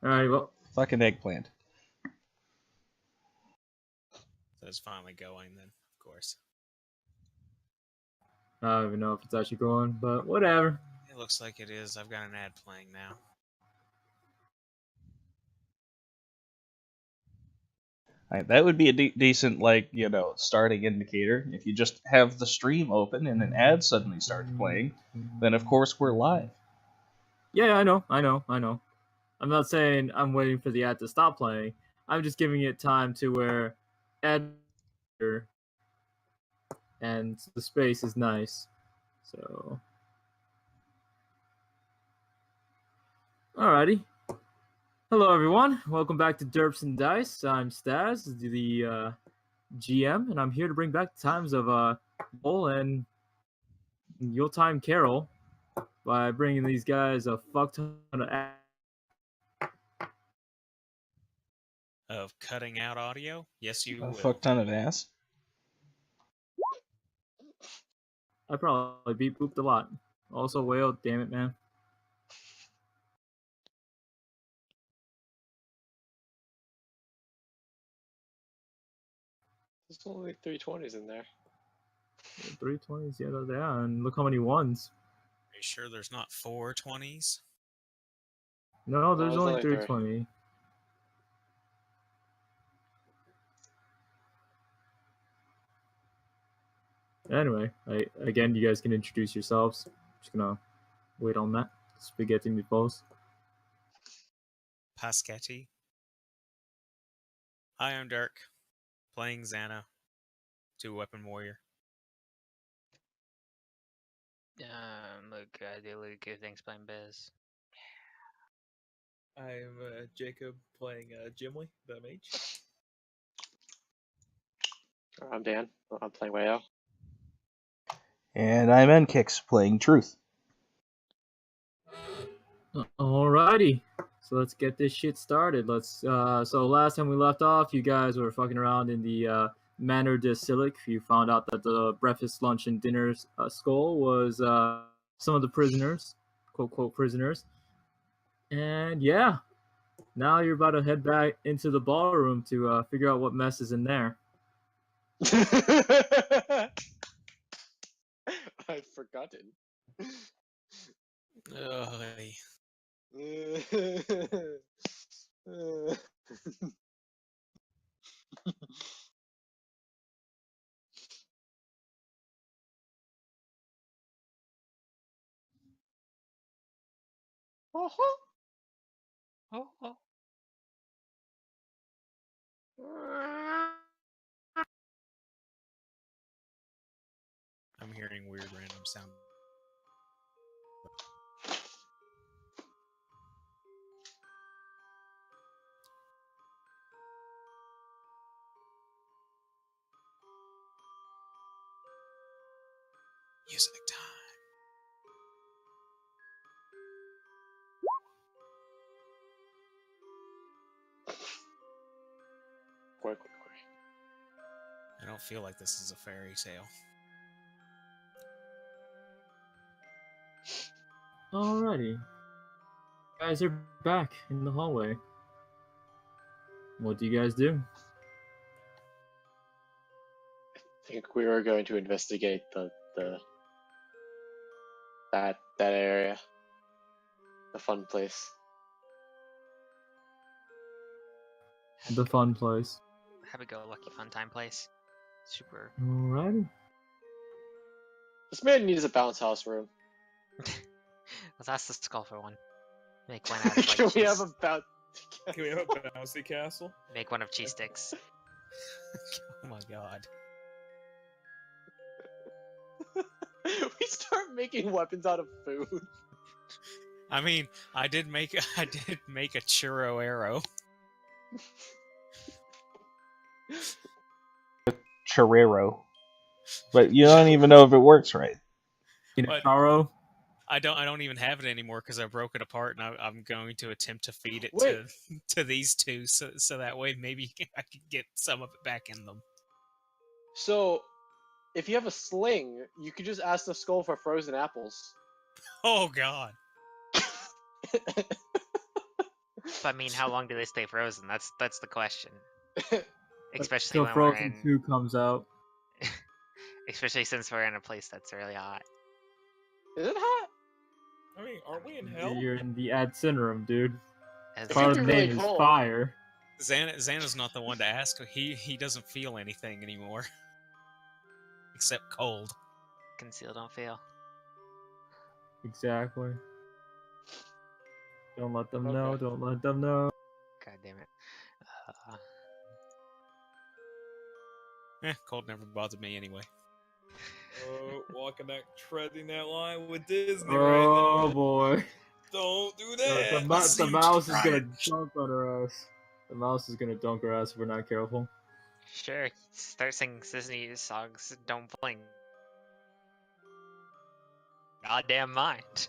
Alright, well, Fucking eggplant. So it's finally going then, of course. I don't even know if it's actually going, but whatever. It looks like it is. I've got an ad playing now. That would be a decent, starting indicator. If you just have the stream open and an ad suddenly starts playing, then of course we're live. Yeah, I know. I'm not saying I'm waiting for the ad to stop playing. I'm just giving it time to where ad and the space is nice. So, alrighty. Hello, everyone. Welcome back to Derps and Dice. I'm Staz, the GM, and I'm here to bring back the times of Bull and Yuletime Carol by bringing these guys a fuck ton Of cutting out audio? Yes, you A will. fuck ton of ass. I probably beep booped a lot. Also, whale, damn it, man. There's only 320s in there. 320s, yeah, and look how many ones. Are you sure there's not 420s? No, there's there's only only three. 320. Anyway, again, you guys can introduce yourselves. Just gonna wait on that. Spaghetti meatballs. Paschetti. Hi, I'm Dirk, playing Xana, 2-weapon warrior. Look, ideally good things playing Biz. I'm Jacob playing Jimly, the mage. I'm Dan. I'm playing Wayo. And I'm Nkix playing Truth. Alrighty, so let's get this shit started. So last time we left off, you guys were fucking around in the Manor de Silic. You found out that the breakfast, lunch, and dinner's skull was some of the prisoners, quote quote prisoners. And yeah, now you're about to head back into the ballroom to figure out what mess is in there. I'd forgotten. Oh. I'm hearing weird random sound. Music time. Quick. I don't feel like this is a fairy tale. Alrighty, you guys are back in the hallway. What do you guys do? I think we were going to investigate that area, the fun place. The fun place. Happy-go-lucky fun time place. Super. Alrighty. This man needs a bounce house room. Let's ask the skull for one. Make one out of Can we have a bounce? Can we have a bouncy castle? Make one of cheese sticks. Oh my god. We start making weapons out of food. I mean, I did make a churro arrow. Chorero. But you don't even know if it works right. Taro. I don't even have it anymore because I broke it apart, and I'm going to attempt to feed it Wait. to these two, so that way maybe I can get some of it back in them. So, if you have a sling, you could just ask the skull for frozen apples. Oh god. But I mean, how long do they stay frozen? That's the question. Especially Till when we're Frozen in, 2 comes out. especially since we're in a place that's really hot. Is it hot? I mean, aren't we in hell? You're in the Ad Syndrome, dude. As It Part could of be the really name is cold. fire. Xana's not the one to ask. He doesn't feel anything anymore. Except cold. conceal, don't fail. Exactly. Don't let them know. Okay. Don't let them know. God damn it. Cold never bothered me anyway. Treading that line with Disney Oh right now. boy. Don't do The, that. the mouse is gonna dunk on her ass. The mouse is gonna dunk her ass if we're not careful. Sure, start singing Disney songs. Don't blink. Goddamn mind.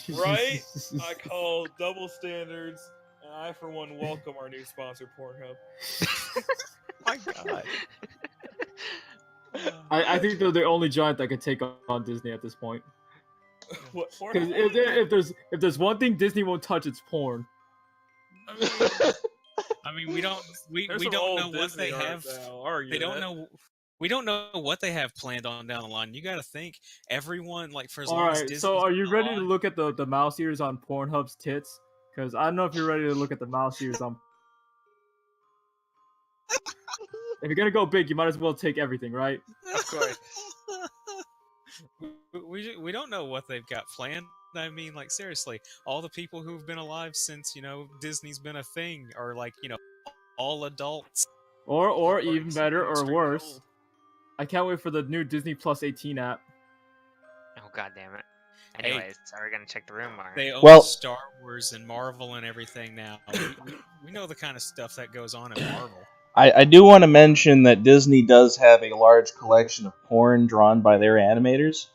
Right? I call double standards, and I, for one, welcome our new sponsor, Pornhub. My God. I think they're the only giant that could take on Disney at this point. What, Because Pornhub? if there's one thing Disney won't touch, it's porn. I mean, we don't There's we some don't old know what Disney they art have. that'll argue They don't that. know. We don't know what they have planned on down the line. You got to think everyone like for as All long as right, Disney's so are you been ready to alive- look at the mouse ears on Pornhub's tits? Because I don't know if you're ready to look at the mouse ears on. If you're gonna go big, you might as well take everything, right? Of course. we don't know what they've got planned. I mean, like seriously, all the people who've been alive since Disney's been a thing are like all adults. Or even better or extremely worse, old. I can't wait for the new Disney Plus 18 app. Oh god damn it. Hey. Anyways, are we gonna check the room, Mark? They own Well- Star Wars and Marvel and everything now. We know the kind of stuff that goes on in Marvel. I do want to mention that Disney does have a large collection of porn drawn by their animators.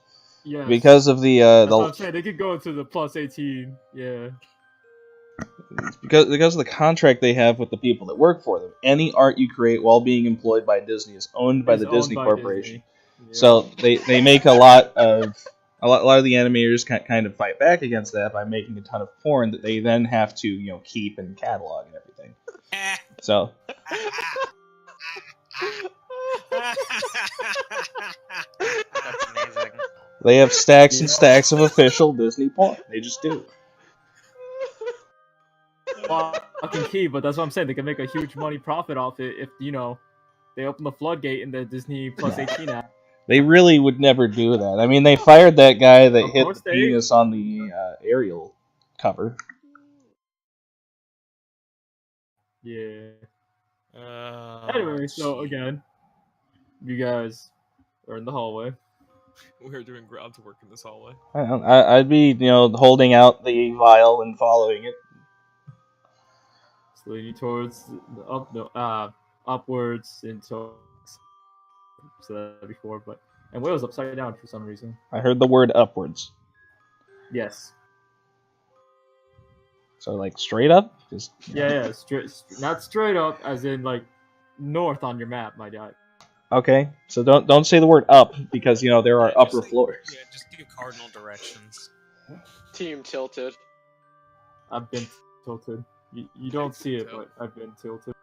Yes. Because of That's what I'm the saying. They could go into the Plus 18. Yeah. because of the contract they have with the people that work for them, any art you create while being employed by Disney is owned by It's the owned Disney by Corporation. Disney. Yeah. So they make a lot of the animators kind of fight back against that by making a ton of porn that they then have to keep and catalog and everything. So That's amazing. they have stacks and stacks of official Disney porn. They just do. Fucking key, but that's what I'm saying. They can make a huge money profit off it if they open the floodgate in the Disney Plus 18 app. They really would never do that. I mean, they fired that guy that Of hit course the they- penis on the aerial cover. Yeah. Oh, Anyway, so gee. again, you guys are in the hallway. We're doing ground to work in this hallway. I'd be holding out the vial and following it. It's leading towards upwards into that before, but and Will's upside down for some reason. I heard the word upwards. Yes. So like straight up? Just Yeah, not straight up, as in like north on your map, my guy. okay. So don't say the word up because there are Yeah, upper just- floors. Yeah, just do cardinal directions. Team tilted. I've been tilted. You don't see it, but I've been tilted.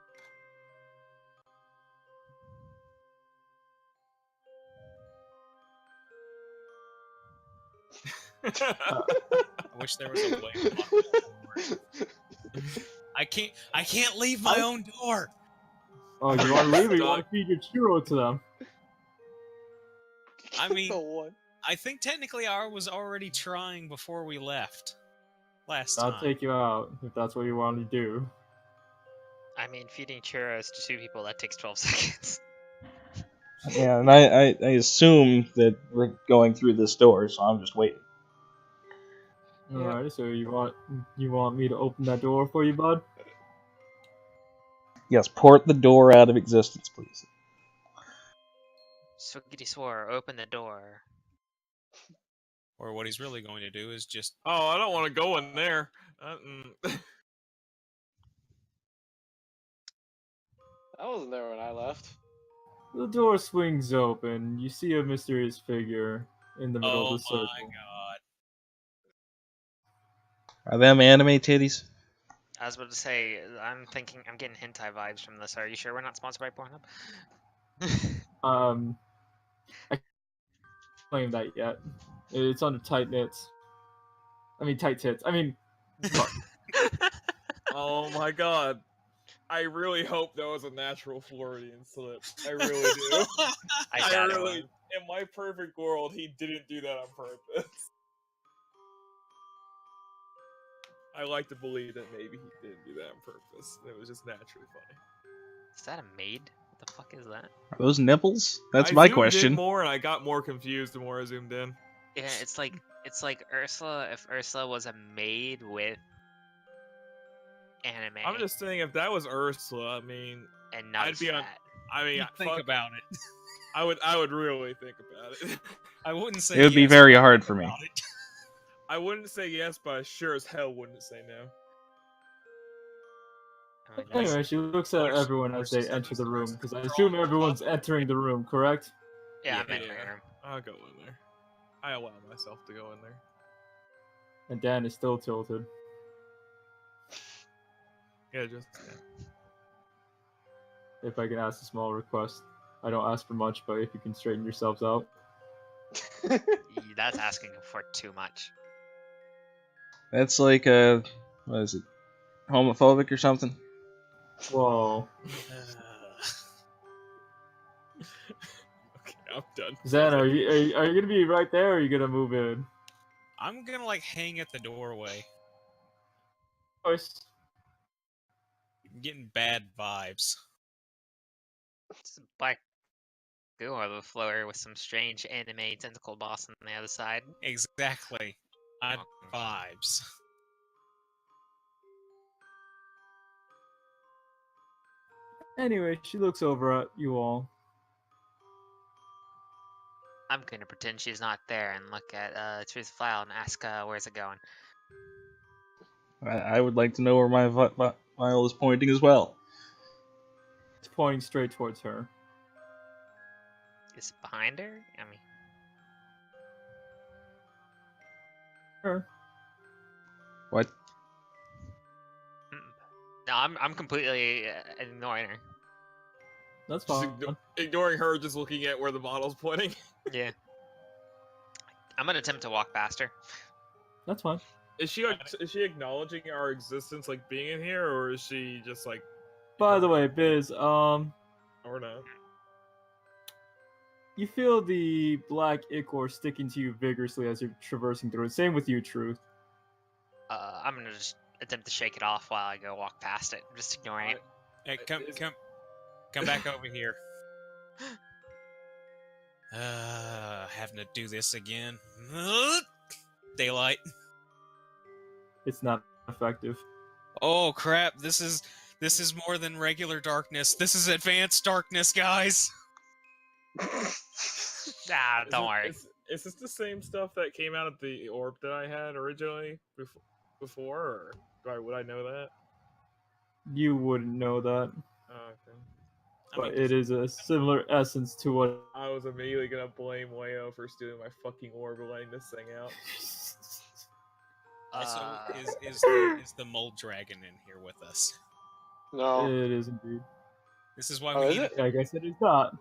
I wish there was a way. to lock the door. I can't leave my own door. Oh, you want to leave? Or you want to feed your churro to them? I mean, The one. I think technically I was already trying before we left last I'll time. take you out if that's what you want to do. I mean, feeding churros to two people, that takes 12 seconds. Yeah, and I assume that we're going through this door, so I'm just waiting. Alright, so you want me to open that door for you, bud? Yes, port the door out of existence, please. Swiggity swore, open the door. Or what he's really going to do is just Oh, I don't want to go in there. I wasn't there when I left. The door swings open. You see a mysterious figure in the middle oh of the circle. my god. Are them anime titties? I was about to say, I'm getting hentai vibes from this. Are you sure we're not sponsored by Pornhub? I can't claim that yet. It's under tight knits. I mean, tight tits. I mean, fuck. Oh my god. I really hope that was a natural Floridian slip. I really do. I doubt it really, was. in my perfect world, he didn't do that on purpose. I like to believe that maybe he didn't do that on purpose. It was just naturally funny. Is that a maid? What the fuck is that? Are those nipples? That's I my zoomed question. in more, and I got more confused the more I zoomed in. Yeah, it's like Ursula if Ursula was a maid with anime I'm just saying, if that was Ursula, I mean, and I'd nice be on. fat. I mean, Think fuck, about it. I would really think about it. I wouldn't say It would be yes, very but hard think for me. about it. I wouldn't say yes, but I sure as hell wouldn't say no. Oh, nice. Anyway, she looks at Horse- everyone as they horses have enter the the room, rest because I of the assume drawing everyone's up. entering the room, correct? Yeah, I'm Yeah. entering the room. I'll go in there. I allow myself to go in there. And Dan is still tilted. Yeah, just If I can ask a small request. I don't ask for much, but if you can straighten yourselves out. That's asking for too much. That's like what is it? Homophobic or something? Whoa. okay. I'm done. Zan, are you gonna be right there, or are you gonna move in? I'm gonna like hang at the doorway. Choice. I'm getting bad vibes. It's a black goo on the floor with some strange anime tentacle boss on the other side. Exactly. I vibes. Anyway, she looks over at you all. I'm gonna pretend she's not there and look at Truth File and ask where's it going. I would like to know where my file is pointing as well. It's pointing straight towards her. Is it behind her? I mean, Her. What? no, I'm completely ignoring her. That's Just fine. ignoring her, just looking at where the model's pointing. Yeah. I'm gonna attempt to walk past her. That's fine. Is she acknowledging our existence, like being in here, or is she just like? By the way, Biz, or not? you feel the black ichor sticking to you vigorously as you're traversing through it. Same with you, Truth. I'm gonna just attempt to shake it off while I go walk past it, just ignoring it. Hey, come back over here. Having to do this again. Daylight. It's not effective. Oh crap! This is more than regular darkness. This is advanced darkness, guys. Don't worry. Is this the same stuff that came out of the orb that I had originally before, or would I know that? You wouldn't know that, Oh, okay. but it is a similar essence to what. I was immediately gonna blame Wayo for stealing my fucking orb and letting this thing out. Also, is the mold dragon in here with us? No, It is indeed. This is why Oh, we is need. it? I guess it is not.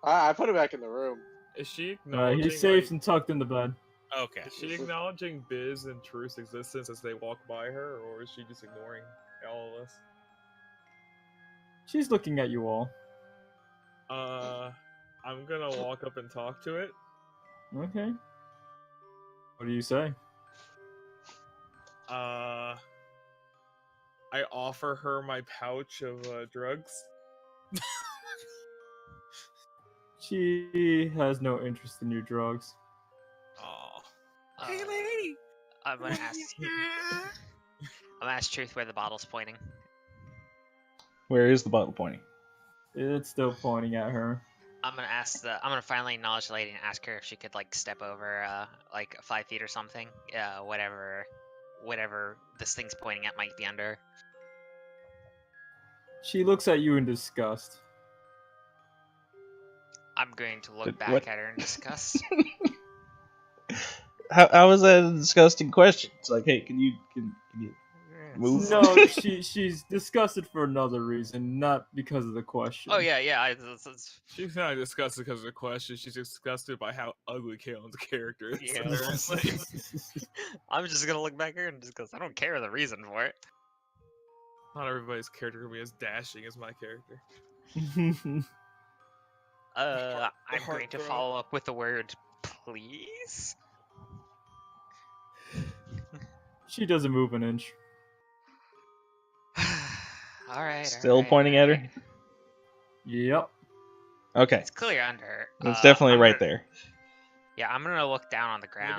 I put it back in the room. Is she acknowledging? He's safe like, and tucked in the bed. Okay. is she acknowledging Biz and Truth's existence as they walk by her, or is she just ignoring all of us? She's looking at you all. I'm gonna walk up and talk to it. Okay. What do you say? I offer her my pouch of drugs. She has no interest in your drugs. Oh, Hey, lady. I'm gonna ask Truth where the bottle's pointing. Where is the bottle pointing? It's still pointing at her. I'm gonna finally acknowledge the lady and ask her if she could like step over like 5 feet or something. Whatever this thing's pointing at might be under her. She looks at you in disgust. I'm going to look But back what- at her in disgust. How is that a disgusting question? It's like, hey, can you move? No, she's disgusted for another reason, not because of the question. Oh yeah. She's not disgusted because of the question. She's disgusted by how ugly Kalen's character is. Yeah. apparently. I'm just gonna look back here and just because I don't care the reason for it. Not everybody's character can be as dashing as my character. I'm going to heartthrob. follow up with the word please. She doesn't move an inch. All right. Still pointing at her? Yep. Okay. It's clear under her. It's definitely I'm right gonna- there. Yeah, I'm gonna look down on the ground.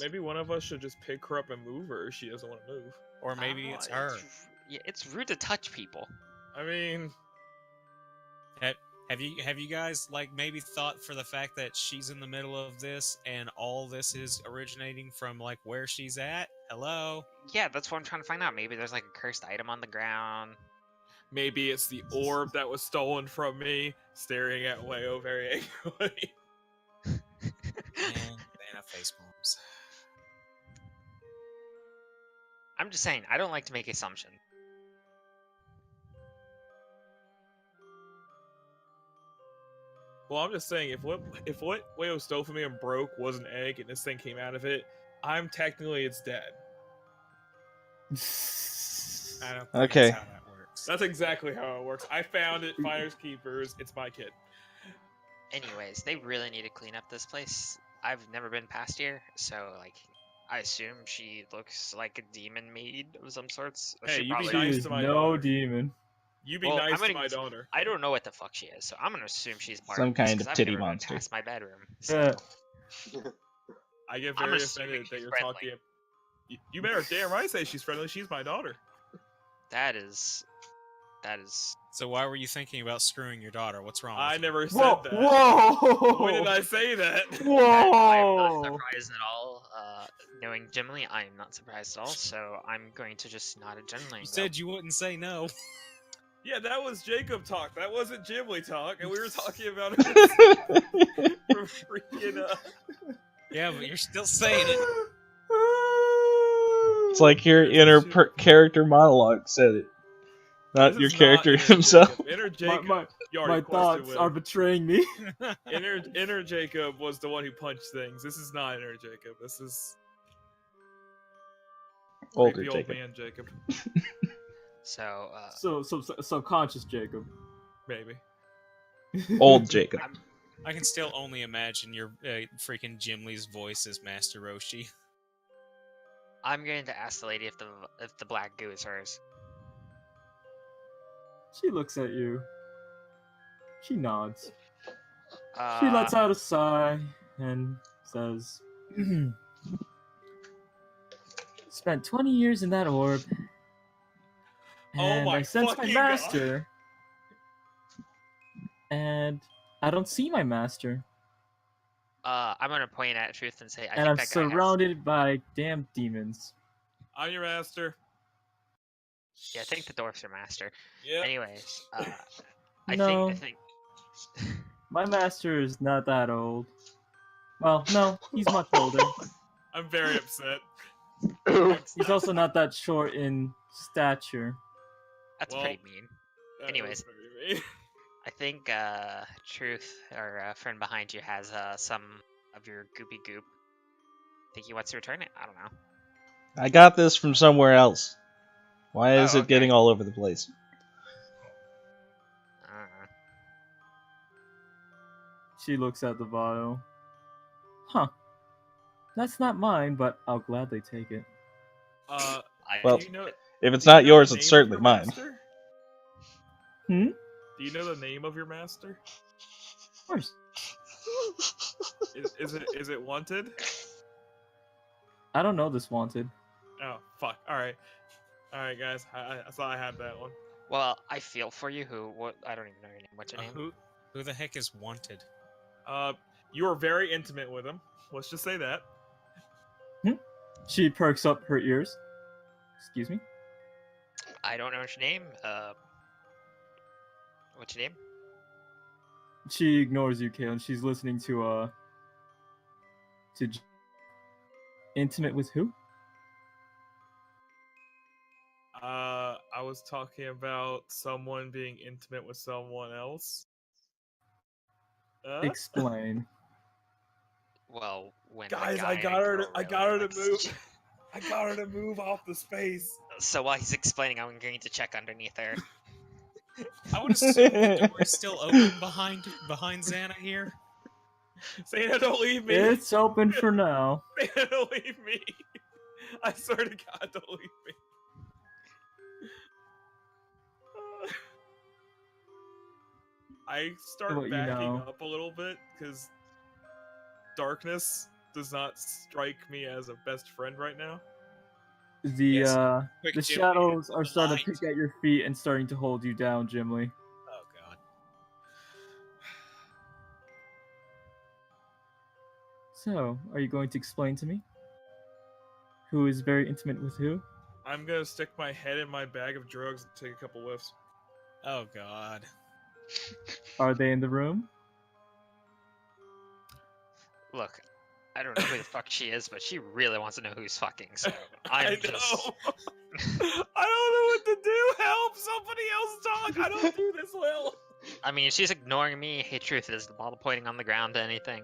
Maybe one of us should just pick her up and move her if she doesn't want to move. Or maybe it's her. Yeah, it's rude to touch people. I mean, Have you guys like maybe thought for the fact that she's in the middle of this and all this is originating from like where she's at? Hello? Yeah, that's what I'm trying to find out. Maybe there's like a cursed item on the ground. maybe it's the orb that was stolen from me, staring at Wayo very angrily. And Vanna face palms. I'm just saying, I don't like to make assumptions. Well, I'm just saying, if what Wayo stole from me and broke was an egg and this thing came out of it, I'm technically its dad. I don't think Okay. that's how that works. That's exactly how it works. I found it, finders keepers. It's my kid. Anyways, they really need to clean up this place. I've never been past here, so like, I assume she looks like a demon maid of some sorts. Hey, She you be probably- She nice is to my no daughter. demon. You be Well, nice I'm to gonna- my daughter. I don't know what the fuck she is, so I'm gonna assume she's Some kind of I've titty never been monster. past my bedroom. Yeah. So. I get I'm very assuming offended that she's you're friendly. talking. You better damn right say she's friendly. She's my daughter. That is. So why were you thinking about screwing your daughter? What's wrong? I with never said Whoa! that. Whoa! When did I say that? I'm not Whoa! surprised at all. Knowing Gimli, I am not surprised at all. So I'm going to just nod at Gimli. You said you wouldn't say no. Yeah, that was Jacob talk. That wasn't Ghibli talk, and we were talking about freaking. Yeah, but you're still saying it. It's like your inner character monologue said it, not This your is character inner himself. Jacob. Inner Jacob. You already My questioned thoughts with are him. betraying me. Inner Jacob was the one who punched things. This is not inner Jacob. This is Older creepy Jacob. old man Jacob. So. So subconscious Jacob. Maybe. Old Jacob. I can still only imagine your freaking Gimli's voice as Master Roshi. I'm going to ask the lady if the black goo is hers. She looks at you. She nods. She Uh, lets out a sigh and says, "Spent 20 years in that orb, Oh and my I sense my fucking God. master, and I don't see my master, I'm gonna point at Truth and say, I and think I'm that guy has. surrounded by damn demons." I'm your master. Yeah, I think the dwarf's are master. Yeah. Anyways, I No. think. My master is not that old. Well, no, he's much older. I'm very upset. He's also not that short in stature. That's Well, pretty mean. That Anyways. was very mean. I think Truth, our friend behind you, has some of your goopy goop. Think he wants to return it? I don't know. I got this from somewhere else. Why is Oh, it getting okay. all over the place? I don't know. She looks at the vial. Huh. That's not mine, but I'll gladly take it. Well, do you know, If it's do you not know yours, the it's name of certainly your mine. master? Hmm? Do you know the name of your master? Of course. Is it wanted? I don't know this wanted. Oh fuck! All right, guys. I thought I had that one. Well, I feel for you. What? I don't even know your name. What's your name? Who the heck is wanted? You are very intimate with him. Let's just say that. She perks up her ears. Excuse me? I don't know your name. What's your name? She ignores you, Kaylin. She's listening to intimate with who? I was talking about someone being intimate with someone else. Explain. Well, when Guys, the guy I and got a her. girl I got really her to likes move. each- I got her to move off the space. So while he's explaining, I'm going to check underneath her. I would assume the door is still open behind Xana here. Santa, don't leave me. It's open for now. Santa, don't leave me. I swear to God, don't leave me. I start What you backing know. up a little bit because darkness does not strike me as a best friend right now. Yes. Quick, The Jim, shadows are the starting light. to pick at your feet and starting to hold you down, Jimly. Oh god. So, are you going to explain to me who is very intimate with who? I'm gonna stick my head in my bag of drugs and take a couple whiffs. Oh god. Are they in the room? Look, I don't know who the fuck she is, but she really wants to know who's fucking, so I I'm know. just... I don't know what to do. Help! Somebody else talk. I don't do this well. I mean, she's ignoring me. Hey, truth, is the bottle pointing on the ground to anything?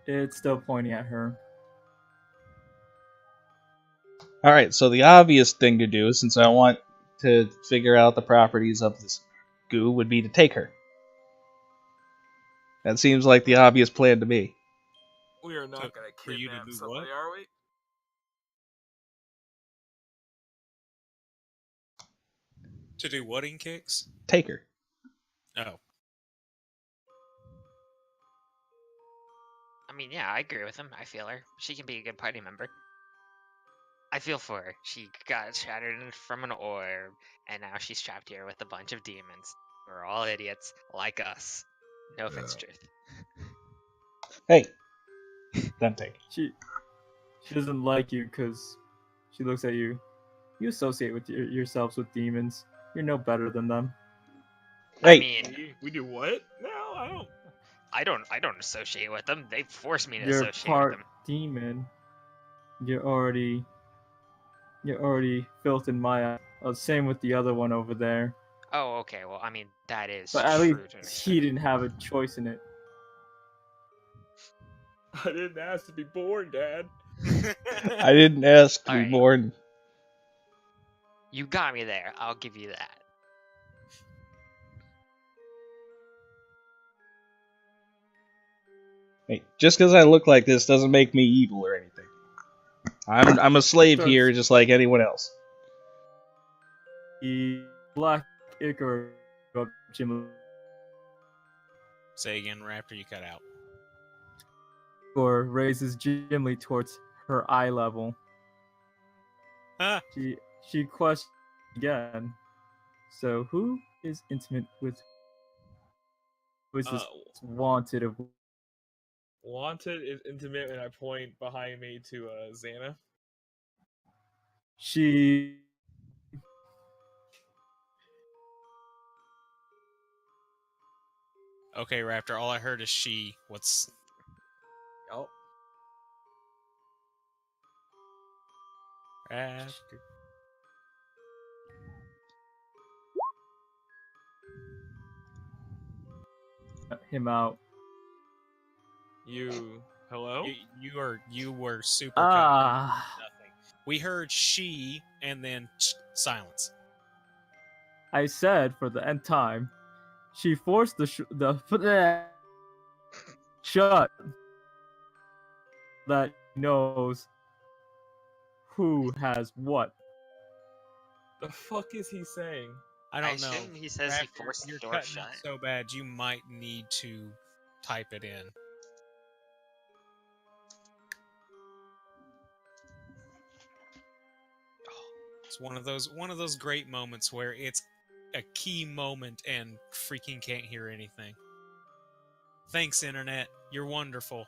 It's still pointing at her. Alright, so the obvious thing to do, since I want to figure out the properties of this goo, would be to take her. That seems like the obvious plan to me. We are not So, gonna for you to kidnap do somebody, what? are we? To do what in kicks? Take her. Oh. I mean, yeah, I agree with him. I feel her. She can be a good party member. I feel for her. She got shattered from an orb, and now she's trapped here with a bunch of demons. We're all idiots, like us. No offense, truth. Hey. Then take her. She doesn't like you because she looks at you. You associate with yourselves with demons. You're no better than them. I Hey. mean, We do what? No, I don't. I don't associate with them. They force me to You're associate with part them. demon. You're already filth in my eye. Same with the other one over there. Oh, okay. Well, I mean, that is But at true to an least extent. he didn't have a choice in it. I didn't ask to be born, Dad. I didn't ask to be Alright. born. You got me there. I'll give you that. Hey, just because I look like this doesn't make me evil or anything. I'm a slave Starts- here just like anyone else. The black ichor up Jim Say again, Raptor, you cut out. or raises Jimly towards her eye level. Ah. She questions again. So who is intimate with who is this wanted of Wanted is intimate, and I point behind me to Xana. she Okay, Raptor, all I heard is she. What's... Oh. Raptor. him out. You. Hello? You were super Ah, nothing. We heard she and then silence. I said for the end time, she forced the shut that knows who has what. The fuck is he saying? I I don't know. assume he says he Raptor, forced the you're door cutting shut. out so bad you might need to type it in. It's one of those great moments where it's a key moment and freaking can't hear anything. Thanks, Internet. You're wonderful.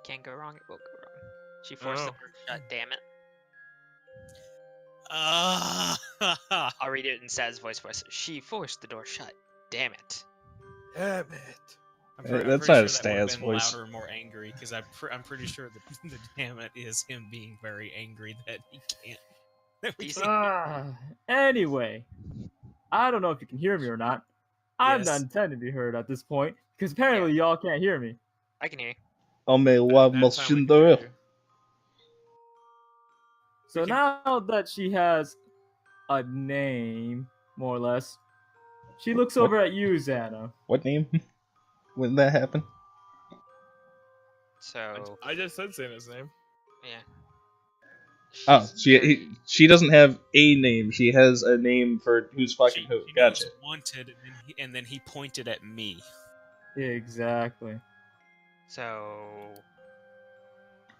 Can't go wrong, it will go wrong. She forced the Oh. door shut, damn it. I'm I'll read it in Sad's voice. She forced the door shut, damn it. Damn it. That's pretty not a sure that would have Stas been voice. louder and more angry, because I'm pretty sure that the damn it is him being very angry that he can't DC. Anyway, I don't know if you can hear me or not. I'm not Yes. intending to be heard at this point because apparently y'all can't hear me. I can hear you. Omewa That time we can Moshindaru. do. So can- now that she has a name, more or less, she looks What? over at you, Xana. What name? When did that happen? So I just said Santa's name. yeah. Oh, She's very- she doesn't have a name. She has a name for who's fucking She who. knows Gotcha. wanted, and then he pointed at me. Exactly. So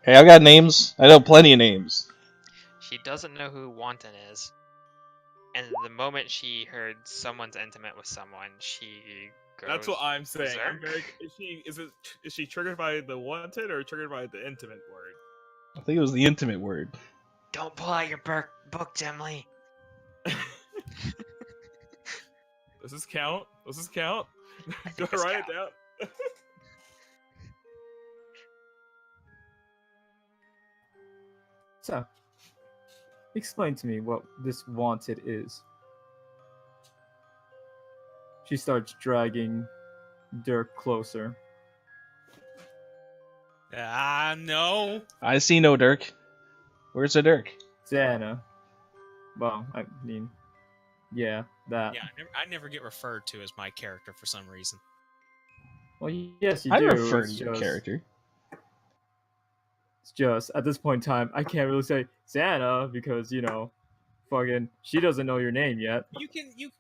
Hey, I got names. I know plenty of names. she doesn't know who Wanton is. And the moment she heard someone's intimate with someone, she goes. That's what I'm saying. I'm berserk. very. Is she triggered by the wanted or triggered by the intimate word? I think it was the intimate word. Don't pull out your book, Dimly. Does this count? Does this count? I Do think I this write counts. it down? So, explain to me what this wanted is. She starts dragging Dirk closer. No. I see no Dirk. Where's the Dirk? Xana. Well, I mean, yeah, that. Yeah, I never get referred to as my character for some reason. Well, yes, you I do. refer to It's your just, character. it's just at this point in time, I can't really say Xana because fucking, she doesn't know your name yet.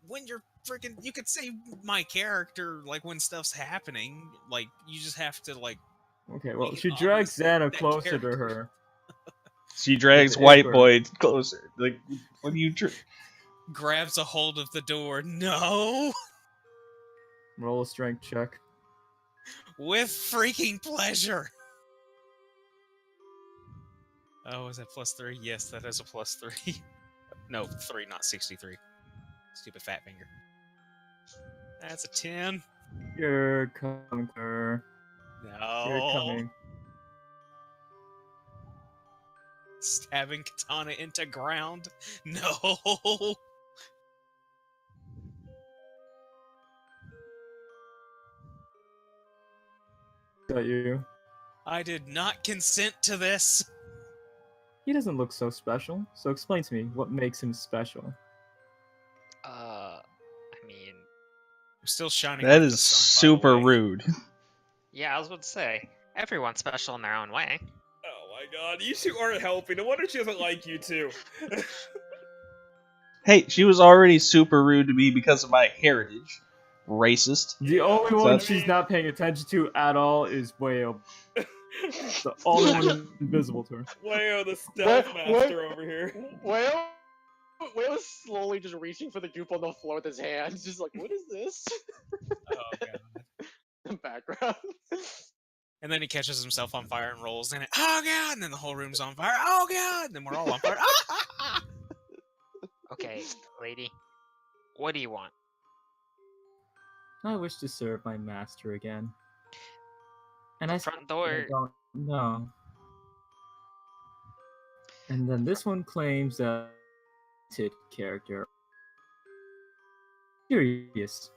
When you're freaking, you could say my character like when stuff's happening. Like you just have to like. Okay, well, Make it she drags obvious Xana that closer to character. her. She drags the White apron. Boy closer. Like, what do you? Grabs a hold of the door. No. Roll a strength check. With freaking pleasure. Oh, is that +3? Yes, that is a +3. No, 3, not 63. Stupid fat finger. That's a 10. You're coming, sir. You're No. coming. Stabbing katana into ground. No. Is that you? I did not consent to this. He doesn't look so special. So explain to me what makes him special. I mean, I'm still shining. That like is the sun, by the super way. rude. yeah, I was about to say, everyone's special in their own way. Oh my god, you two aren't helping. No wonder she doesn't like you two. Hey, she was already super rude to me because of my heritage. Racist. The only So one that's- she's not paying attention to at all is Whale. The only one invisible to her. Wayo, the stealth What- master what- over here. Whale is slowly just reaching for the goop on the floor with his hands, just like, what is this? Oh god. In the background. And then he catches himself on fire and rolls in it. Oh god! And then the whole room's on fire. Oh god! And then we're all on fire. Ah! Okay, lady, what do you want? I wish to serve my master again. And The I front I door. don't know. And then this one claims that character. Curious.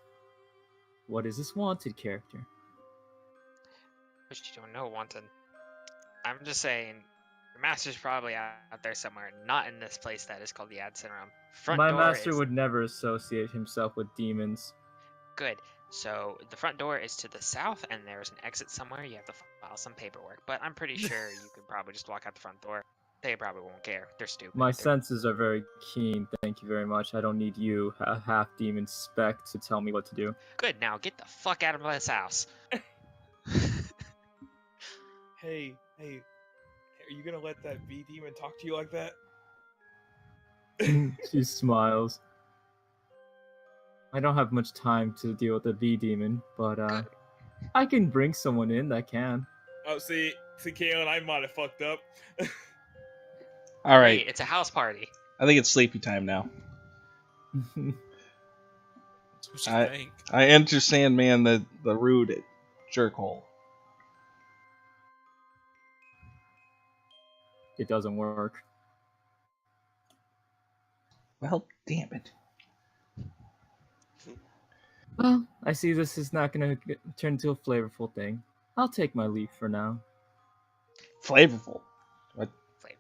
What is this wanted character? Which you don't know, Wanton. I'm just saying, your master's probably out there somewhere, not in this place that is called the Ad Syndrome. Front My door master is would never associate himself with demons. good. So the front door is to the south, and there's an exit somewhere. You have to file some paperwork, but I'm pretty sure you could probably just walk out the front door. They probably won't care. They're stupid. My They're- senses are very keen. Thank you very much. I don't need you, a half demon spec, to tell me what to do. Good. Now get the fuck out of this house. Hey, are you gonna let that V demon talk to you like that? She smiles. I don't have much time to deal with the V demon, but Good. I can bring someone in that can. Oh, see, Kaelin, I might have fucked up. All right, Wait, it's a house party. I think it's sleepy time now. That's what you think. I enter Sandman the rude jerkhole. It doesn't work. Well, damn it. Well, I see this is not gonna turn into a flavorful thing. I'll take my leave for now. Flavorful. What?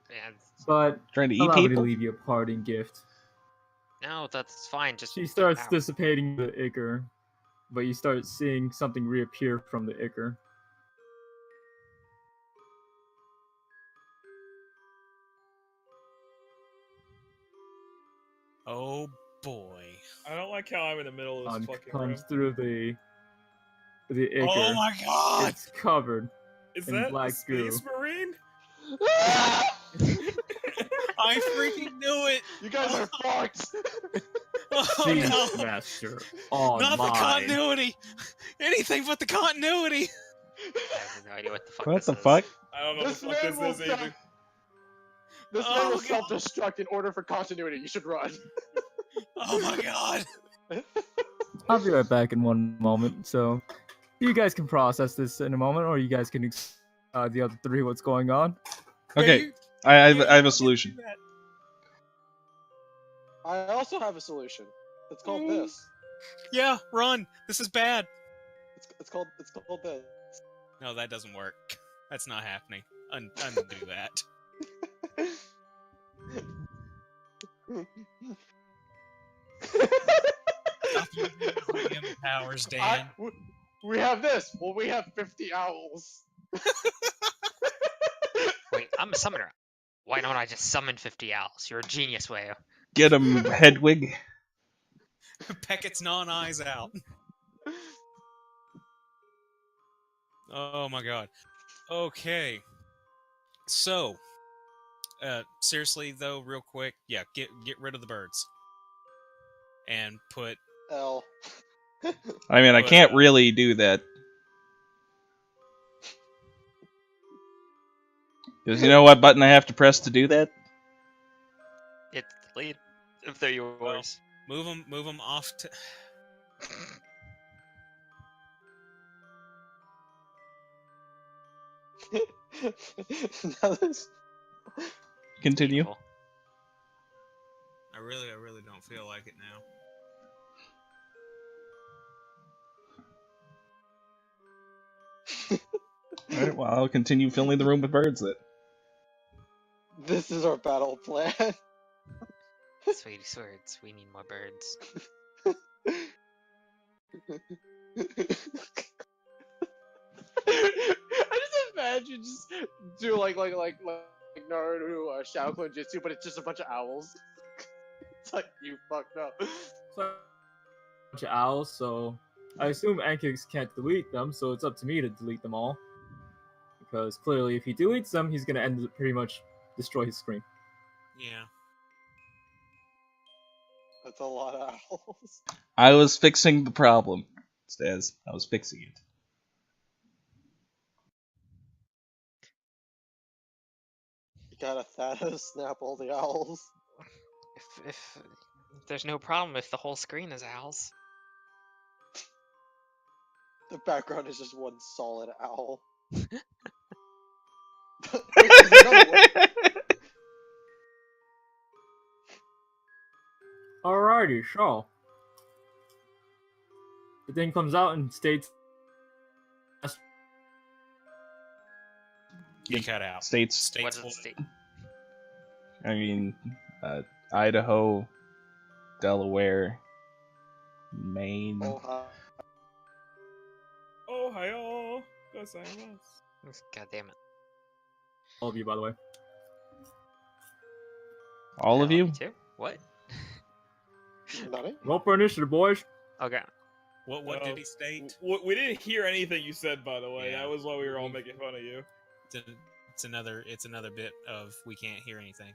Yeah, But Trying to eat allow me to people? leave you a parting gift. no, that's fine. Just She get starts out. dissipating the ichor, but you start seeing something reappear from the ichor. Oh boy. I don't like how I'm in the middle of this fucking room. Comes through the ichor. Oh my god! It's covered Is in that black a space goo. marine? I freaking knew it! You guys are fucked. Oh Beast no! Master on Not the mine. continuity! Anything but the continuity! I have no idea what the fuck What this the is. fuck? I don't know This what the man fuck will this is either. This Oh man will God. self-destruct in order for continuity. You should run. Oh my god! I'll be right back in one moment. So, you guys can process this in a moment, or you guys can the other three what's going on. Okay, you- I have yeah, I have you a solution. do that. I also have a solution. It's called this. Yeah, run! This is bad! It's called this. No, that doesn't work. That's not happening. Undo that. Stop using your GM powers, Dan. We have this. Well, we have 50 owls. Wait, I'm a summoner. Why don't I just summon 50 owls? You're a genius, Wayo. Get him, Hedwig. Pecket's non-eyes out. Oh my god. Okay. So, seriously though, real quick, yeah, get rid of the birds. And put L. I mean, I But, can't really do that. Because you know what button I have to press to do that? It's delete if they're yours. move them off to Now this. Continue. People. I really don't feel like it now. Alright, well, I'll continue filling the room with birds then. This is our battle plan. Sweetie swords, we need more birds. I just imagine just do like Naruto Shadow Clone Jutsu, but it's just a bunch of owls. It's like you fucked up. So, a bunch of owls, so I assume Ankix can't delete them, so it's up to me to delete them all. Because clearly, if he deletes them, he's gonna pretty much destroy his screen. Yeah. That's a lot of owls. I was fixing the problem, Staz. I was fixing it. You gotta Thanos snap all the owls. If there's no problem if the whole screen is owls. The background is just one solid owl. Wait, there's another one. Alrighty, so the thing comes out and states You cut out. States, States What does it what? state? I mean, Idaho, Delaware, Maine. Ohio. Gozaimasu. God damn it. all of you, by the way. All of Yeah, you? me too? What? Nani? Roll for initiative, boys. Okay. What No. did he state? We didn't hear anything you said, by the way. Yeah. That was why we were all making fun of you. It's another bit of we can't hear anything.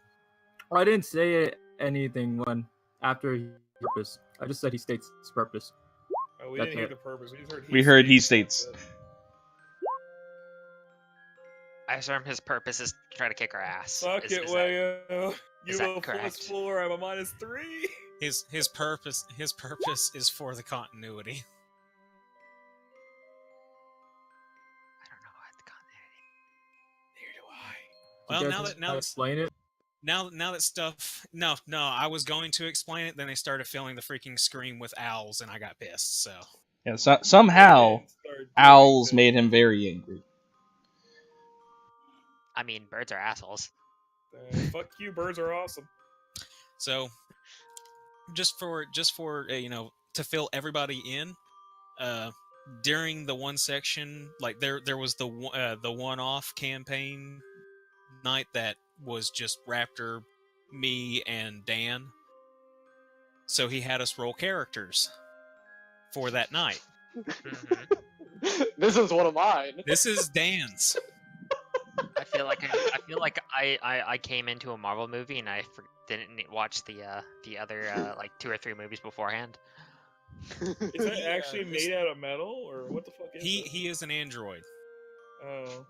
I didn't say anything when after his purpose. I just said he states his purpose. Oh, we That's didn't hear it. the purpose. We just heard We heard he states. states. I assume his purpose is to try to kick our ass. Fuck Is it, that- Wayo. You is that go correct? +4. I'm a -3. His purpose is for the continuity. I don't know what the continuity. Neither do I. Well, You now guys that explain it. now that stuff. No, I was going to explain it. Then they started filling the freaking screen with owls, and I got pissed. So Yeah, somehow Then start doing owls things. made him very angry. I mean, birds are assholes. Fuck you, birds are awesome. so just for to fill everybody in. During the one section, like there was the one-off campaign night that was just Raptor, me, and Dan. So he had us roll characters for that night. Hmm. This is one of mine. This is Dan's. I feel like I came into a Marvel movie and I didn't watch the other like 2 or 3 movies beforehand. Is that actually this- made out of metal, or what the fuck is it? He is an android. Oh.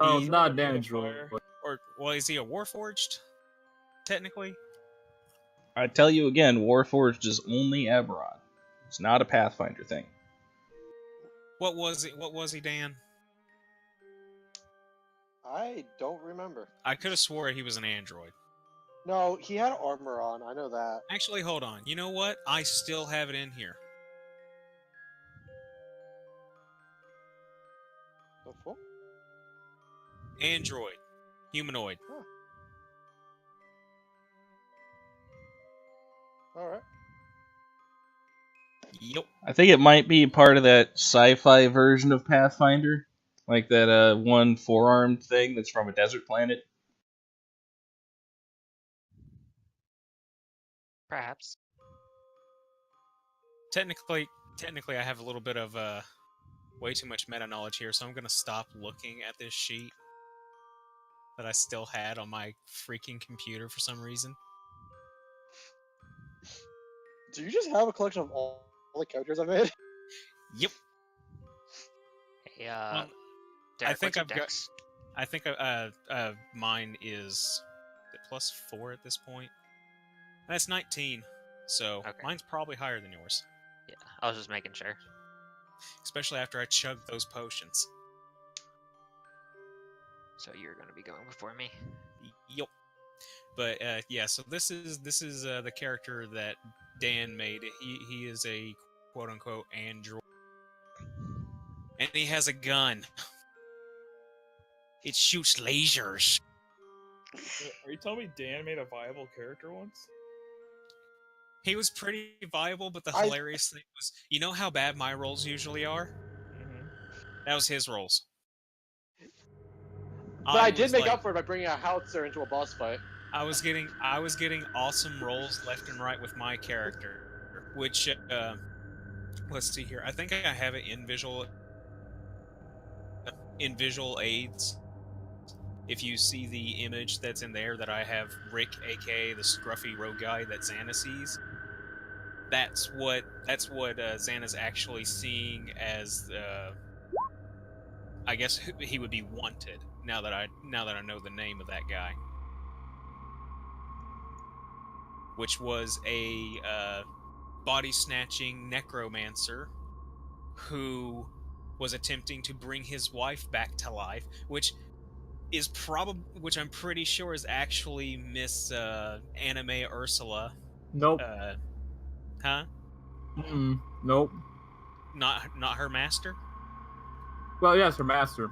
Oh, He's not from a Dan vampire. Or well, is he a warforged? Technically, I tell you again, Warforged is only Eberron. It's not a Pathfinder thing. what was it? What was he, Dan? I don't remember. I could have swore he was an android. No, he had armor on. I know that. Actually, hold on. You know what? I still have it in here. The fuck? Android, humanoid. All right. Yep. I think it might be part of that sci-fi version of Pathfinder, like that one four-armed thing that's from a desert planet. Perhaps. Technically, I have a little bit of way too much meta knowledge here, so I'm gonna stop looking at this sheet that I still had on my freaking computer for some reason. Do you just have a collection of all the characters I made? Yep. Hey, I Derek, think what's your I've got- dex? I think mine is +4 at this point. That's 19, so Okay. mine's probably higher than yours, Yeah, I was just making sure. especially after I chugged those potions. So you're gonna be going before me. Yep. But yeah, so this is the character that Dan made. He is a quote unquote android, and he has a gun. It shoots lasers. Are you telling me Dan made a viable character once? He was pretty viable, but the I- hilarious thing was, you know how bad my rolls usually are? Mm-hmm. That was his rolls. But I did was make like- up for it by bringing a howitzer into a boss fight. I was getting awesome rolls left and right with my character, which let's see here. I think I have it in visual aids. If you see the image that's in there that I have Rick, aka the scruffy rogue guy that Xana sees, that's what Xana's actually seeing as I guess he would be wanted now that I know the name of that guy, which was a body snatching necromancer who was attempting to bring his wife back to life, which I'm pretty sure is actually Miss Anime Ursula. Nope. Huh? Nope. Not her master? Well, yes, her master.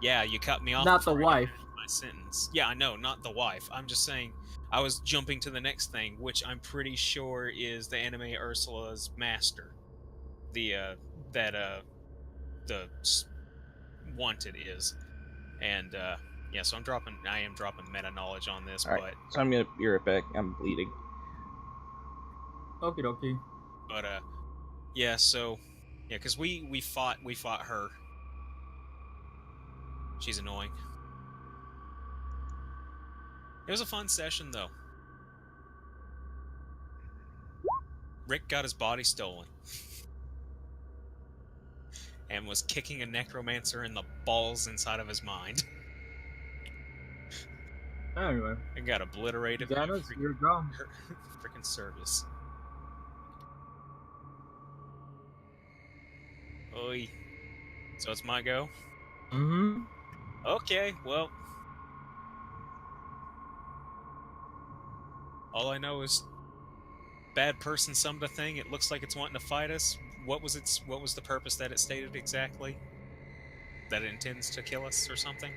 Yeah, you cut me off. Not the before I wife. finished my sentence. Yeah, I know, not the wife. I'm just saying, I was jumping to the next thing, which I'm pretty sure is the Anime Ursula's master. The wanted is, and yeah. So I am dropping meta knowledge on this, All right, so I'm gonna be right back. I'm bleeding. Okie dokie. but yeah. So yeah, because we fought her. She's annoying. It was a fun session, though. Rick got his body stolen. And was kicking a necromancer in the balls inside of his mind. Anyway, And got obliterated by Xana's your job. freaking service. Oi. So it's my go? Mm-hmm. Okay, well. All I know is bad person summoned a thing. It looks like it's wanting to fight us. What was the purpose that it stated exactly? That it intends to kill us or something?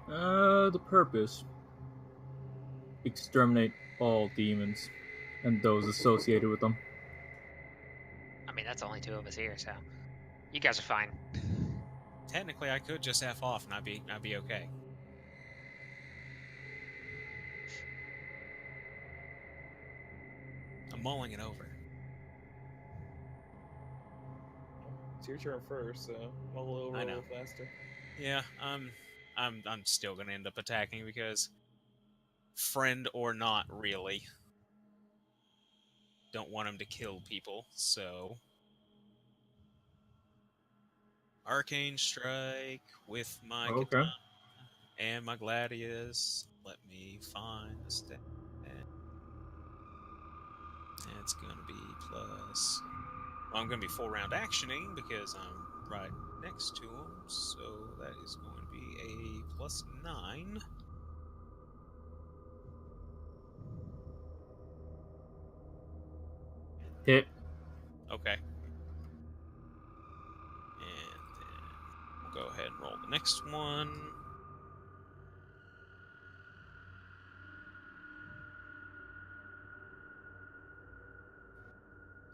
The purpose: exterminate all demons and those associated with them. I mean, that's only 2 of us here, so you guys are fine. Technically, I could just F off and I'd be okay. I'm mulling it over. It's your turn first, so mull over I a know. little faster. Yeah, I'm still gonna end up attacking because, friend or not, really, don't want him to kill people. So, arcane strike with my Okay. katana and my gladius. Let me find the stat. It's gonna be plus. Well, I'm gonna be full round actioning because I'm right next to him. So that is going to be a +9. Hit. Okay. And then we'll go ahead and roll the next one.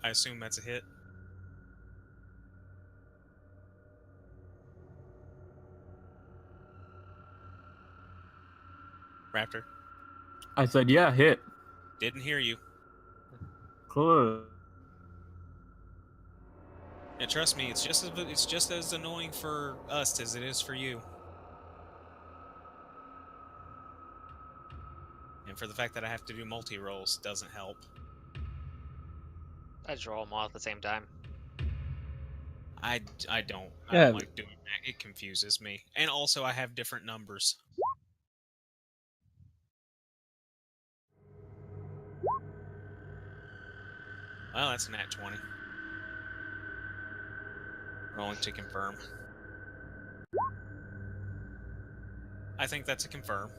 I assume that's a hit. Raptor. I said, yeah, hit. Didn't hear you. Cool. And trust me, it's just as annoying for us as it is for you. And for the fact that I have to do multi-rolls doesn't help. I just roll them all at the same time. I don't Yeah. like doing that. It confuses me. And also I have different numbers. Well, that's a nat 20. Rolling to confirm. I think that's a confirm.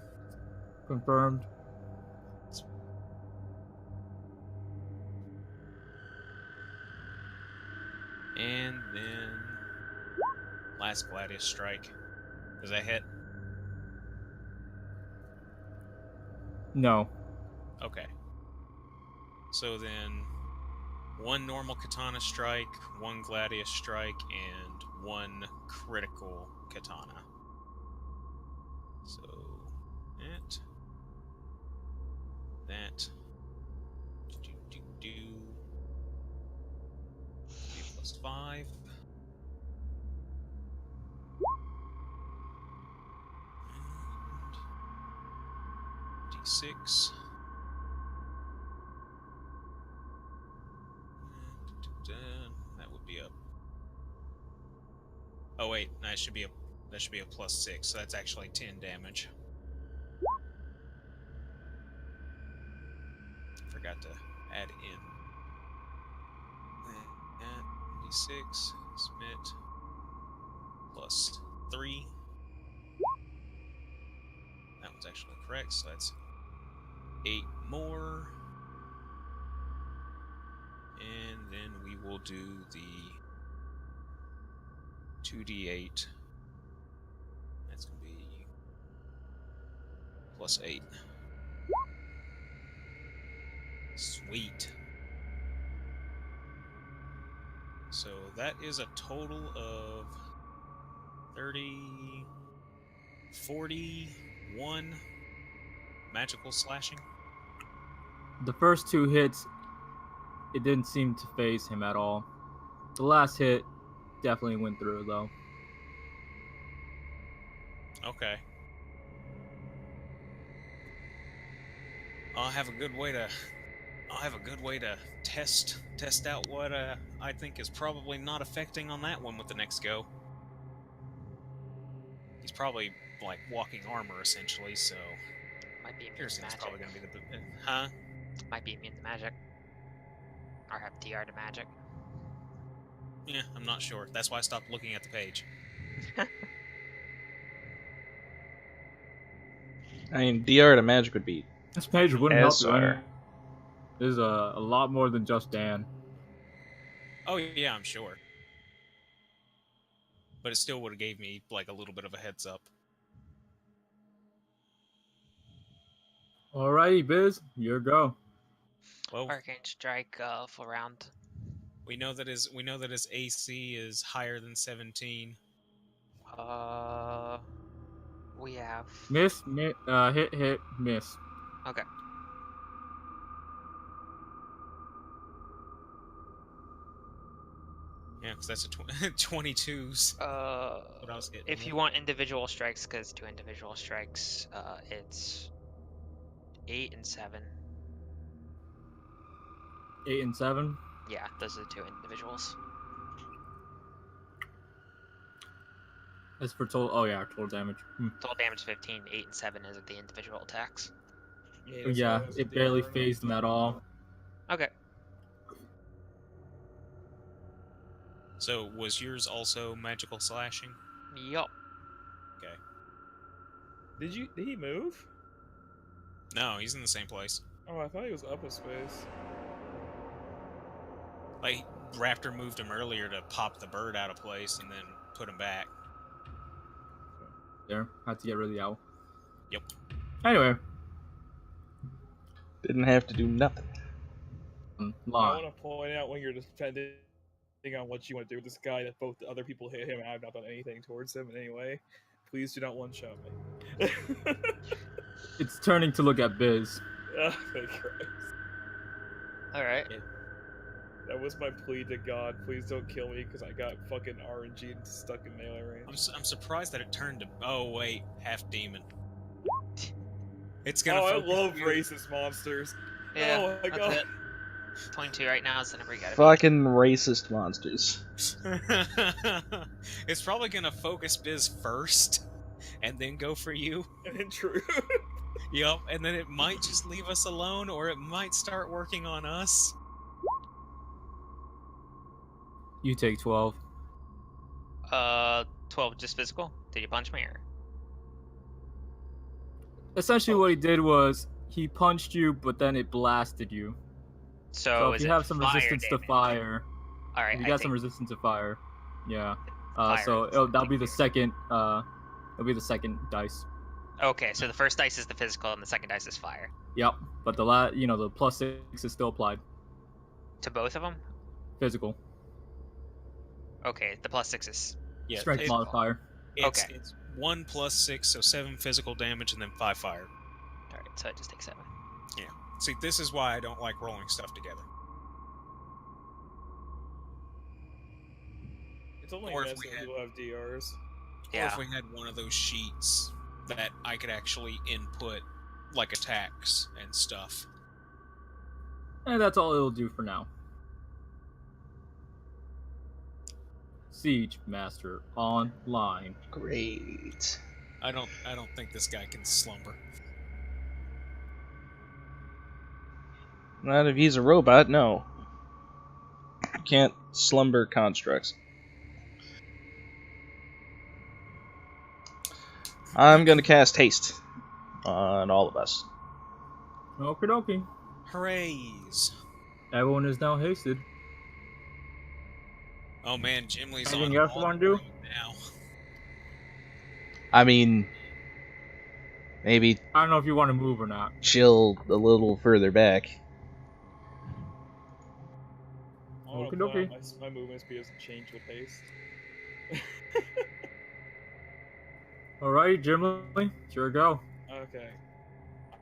Confirmed. And then last Gladius strike. Does that hit? No. Okay. So then 1 normal katana strike, 1 Gladius strike, and 1 critical katana. So that be +5. And D6. And that would be a. Oh wait, that should be a +6. So that's actually 10 damage. Forgot to add in. And D6 submit +3. That was actually correct. So that's 8 more. And then we will do the 2d8. That's going to be +8. Sweet. So that is a total of 30, 41 magical slashing. The first 2 hits, it didn't seem to phase him at all. The last hit definitely went through, though. Okay. I'll have a good way to test out what I think is probably not affecting on that one with the next go. He's probably like walking armor essentially, so Might be immune to piercing's magic. probably going to be the huh? Might be immune to magic. Or have TR to magic. Yeah, I'm not sure. That's why I stopped looking at the page. I mean, DR to magic would be This page wouldn't help you. SR. There's a lot more than just Dan. Oh yeah, I'm sure. But it still would have gave me like a little bit of a heads up. Alrighty, Biz, your go. Well, Arcane Strike, full round. we know that his AC is higher than 17. We have. Miss, hit, miss. Okay. Yeah, because that's a 22s. What I was getting If with. you want individual strikes, because 2 individual strikes, it's 8 and 7. 8 and 7. Yeah, those are the 2 individuals. As for total, oh yeah, total damage. Total damage 15, 8 and 7 is the individual attacks. Yeah, it barely phased them at all. Okay. So was yours also magical slashing? Yup. Okay. Did he move? No, he's in the same place. Oh, I thought he was up a space. Like Raptor moved him earlier to pop the bird out of place and then put him back. There, had to get rid of the owl. Yep. Anyway, Didn't have to do nothing. I line. want to point out when you're defending on what you want to do with this guy that both the other people hit him and I've not done anything towards him in any way. Please do not one-shot me. It's turning to look at Biz. Oh, thank Christ. Alright. That was my plea to God. Please don't kill me because I got fucking RNG and stuck in melee range. I'm surprised that it turned to. Oh wait, half demon. It's gonna. Oh, I focus love your- racist monsters. Yeah, Oh my that's God. it. 22 right now is the number you gotta Fucking racist monsters. It's probably gonna focus Biz first, and then go for you. And true. Yep, and then it might just leave us alone, or it might start working on us. You take 12. 12 just physical? Did you punch me or? Essentially, what he did was he punched you, but then it blasted you. So if is you it have some fire resistance damage? to fire, Alright, if you I got some take resistance to fire, yeah. fire So resistance, that'll be thank the you. second. It'll be the second dice. Okay, so the first dice is the physical and the second dice is fire. Yep. But the the +6 is still applied. To both of them? Physical Okay, the +6 is. Yeah, strength modifier. It's, Okay. it's 1 + 6, so 7 physical damage and then 5 fire. Alright, so I just take 7. See, this is why I don't like rolling stuff together. It's only Or if nice we when had- people have DRs. Or Yeah. if we had one of those sheets that I could actually input, like attacks and stuff. And that's all it'll do for now. Siege Master online. Great. I don't think this guy can slumber. Not if he's a robot, no. You can't slumber constructs. I'm gonna cast haste on all of us. Okie dokie. Hoorays! Everyone is now hasted. Oh man, Jimly's on Anything else you all wanna do? now. I mean, maybe I don't know if you want to move or not. chill a little further back. I don't Okie know dokie. if my movement speed doesn't change with haste. Alright, Jimmy, it's your go. Okay.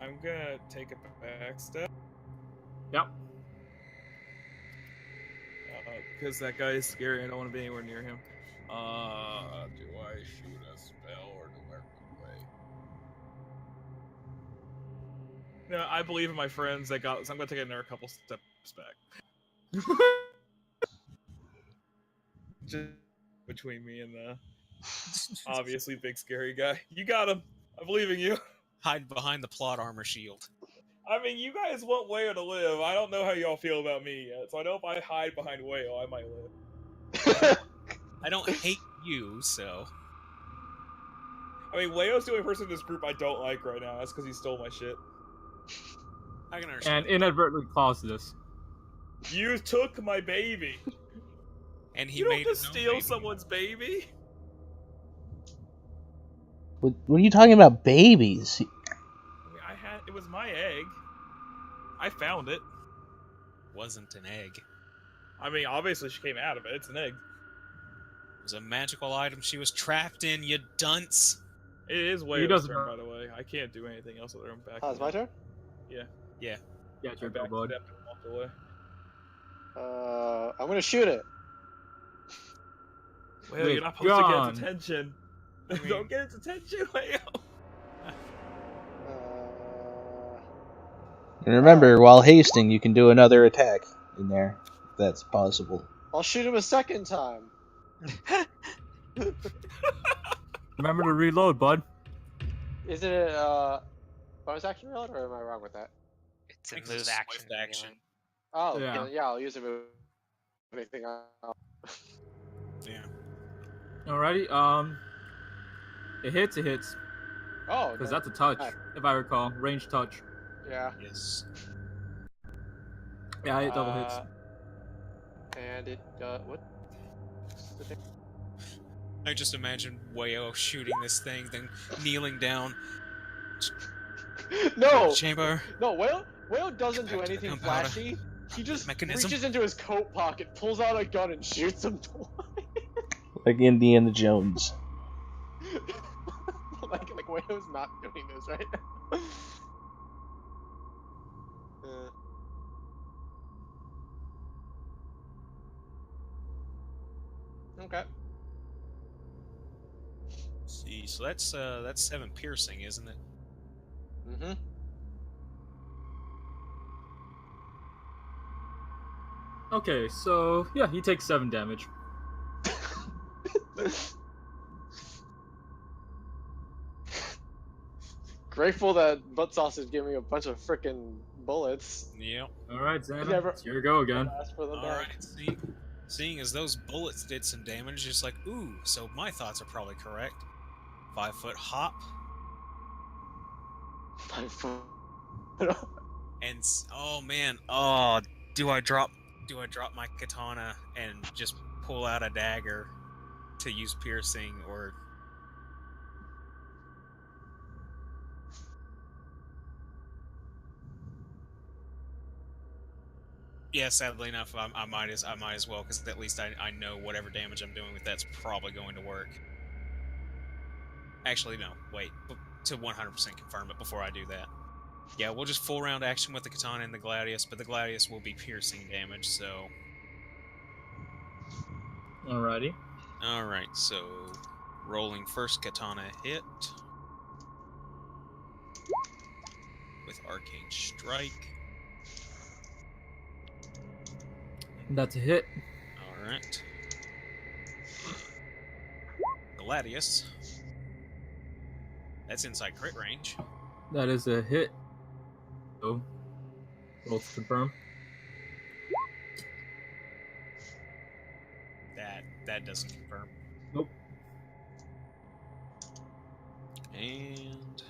I'm gonna take a back step. Yep. Because that guy is scary. I don't want to be anywhere near him. Do I shoot a spell or do I run away? No, I believe in my friends. They got. So I'm gonna take another couple steps back. Just between me and the obviously big scary guy. You got him. I believe in you. Hide behind the plot armor shield. I mean, you guys want Wayo to live. I don't know how y'all feel about me yet, so I know if I hide behind Wayo, I might live. I don't hate you, so. I mean, Leo's the only person in this group I don't like right now. That's because he stole my shit. I can understand. And inadvertently caused this. You took my baby. And he You don't made just his own steal baby. someone's baby. What are you talking about, babies? I mean, it was my egg. I found it. Wasn't an egg. I mean, obviously she came out of it. It's an egg. It was a magical item she was trapped in, you dunce. It is He Wayo's doesn't turn, know. by the way. I can't do anything else other than back. Oh, it's my turn? Yeah. Yeah, I your go, bud. backstepped and walked away. I'm gonna shoot it. Wayo, Wait, you're not supposed to get gone. its attention. I mean- Don't get its attention, Wayo. And remember, while hasting, you can do another attack in there, if that's possible. I'll shoot him a second time. Remember to reload, bud. Is it a bonus action reload, or am I wrong with that? It's a Think it's move a swift action. action. reload. Oh, Yeah. yeah, I'll use a move. Anything else? Yeah. Alrighty, it hits, Oh, because no. that's a touch, Alright. if I recall, range touch. Yeah. Yes. Yeah, it double hits. And it, what? I just imagine Wayo shooting this thing, then kneeling down. No! Chamber. No, Whale doesn't do Back to the anything gunpowder. flashy. He just Mechanism? reaches into his coat pocket, pulls out a gun, and shoots him twice. Like Indiana Jones. like Whale's not doing this right now. Okay. See, so that's 7 piercing, isn't it? Mm-hmm. Okay, so yeah, he takes 7 damage. Grateful that Butt Sausage gave me a bunch of frickin' bullets. Yep. Alright, Xana, Never- it's your go again. Ask for them All back. right. Seeing as those bullets did some damage, just like, ooh, so my thoughts are probably correct. 5-foot hop, and oh man, oh, do I drop my katana and just pull out a dagger to use piercing, or yeah, sadly enough, I might as well, because at least I know whatever damage I'm doing with that's probably going to work. Actually, no, wait, to 100% confirm it before I do that. Yeah, we'll just full round action with the katana and the gladius, but the gladius will be piercing damage, so... Alrighty. Alright, so... rolling first katana hit. With Arcane Strike. That's a hit. Alright. Gladius. That's inside crit range. That is a hit. So, roll to confirm. That doesn't confirm. Nope. And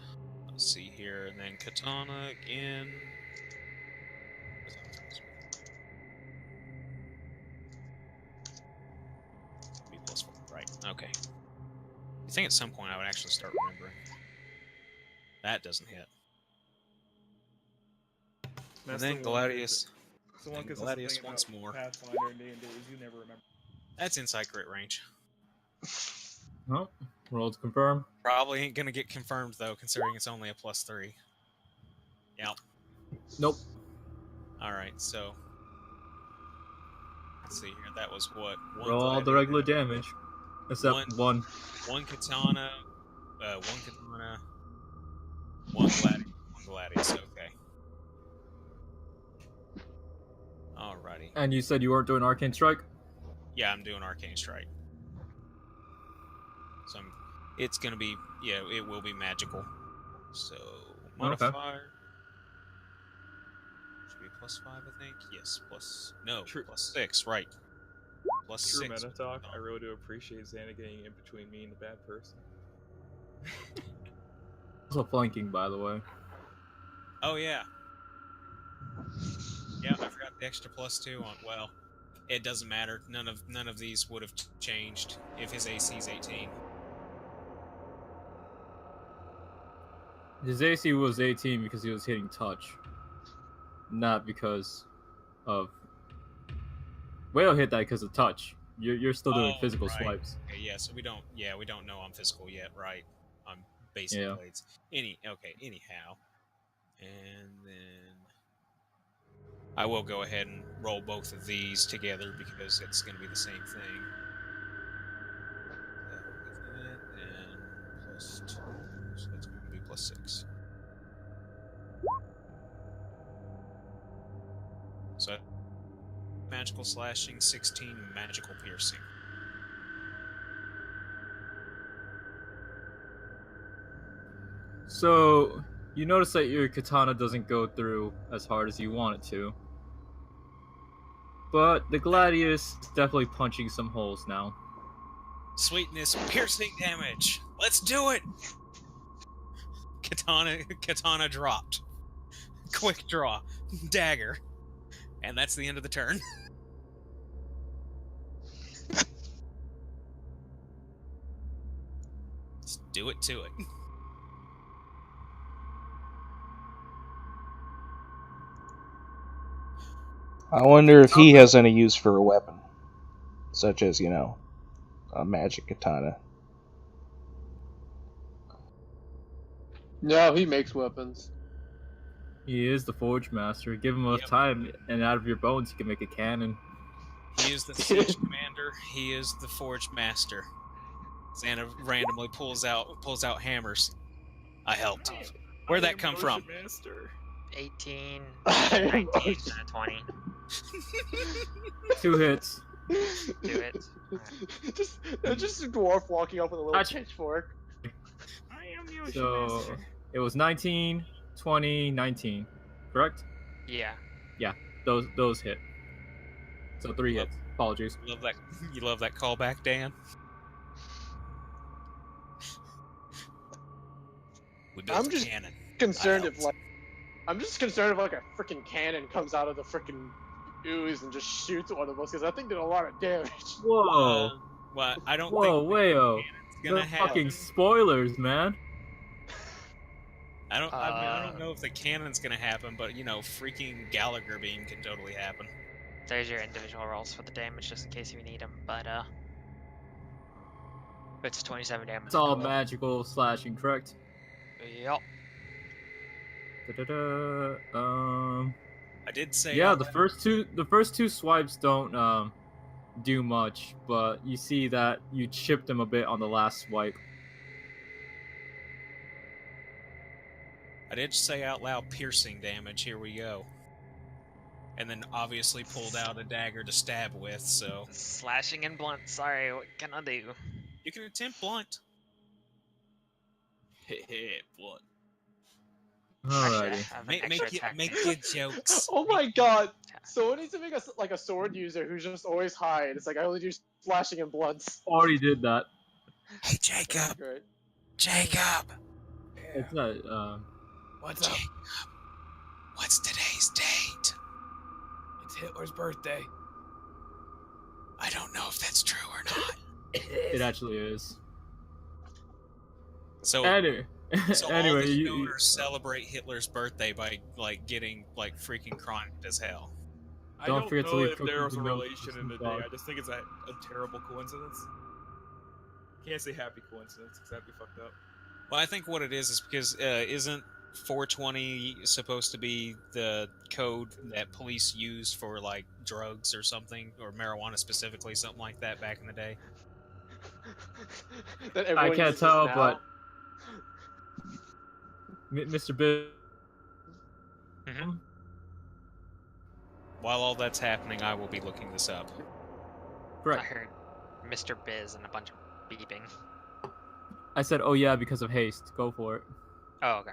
let's see here, and then katana again. B +4, right? Okay. I think at some point I would actually start remembering. That doesn't hit. And That's then the one Gladius. It's the one And consistent Gladius thing about once more. Pathfinder and D&D is you never remember. That's inside crit range. Well, roll to confirm. Probably ain't gonna get confirmed though, considering it's only a +3. Yep. Nope. Alright, so let's see here. That was what? Roll all the regular damage. Except one. One katana, one gladius, okay. Alrighty. And you said you weren't doing Arcane Strike? Yeah, I'm doing Arcane Strike. So it's gonna be, yeah, it will be magical. So, modifier. Should be +5, I think. Yes, True. +6, right. True +6. meta talk. I really do appreciate Xana getting in between me and the bad person. Also flanking, by the way. Oh yeah. Yeah, I forgot the extra +2 on. Well, it doesn't matter. None of these would have changed if his AC is 18. His AC was 18 because he was hitting touch, not because of. Whale hit that because of touch. You're still doing Oh, physical right. swipes. Okay, yeah. So we don't know on physical yet, right? On basic Yeah. blades. Anyhow, and then I will go ahead and roll both of these together because it's going to be the same thing. That will be that, and +2, so that's going to be +6. So magical slashing, 16 magical piercing. So you notice that your katana doesn't go through as hard as you want it to, but the gladius is definitely punching some holes now. Sweetness, piercing damage. Let's do it. Katana dropped. Quick draw, dagger, and that's the end of the turn. Let's do it to it. I wonder if he has any use for a weapon, such as, a magic katana. No, he makes weapons. He is the forge master. Give him enough Yep. time, and out of your bones, you can make a cannon. He is the siege commander. He is the forge master. Xana randomly pulls out hammers. I helped. Where'd that come from? Master. 18, I 19, am and a 20. 2 hits. Do it. just a dwarf walking up with a little Touch. pitchfork. I am Yoshi So Master. it was 19, 20, 19, correct? Yeah. Yeah, those hit. So 3 Love- hits. Apologies. Love that. You love that callback, Dan. We built I'm a just cannon. concerned I if helped. I'm just concerned if like a freaking cannon comes out of the freaking ooze and just shoots one of us because I think did a lot of damage. Whoa. Well, I don't Whoa, think wayo. it's The gonna happen. fucking spoilers, man. I mean, I don't know if the cannon's gonna happen, but freaking Gallagher beam can totally happen. There's your individual rolls for the damage, just in case you need them. But it's 27 damage. It's all total. magical slashing, correct? Yup. Da-da-da. I did say. Yeah, out the loud- first two swipes don't do much, but you see that you chipped him a bit on the last swipe. I did say out loud piercing damage. Here we go. And then obviously pulled out a dagger to stab with. So Slashing and blunt. Sorry, what can I do? you can attempt blunt. Blunt. Actually, Alrighty. I have an extra attack. Make your jokes. Oh my god! Someone needs to make us like a sword user who's just always high. And it's like I only do slashing and blunts. Already did that. Hey Jacob. Great. Jacob. It's not. What's up? Jacob. What's today's date? It's Hitler's birthday. I don't know if that's true or not. It actually is. So, Anyway, so all anyway, the you, donors celebrate Hitler's birthday by getting freaking chronic as hell. I Don't don't forget to know leave if there was cookies a and milk relation for in the some day. dog. I just think it's a terrible coincidence. Can't say happy coincidence because that'd be fucked up. Well, I think what it is because isn't 420 supposed to be the code that police used for like drugs or something, or marijuana specifically, something like that back in the day? That I everyone can't uses tell, now. but Mr. Bill. Mhm. While all that's happening, I will be looking this up. I Correct. heard Mr. Biz and a bunch of beeping. I said, oh yeah, because of haste. Go for it. Oh, okay.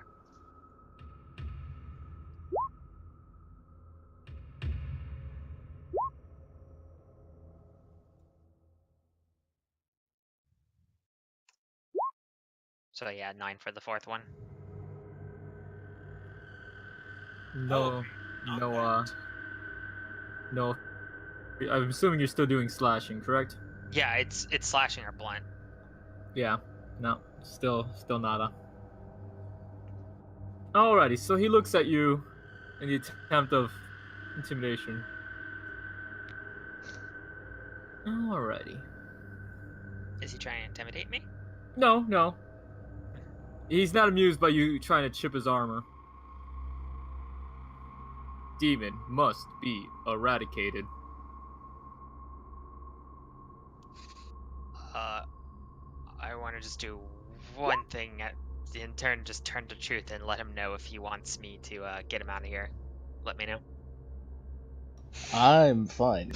So yeah, 9 for the fourth one. No, Not no, bad. no. I'm assuming you're still doing slashing, correct? Yeah, it's slashing or blunt. Yeah. No, still nada. Alrighty, so he looks at you in the attempt of intimidation. Alrighty. Is he trying to intimidate me? No. He's not amused by you trying to chip his armor. Demon must be eradicated. I want to just do one thing in turn, just turn to truth and let him know if he wants me to get him out of here. Let me know. I'm fine.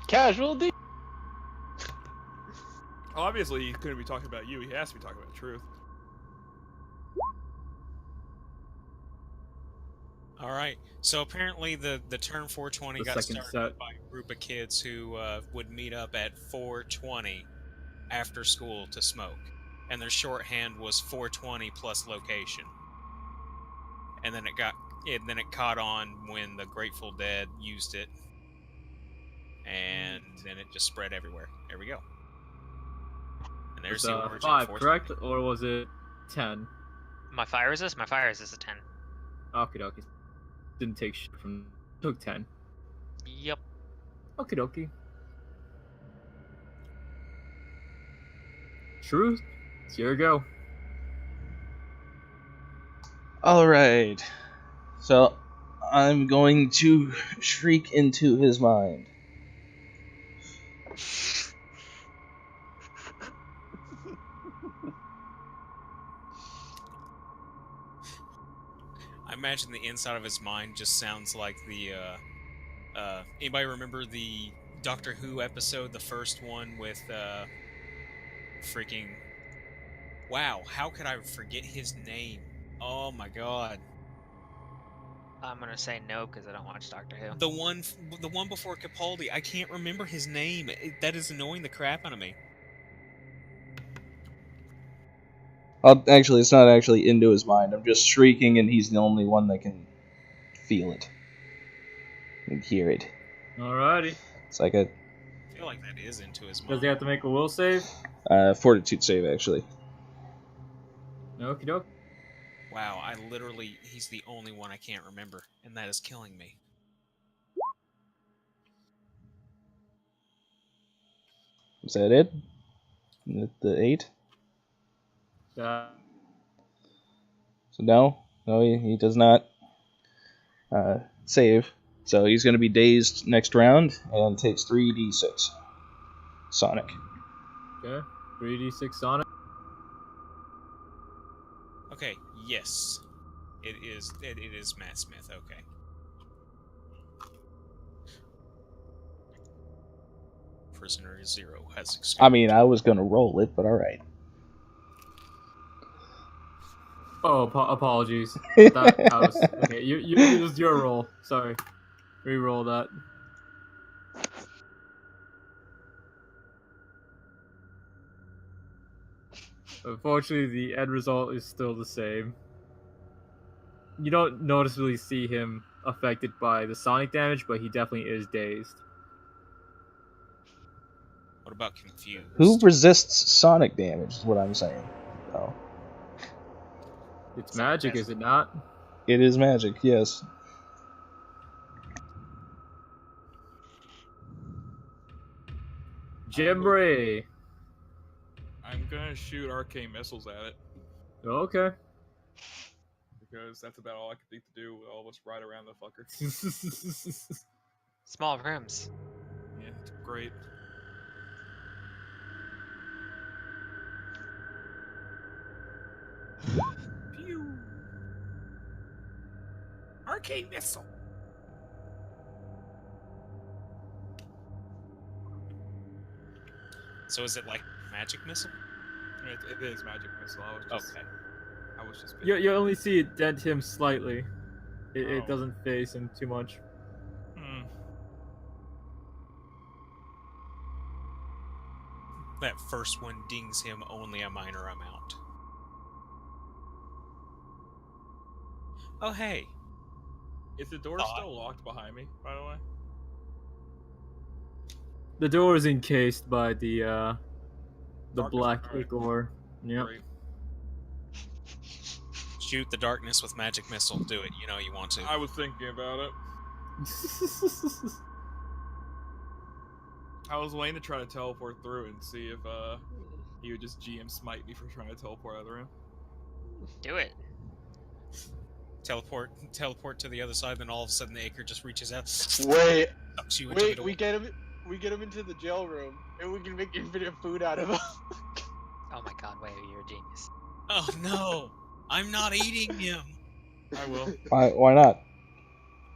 Casualty. Obviously, he couldn't be talking about you. He has to be talking about the truth. All right. So apparently the term 420 The got second started set. by a group of kids who would meet up at 420 after school to smoke, and their shorthand was 420 plus location. And then it caught on when the Grateful Dead used it, and then it just spread everywhere. There we go. And there's Was the origin 5, of 420. correct? Or was it 10? My fire resist? My fire resist is a 10. Okie dokie. Didn't take shit from. Took 10. Yep. Okie dokie. Truth, it's your go. Alright. So, I'm going to shriek into his mind. I imagine the inside of his mind just sounds like the. Anybody remember the Doctor Who episode, the first one with freaking. Wow, how could I forget his name? Oh my god. I'm gonna say no because I don't watch Doctor Who. The one before Capaldi, I can't remember his name. That is annoying the crap out of me. Actually, it's not actually into his mind. I'm just shrieking, and he's the only one that can feel it. And hear it. Alrighty. It's like a I feel like that is into his mind. Does he have to make a will save? fortitude save, actually. Okie dokie. Wow, he's the only one I can't remember, and that is killing me. Is that it? The 8? Uh, So no, he does not save. So he's going to be dazed next round and takes 3d6. Sonic. okay. 3d6 Sonic. Okay, yes. It is Matt Smith, okay. Prisoner 0 has escaped. I mean, I was going to roll it, but alright. Oh, apologies. That was okay. It was your roll. Sorry. Re-roll that. Unfortunately, the end result is still the same. You don't noticeably see him affected by the sonic damage, but he definitely is dazed. What about confused? Who resists sonic damage is what I'm saying. Oh. It's magic, is it not? It is magic, yes. Jimbre. I'm gonna shoot arcane missiles at it Okay. because that's about all I can think to do with all of us right around the fucker. Small rooms. Yeah, it's great. Pew! Arcane missile. So is it like magic missile? It is magic missile. Okay. I was just. You only see it dent him slightly. It Oh. doesn't phase him too much. that first one dings him only a minor amount. Oh, hey. Is the door Thought. still locked behind me, by the way? The door is encased by the Darkness, black alright. ichor. Yep. Great. Shoot the darkness with magic missile. Do it. You know you want to. I was thinking about it. I was waiting to try to teleport through and see if he would just GM smite me for trying to teleport out of the room. Do it. Teleport to the other side, then all of a sudden the Acre just reaches out, Wait, sucks you into the wait, door. we get him into the jail room, and we can make infinite food out of him. Oh my god, Wayo, you're a genius. Oh no! I'm not eating him! I will. Why not?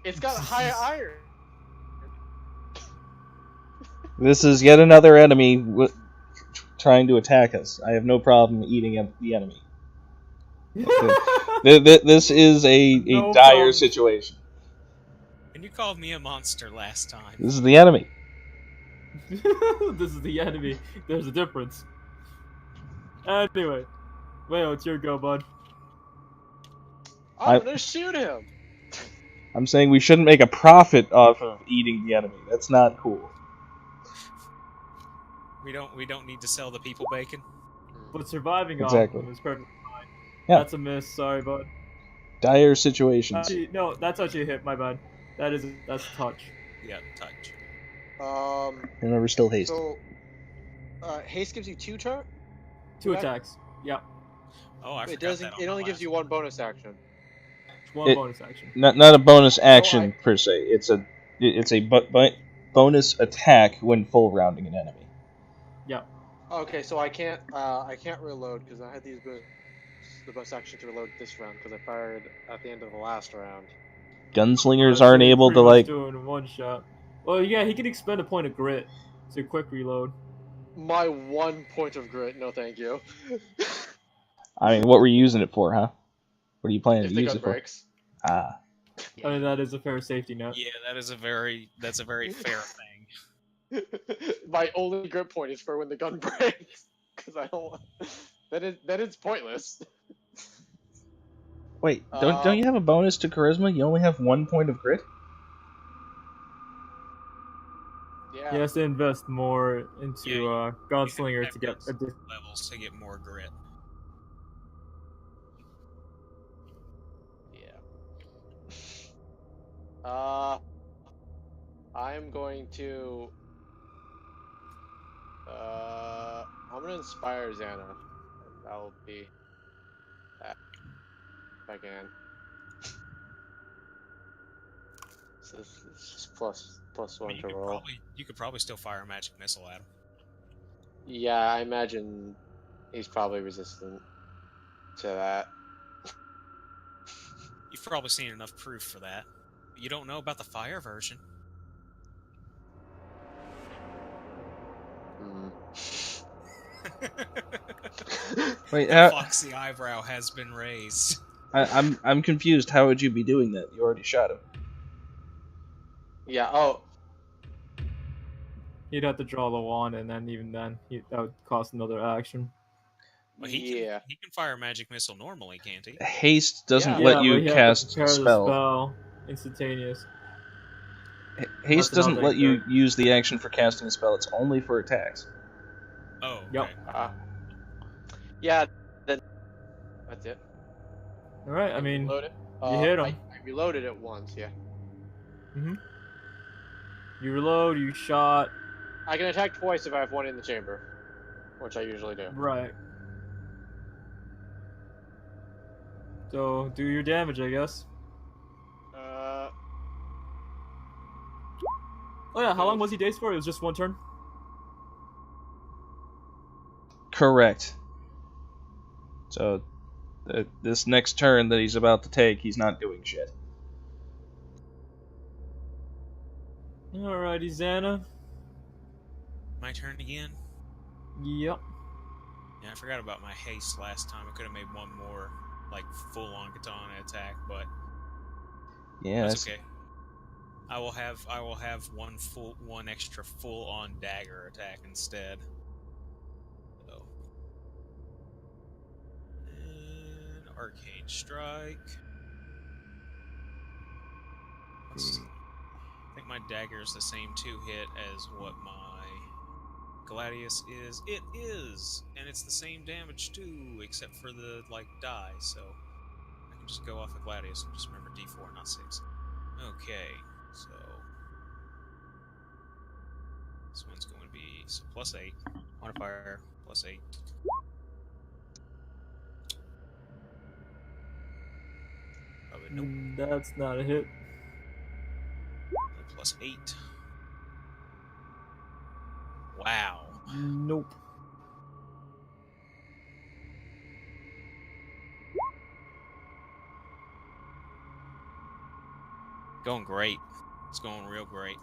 It's got higher iron. This is yet another enemy trying to attack us. I have no problem eating the enemy. This is a No dire problem. situation. And you called me a monster last time. This is the enemy. This is the enemy. There's a difference. Anyway, well, it's your go, bud. I'm gonna shoot him. I'm saying we shouldn't make a profit off of eating the enemy. That's not cool. We don't need to sell the people bacon. But surviving Exactly. off him is perfectly fine. Yeah. That's a miss. Sorry, bud. Dire situations. Actually, no, that's actually a hit. My bad. That's a touch. Yeah, touch. Remember, still haste. So, haste gives you two Two Okay. attacks. Yep. Oh, I It forgot doesn't. that on It my only gives last you one bonus action. One It- bonus action. Not a bonus action I- per se. It's a bonus attack when full rounding an enemy. Yep. Okay, so I can't reload because I had the bonus action to reload this round because I fired at the end of the last round. Gunslingers So aren't you're able to pretty much like. doing one shot. Well, yeah, he can expend a point of grit. So quick reload. My 1 point of grit. No, thank you. I mean, what were you using it for, huh? What are you planning If to the use gun it for? breaks. Ah, I mean, that is a fair safety net. Yeah, that's a very fair thing. My only grit point is for when the gun breaks, because I don't want. Then it's pointless. wait, don't you have a bonus to charisma? You only have 1 point of grit. Yeah. He has to invest more into Yeah, Gunslinger have to get a levels to get more grit. Yeah. I'm going to. I'm gonna inspire Xana. That will be. That. If I can. So this is just plus I one mean, to roll. you could probably still fire a magic missile at him. Yeah, I imagine he's probably resistant to that. You've probably seen enough proof for that. But you don't know about the fire version. Wait, The foxy eyebrow has been raised. I'm confused. How would you be doing that? You already shot him. Yeah. Oh. He'd have to draw the wand, and then even then, that would cost another action. Well, Yeah. he can fire a magic missile normally, can't he? Haste doesn't Yeah. let but you he had to cast prepare a the spell. spell instantaneous. Haste That's doesn't another let you thing. use the action for casting a spell. It's only for attacks. Oh, Yep. okay. Yeah. Then. That's it. All right. I mean, reload it. you hit him. I reloaded it once. Yeah. You reload. You shot. I can attack twice if I have one in the chamber, which I usually do. Right. So do your damage, I guess. Oh yeah. How long was he dazed for? It was just one turn. Correct. So, this next turn that he's about to take, he's not doing shit. Alrighty, Xana. My turn again? Yep. Yeah, I forgot about my haste last time. I could have made one more, like, full-on katana attack, but Yeah, that's okay. I will have one extra full-on dagger attack instead. Arcane Strike. I think my dagger is the same 2-hit as what my Gladius is. It is! And it's the same damage too, except for the, die, so I can just go off of Gladius and just remember D4, not 6. Okay, so this one's going to be +8. Modifier, +8. Probably nope. That's not a hit. +8. Wow. Nope. Going great. It's going real great.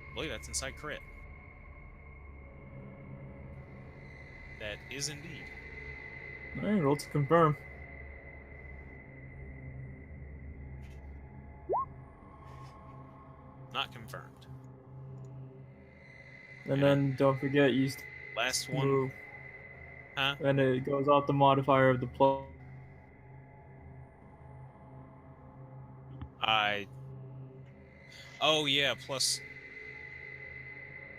I believe that's inside crit. That is indeed. Alright, roll to confirm. Not confirmed. And then don't forget you Last one. move. Huh? And it goes off the modifier of the plus. Oh yeah, plus.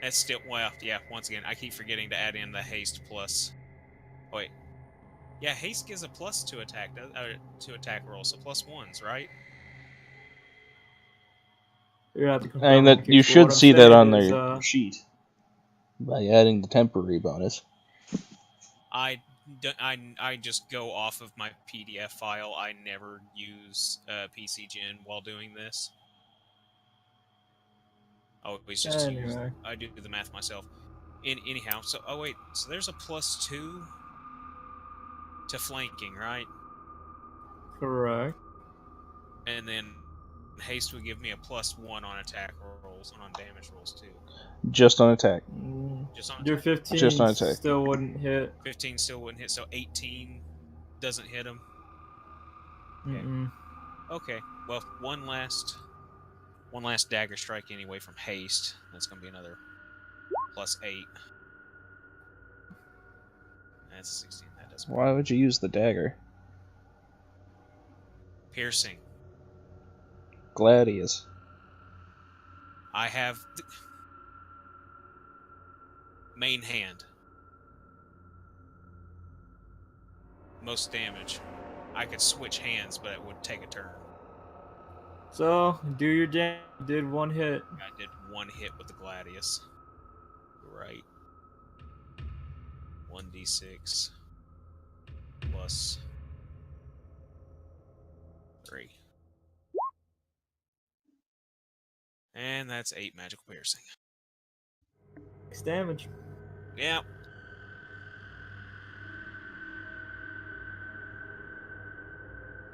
That's still well. Yeah, once again, I keep forgetting to add in the haste plus. Oh, wait. Yeah, haste gives a plus to attack rolls, so +1s, right? You're gonna have to confirm I mean, in that case, you but should what I'm see that saying on is, the sheet by adding the temporary bonus. I just go off of my PDF file. I never use PCGen while doing this. I always just Anyway. I do the math myself. Anyhow, so wait, so there's a +2 to flanking, right? Correct. And then haste would give me a +1 on attack rolls and on damage rolls too. Just on attack. Just on Your attack. 15 Just on attack. still wouldn't hit. 15 still wouldn't hit, so 18 doesn't hit him. Mm-mm. Okay, well, one last dagger strike anyway from haste. That's gonna be another +8. That's 16. That does Why would you use the dagger? piercing. Gladius. I have main hand. Most damage. I could switch hands, but it would take a turn. So, do your damage. Did one hit. I did one hit with the Gladius. Right. 1d6 plus 3. And that's 8 magical piercing. 6 damage. Yeah.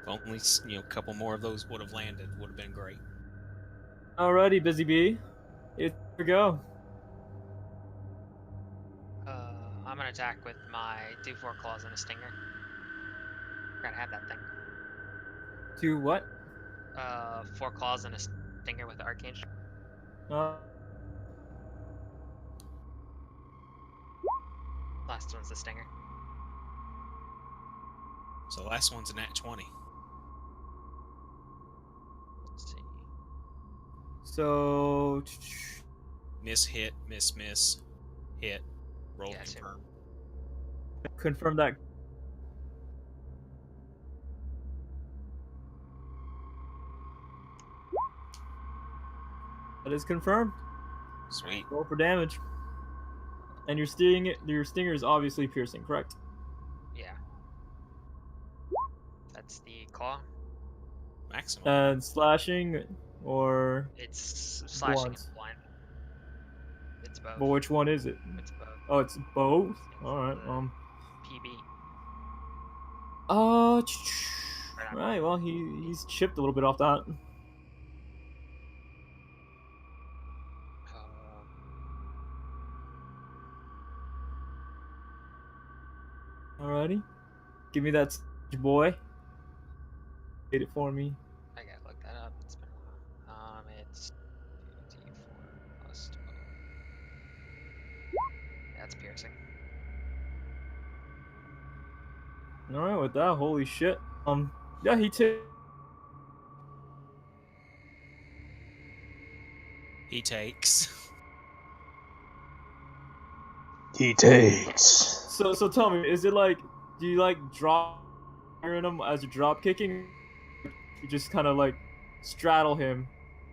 If only, a couple more of those would have landed, would have been great. Alrighty, Busy Bee. It's your go. I'm gonna attack with my do 4 claws and a stinger. Gotta have that thing. To what? 4 claws and a stinger with the arcane strike. Last one's the stinger. So the last one's a nat 20. Let's see. So, Miss, hit, miss, hit. Roll, Yeah, confirm. confirm that. That is confirmed. Sweet. Roll for damage. And your stinger is obviously piercing, correct? Yeah. That's the claw. Maximum. And slashing, or It's slashing Blunt. and blunt. It's both. but which one is it? It's both. Oh, it's both. It's All right. PB. Right. Well, he's chipped a little bit off that. Alrighty. Give me that boy. Hit it for me. I gotta look that up. It's been a while. It's 2d4 plus 12. Yeah, that's piercing. All right, with that, holy shit. Yeah, he takes. He takes. He takes. So tell me, is it like, do you like drop in him as you're drop kicking? You just kind of like straddle him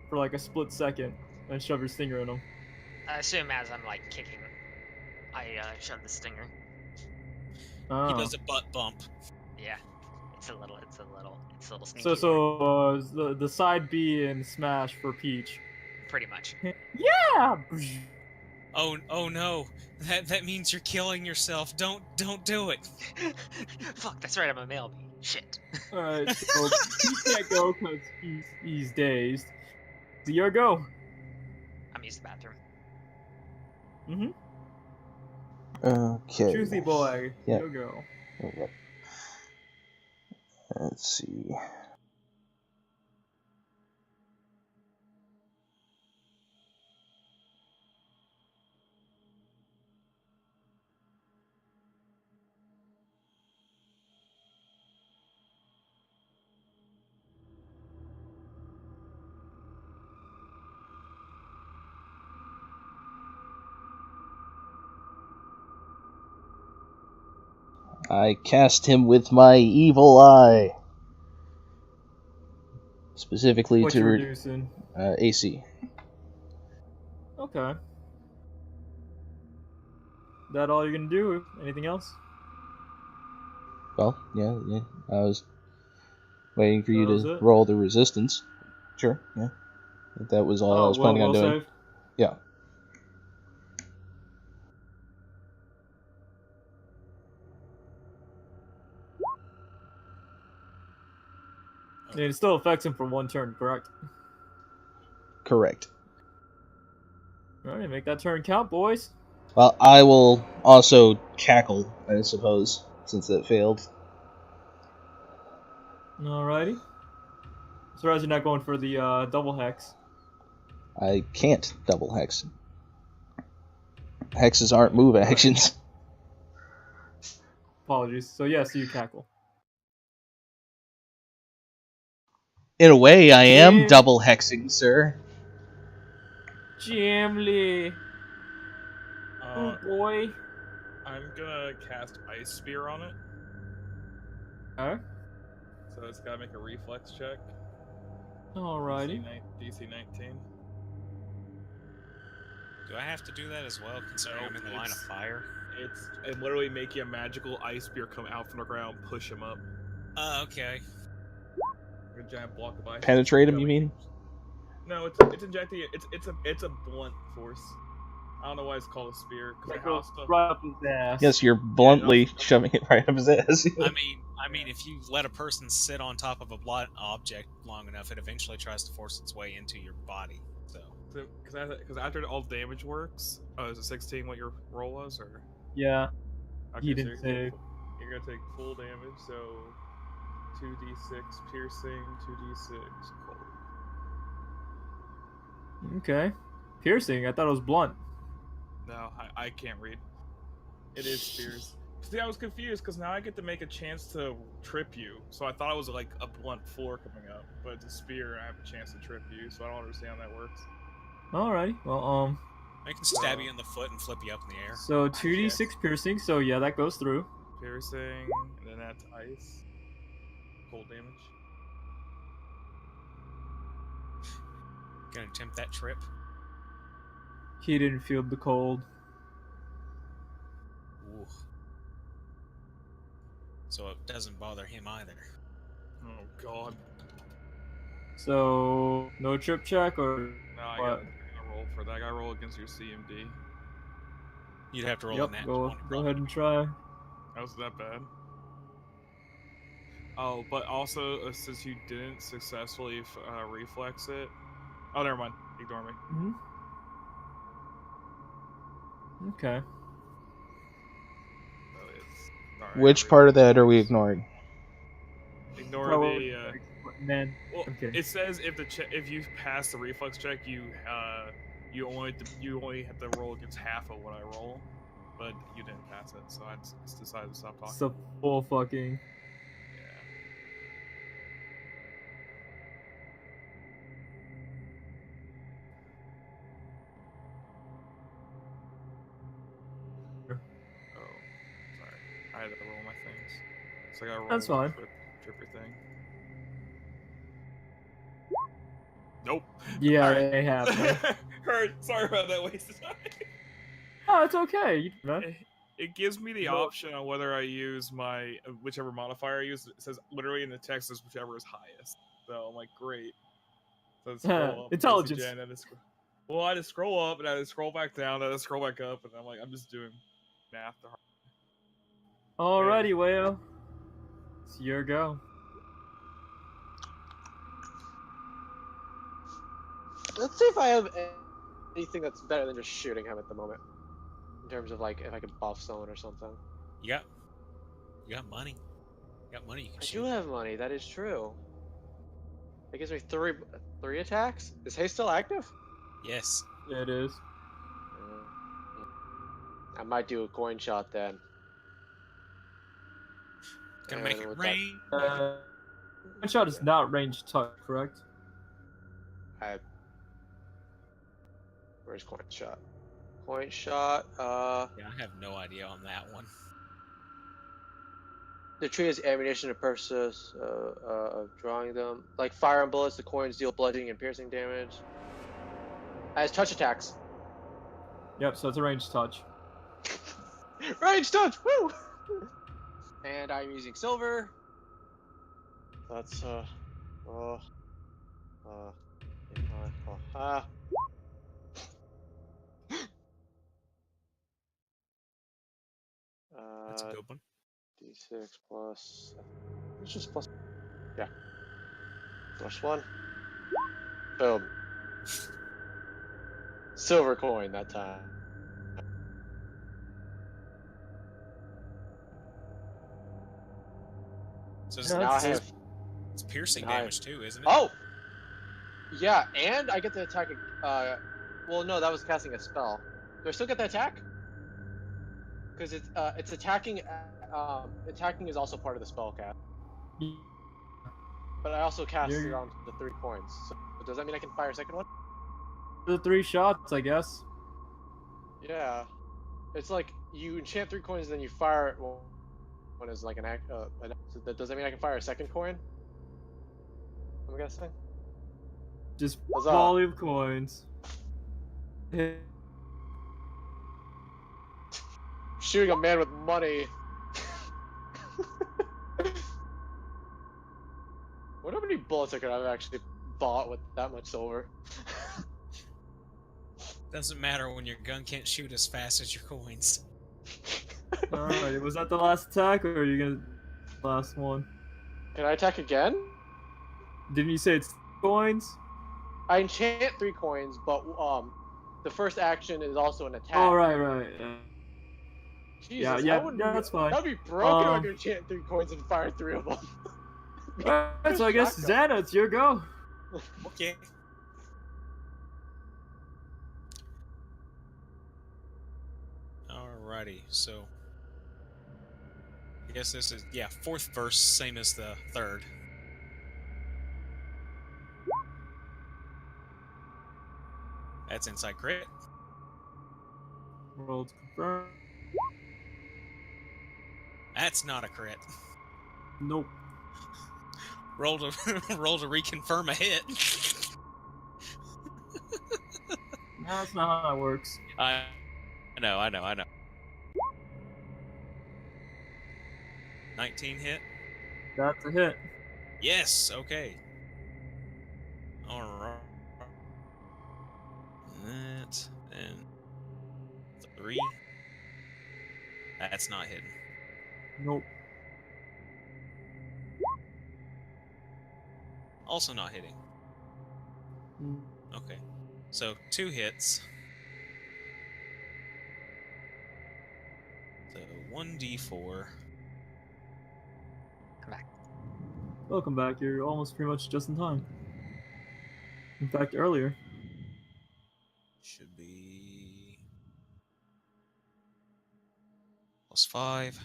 for like a split second and shove your stinger in him. I assume as I'm like kicking, I shove the stinger. Oh. He does a butt bump. Yeah, it's a little sneaky. So the side B in Smash for Peach. Pretty much. Yeah. Oh no, that means you're killing yourself. Don't do it. Fuck, that's right. I'm a male bee. Shit. All right, so he can't go because he's dazed. So your go. I'm used to the bathroom. Mhm. Okay. Choosy boy. Yeah. Your go. Okay. Let's see. I cast him with my evil eye. Specifically What to you reducing? AC. Okay. That all you're gonna do? Anything else? Well, yeah. I was waiting for you That was to it? roll the resistance. Sure, yeah. That was all I was planning on doing. Save. Yeah. And it still affects him for one turn, correct? Correct. All right, make that turn count, boys. Well, I will also cackle, I suppose, since that failed. Alrighty. So as you're not going for the double hex. I can't double hex. Hexes aren't move actions. Apologies. So yes, you cackle. In a way, I am Yeah. double hexing, sir. Jamly. Oh boy. I'm gonna cast Ice Spear on it, Okay. so it's gotta make a reflex check. Alrighty. DC 19. Do I have to do that as well, considering Nope, I'm in the line of it's- fire? It's literally making a magical Ice Spear come out from the ground, push him up. Okay. A giant block of ice. Penetrate him, you mean? No, it's injecting it. It's a blunt force. I don't know why it's called a spear. That Because goes right up his ass. Yes, you're bluntly shoving it right up his ass. I mean, if you let a person sit on top of a blunt object long enough, it eventually tries to force its way into your body. So. Because after all damage works, is it 16 what your roll was, or? Yeah. Okay, He didn't you're save. gonna take full damage, so 2d6 piercing, 2d6 cold. Okay. Piercing. I thought it was blunt. No, I can't read. It is spears. See, I was confused because now I get to make a chance to trip you. So I thought it was like a blunt floor coming up, but it's a spear and I have a chance to trip you. So I don't understand how that works. Alrighty. Well, I can stab you in the foot and flip you up in the air. so 2d6 piercing. So yeah, that goes through. Piercing, and then that's ice. Cold damage. Gonna attempt that trip. He didn't feel the cold. Ooh. So it doesn't bother him either. Oh god. So no trip check or No, I what? gotta roll for that. I gotta roll against your CMD. You'd have to roll Yep. in that. Go ahead and try. That was that bad. Oh, but also, since you didn't successfully reflex it... Oh, never mind. Ignore me. Mm-hmm. Okay. Oh, it's... Which part of that are we ignoring? Ignore Probably, the... man. Well, Okay. it says if you pass the reflex check, you only have to roll against half of what I roll. but you didn't pass it, so I just decided to stop talking. It's a full fucking. Oh, sorry. I had to roll my things. So I gotta roll That's one fine. for everything. Nope. Yeah, Alright. they have. Heard. Sorry about that waste of time. Oh, it's okay. You know. It gives me the No. option on whether I use my whichever modifier I use. It says literally in the text is whichever is highest. So I'm like, great. So I scroll up. Intelligence. I just scroll up and I just scroll back down. And I just scroll back up, and I'm like, I'm just doing math. Alrighty, Wayo. It's your go. Let's see if I have anything that's better than just shooting him at the moment. In terms of like if I can buff someone or something. You got money. You got money. You can I shoot. do have money. That is true. That gives me three attacks. Is haste still active? Yes. Yeah, it is. I might do a coin shot then. Gonna make it with rain. One shot is not range touch, correct? Where's coin shot? Coin shot. Yeah, I have no idea on that one. The tree has ammunition and purposes of drawing them. Like fire and bullets, the coins deal bludgeoning and piercing damage. Has touch attacks. Yep, so it's a range touch. Range touch! Woo! And I'm using silver. That's That's a good one. D6 plus. It's just plus. Yeah. Plus 1. Boom. Silver coin that time. So Yeah, Now I that's have. it's piercing now I have- damage too, isn't it? Oh! Yeah, and I get to attack. Well, no, that was casting a spell. Do I still get the attack? Because it's attacking. Attacking is also part of the spell cast. But I also cast it on the 3 coins. So does that mean I can fire a second one? The 3 shots, I guess. Yeah. It's like you enchant 3 coins, then you fire it. One is like an act. So does that mean I can fire a second coin? I'm guessing. Just Huzzah. volley of coins. Shooting a man with money. What many bullets I could have actually bought with that much silver? Doesn't matter when your gun can't shoot as fast as your coins. Alright, was that the last attack, or are you gonna last one? Can I attack again? Didn't you say it's coins? I enchant 3 coins, but the first action is also an attack. Oh, right. Jesus, yeah, wouldn't that's fine. That'd be broken if I could enchant 3 coins and fire 3 of them. Alright, so I guess Shotgun. Xana, it's your go. Okay. Alrighty, so I guess this is 4th verse, same as the 3rd. That's inside crit. World's confirmed. That's not a crit. Nope. Roll to reconfirm a hit. No, that's not how that works. I know. 19 hit. That's a hit. Yes. Okay. All right. That and 3. That's not hidden. Nope. Also not hitting. Mm. Okay. So 2 hits. So 1d4. Come back. Welcome back. You're almost pretty much just in time. In fact, earlier. Should be +5.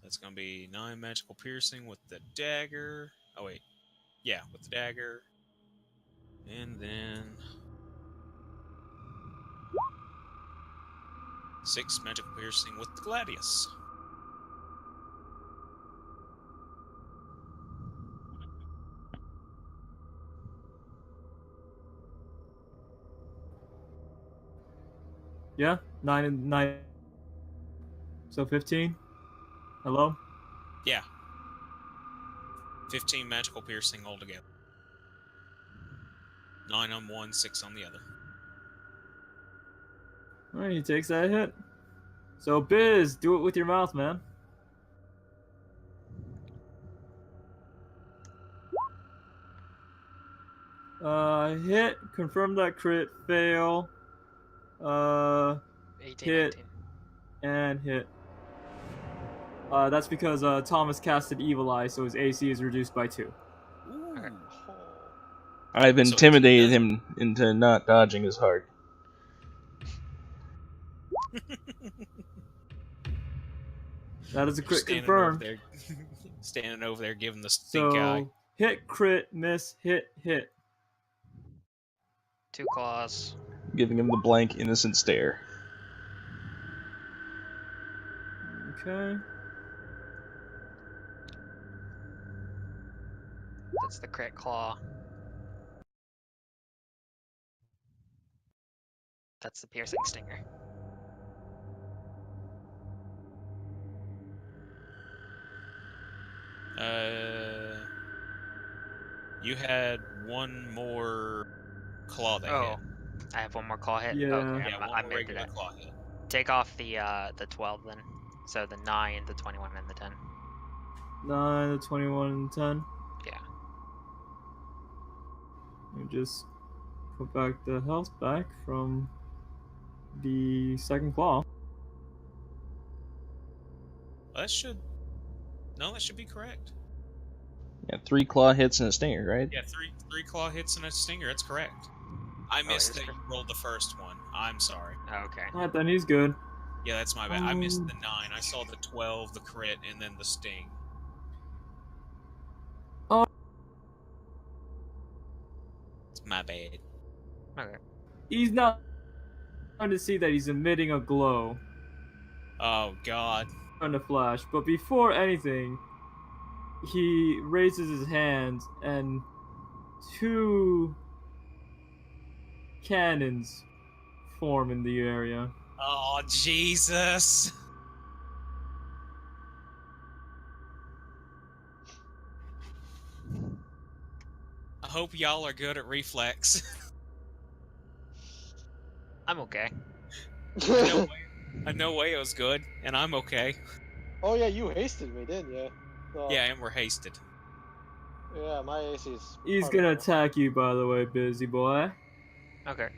That's going to be 9 magical piercing with the dagger. Oh, wait. Yeah, with the dagger. And then 6 magical piercing with the gladius. Yeah, 9 and 9. So 15. Hello. Yeah. 15 magical piercing altogether. 9 on one, 6 on the other. All right, he takes that hit. So Biz, do it with your mouth, man. Hit, confirm that crit, fail, 18, hit, 19. and hit. That's because Thomas casted Evil Eye, so his AC is reduced by 2. Ooh. Okay. I've So intimidated 18 him into not dodging as hard. That is a crit Standing confirmed. over there, standing over there, giving the stink eye. So hit, crit, miss, hit, hit. 2 claws. Giving him the blank, innocent stare. Okay. That's the crit claw. That's the piercing stinger. You had one more claw that Oh, hit. I have one more claw hit. Yeah. Okay, Yeah, I one more made regular it. claw hit. Take off the 12 then. So the 9, the 21, and the 10. 9, the 21, and 10. Yeah. And just put back the health back from the second claw. That should... No, that should be correct. Yeah, 3 claw hits and a stinger, right? Yeah, three claw hits and a stinger. That's correct. I missed that you rolled the first one. I'm sorry. Okay. Alright, then he's good. Yeah, that's my bad. I missed the 9. I saw the 12, the crit, and then the sting. Oh. It's my bad. Okay. He's not trying to see that he's emitting a glow Oh, God. on the flash, but before anything, he raises his hands and 2 cannons form in the area. Oh, Jesus. I hope y'all are good at reflex. I'm okay. I know Wayo's good, and I'm okay. Oh yeah, you hasted me, didn't you? So, Yeah, and we're hasted. Yeah, my AC is. He's part gonna of it. attack you, by the way, busy boy. Okay.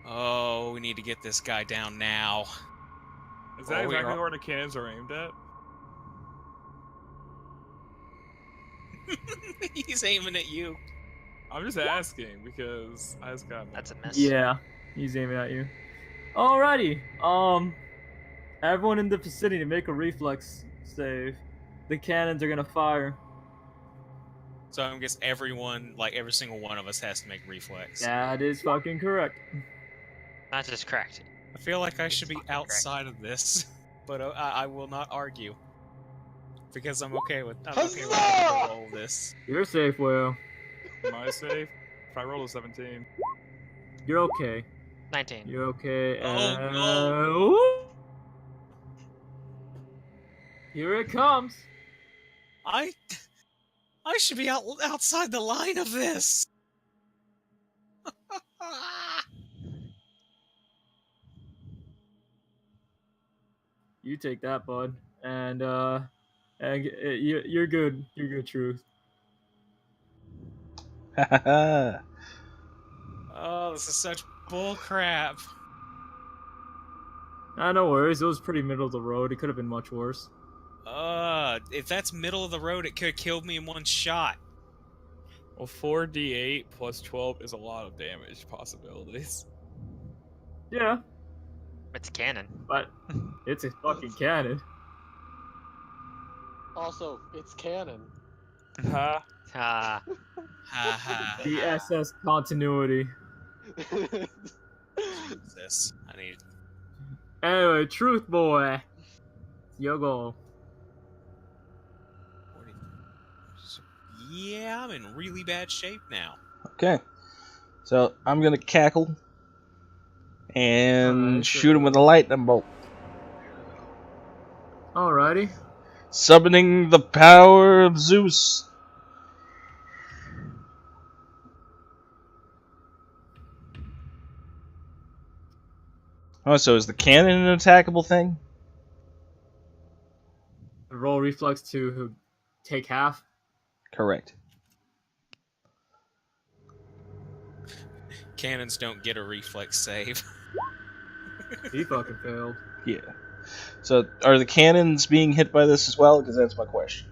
Oh, we need to get this guy down now. Is that Oh, we exactly are- where the cannons are aimed at? He's aiming at you. I'm just asking because I just got. That's a miss. Yeah, he's aiming at you. Alrighty. Everyone in the vicinity make a reflex save. The cannons are gonna fire. So I guess everyone, like every single one of us, has to make reflex. That is fucking correct. Not just correct. I feel like I should be fucking correct. outside of this, but I will not argue because I'm okay with having to roll this. You're safe, Will. Am I safe? If I roll a 17. You're okay. 19. You're okay. Oh, And... no. Ooh. Here it comes. I should be outside the line of this. You take that, bud. And you're good. You're good, Truth. Hahaha. Oh, this is such bull crap. No worries. It was pretty middle of the road. It could have been much worse. If that's middle of the road, it could have killed me in one shot. Well, 4d8 plus 12 is a lot of damage possibilities. Yeah, It's canon. but it's a fucking cannon. Also, it's canon. Ha. Ah, Ha ha The ha. SS continuity. Jesus. I need. Anyway, truth boy. Your goal. 40. Yeah, I'm in really bad shape now. Okay. So I'm gonna cackle and Alright, shoot him with a so- lightning bolt. Alrighty. Summoning the power of Zeus. Oh, so is the cannon an attackable thing? Roll reflex to take half. Correct. Cannons don't get a reflex save. He fucking failed. Yeah. So are the cannons being hit by this as well? Because that's my question.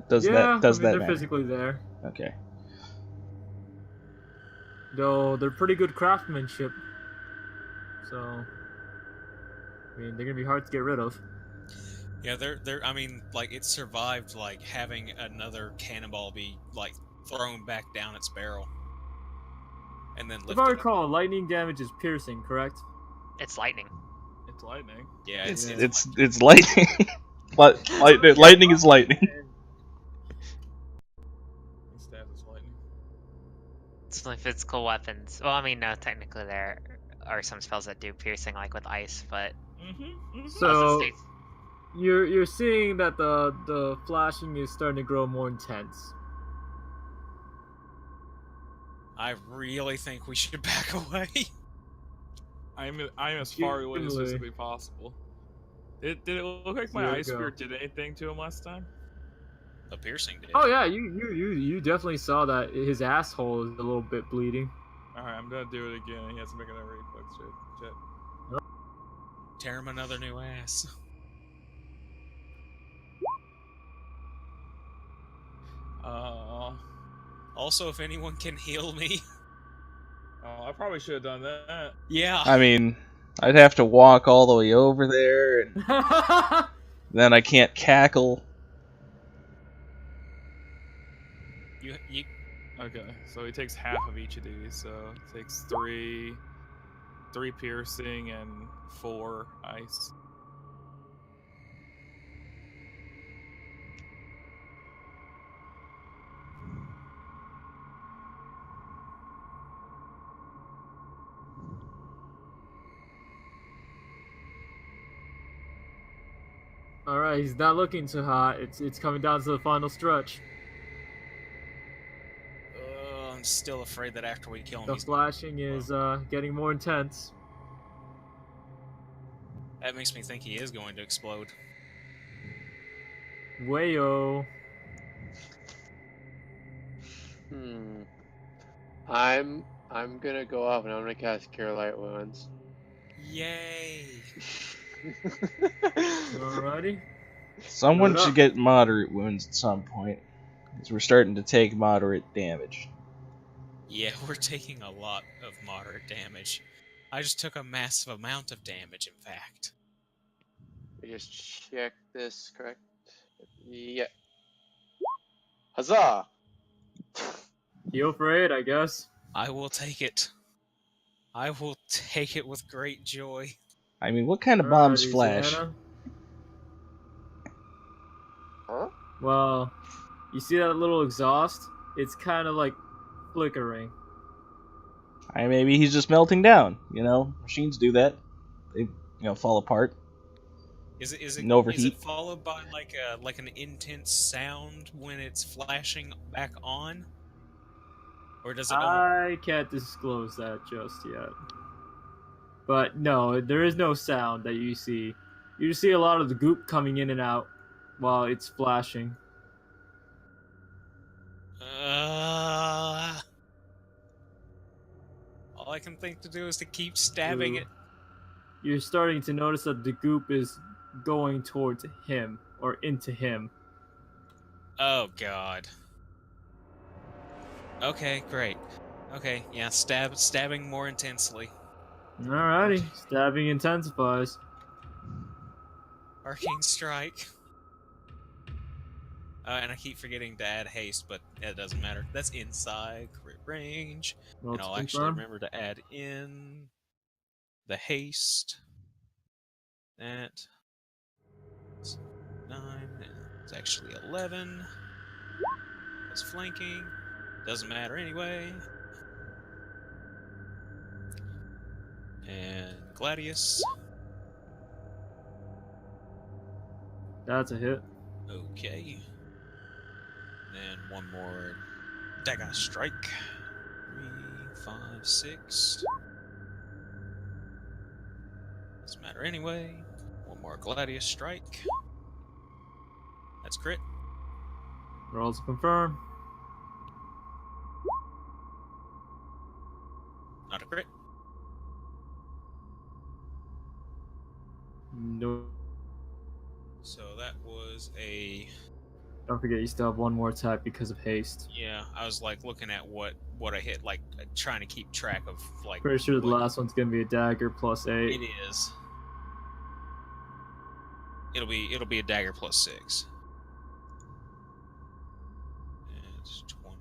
Does Yeah, that they're matter? physically there. Okay. Though they're pretty good craftsmanship. So, I mean, they're gonna be hard to get rid of. Yeah, I mean, like, it survived, like, having another cannonball be, like, thrown back down its barrel. And then If lifted I up. recall, lightning damage is piercing, correct? it's lightning. It's lightning. Yeah, It's lightning. Lightning is lightning. He stabs his lightning. It's only physical weapons. Well, I mean, no, technically there are some spells that do piercing, like with ice, but Mm-hmm. So as it states, you're seeing that the flashing is starting to grow more intense. I really think we should back away. I'm as far away as physically possible. Did it look like my Here we ice go. spear did anything to him last time? A piercing did. Oh yeah, you definitely saw that his asshole is a little bit bleeding. Alright, I'm gonna do it again. He has to make another reflex check. Tear him another new ass. Also, if anyone can heal me. Oh, I probably should have done that. Yeah. I mean, I'd have to walk all the way over there, and then I can't cackle. You Okay, so he takes half of each of these. So it takes three piercing and 4 ice. Alright, he's not looking too hot. It's coming down to the final stretch. I'm still afraid that after we kill him, The he's flashing is getting more intense. that makes me think he is going to explode. Wayo. I'm gonna go up and I'm gonna cast Cure Light Wounds. Yay! Alrighty. Someone Load up. should get moderate wounds at some point, because we're starting to take moderate damage. Yeah, we're taking a lot of moderate damage. I just took a massive amount of damage, in fact. Let me just check this correct. Yeah. Huzzah! Heal for 8, I guess. I will take it. I will take it with great joy. I mean, what kind of bombs Alrighty, flash? Xana. Huh? Well, you see that little exhaust? It's kind of like flickering. Maybe he's just melting down. You know, machines do that. They, fall apart. Is it And overheat. is it followed by like an intense sound when it's flashing back on? Or does it I can't disclose that just yet. But no, there is no sound that you see. You just see a lot of the goop coming in and out while it's flashing. all I can think to do is to keep stabbing Ooh. it. You're starting to notice that the goop is going towards him or into him. Oh god. Okay, great. Okay, yeah, stabbing more intensely. Alrighty, stabbing intensifies. Arcane strike. And I keep forgetting to add haste, but it doesn't matter. That's inside crit range. Well, And to I'll actually confirm. remember to add in the haste. That's 9. It's actually 11. Plus flanking. Doesn't matter anyway. And Gladius. That's a hit. Okay. Then one more dagger strike. 3, 5, 6. Doesn't matter anyway. One more Gladius strike. That's crit. Rolls to confirm. Not a crit. No. So that was a Don't forget, you still have one more attack because of haste. yeah. I was like looking at what I hit, like trying to keep track of like. Pretty sure the what last one's gonna be a dagger plus 8. it is. It'll be a dagger plus 6. It's 20.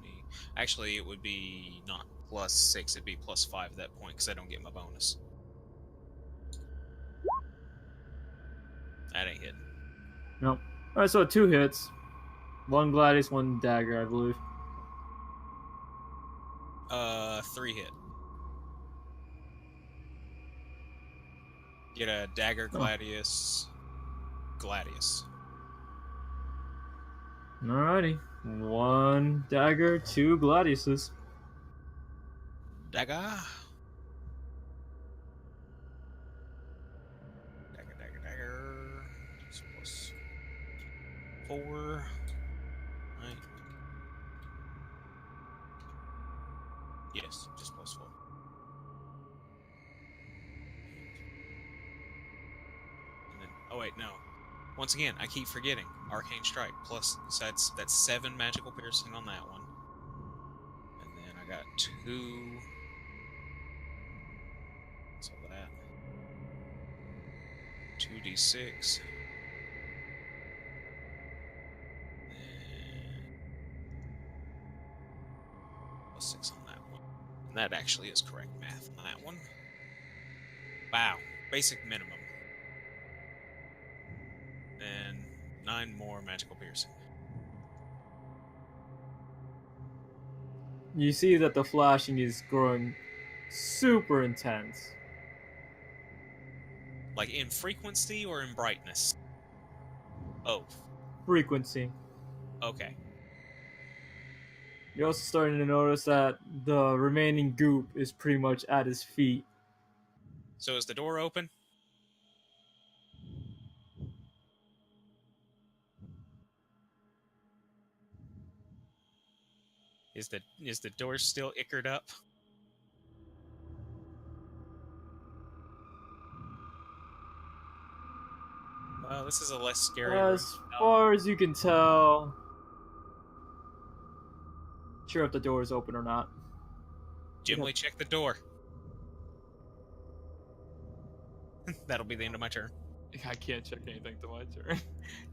Actually, it would be not plus 6. It'd be plus 5 at that point because I don't get my bonus. That ain't hitting. Nope. Alright, so 2 hits. 1 Gladius, 1 dagger, I believe. 3 hit. Get a dagger, Gladius. Gladius. Alrighty. 1 dagger, 2 Gladiuses. Dagger. Dagger. Just plus 4. Right. Yes, just plus 4. And then, oh wait, no. Once again, I keep forgetting. Arcane Strike plus, so that's 7 magical piercing on that one. And then I got 2. So that 2d6. Plus 6 on that one. And that actually is correct math on that one. Wow. Basic minimum. And 9 more magical piercing. You see that the flashing is growing super intense. Like in frequency or in brightness? Both. Frequency. Okay. You're also starting to notice that the remaining goop is pretty much at his feet. So is the door open? Is the door still ickered up? Well, this is a less scary room. As far as you can tell, sure if the door is open or not. Gimli, check the door. That'll be the end of my turn. I can't check anything to my turn.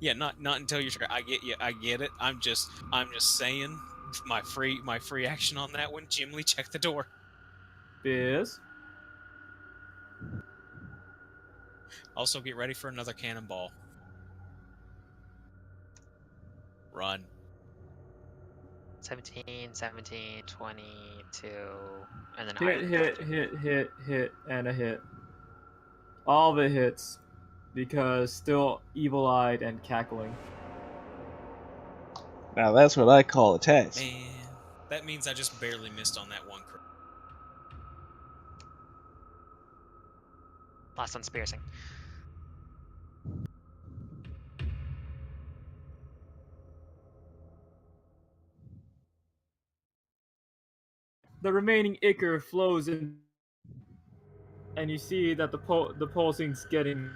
Yeah, not until your turn. I get it. I'm just saying my free action on that one. Gimli, check the door. Biz. Also, get ready for another cannonball. Run. 17, 17, 22, and then Hit, and a hit. All of it hits because still evil-eyed and cackling. Now that's what I call attacks. Man, that means I just barely missed on that one. Last one's piercing. The remaining ichor flows in, and you see that the pulsing's getting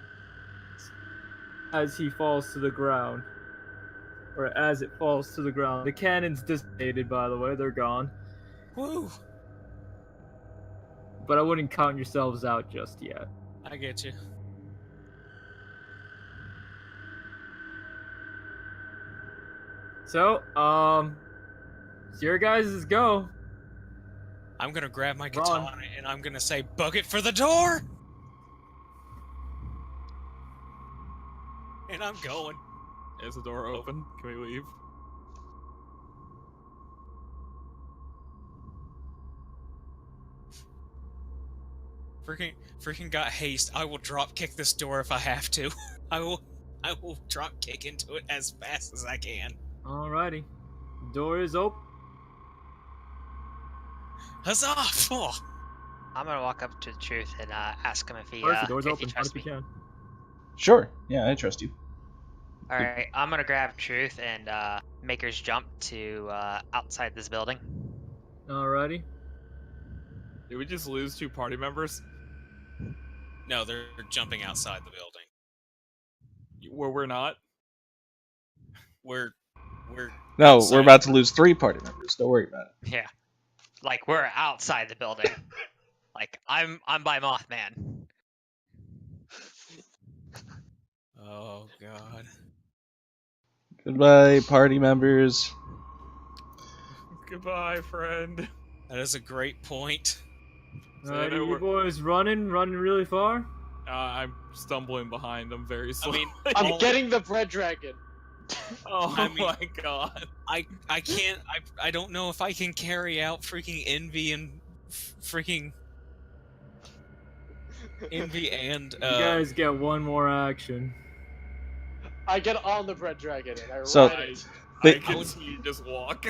as he falls to the ground. or as it falls to the ground. The cannon's dissipated, by the way, they're gone. Woo! But I wouldn't count yourselves out just yet. I get you. So, it's your guys' go. I'm gonna grab my Ron. katana and I'm gonna say, "Bug it for the door!" And I'm going. Is the door open? Can we leave? Freaking got haste. I will drop kick this door if I have to. I will drop kick into it as fast as I can. Alrighty. Door is open. Huzzah! Oh. I'm gonna walk up to the truth and ask him if he First, the door's if open. he Run trusts if you me. can. Sure. Yeah, I trust you. All right, I'm gonna grab truth and Maker's jump to outside this building. Alrighty. Did we just lose 2 party members? No, they're jumping outside the building. Where we're not? We're No, outside. we're about to lose 3 party members. Don't worry about it. Yeah, like we're outside the building. Like I'm by Mothman. Oh god. Goodbye, party members. Goodbye, friend. That is a great point. So Alrighty, then you we're- boys running really far? I'm stumbling behind them very I slowly. mean, I'm getting the bread dragon. oh I mean- my god. I can't. I don't know if I can carry out freaking envy and freaking envy and You guys get one more action. I get on the bread dragon and I So- ride it. I But- can see you just walk.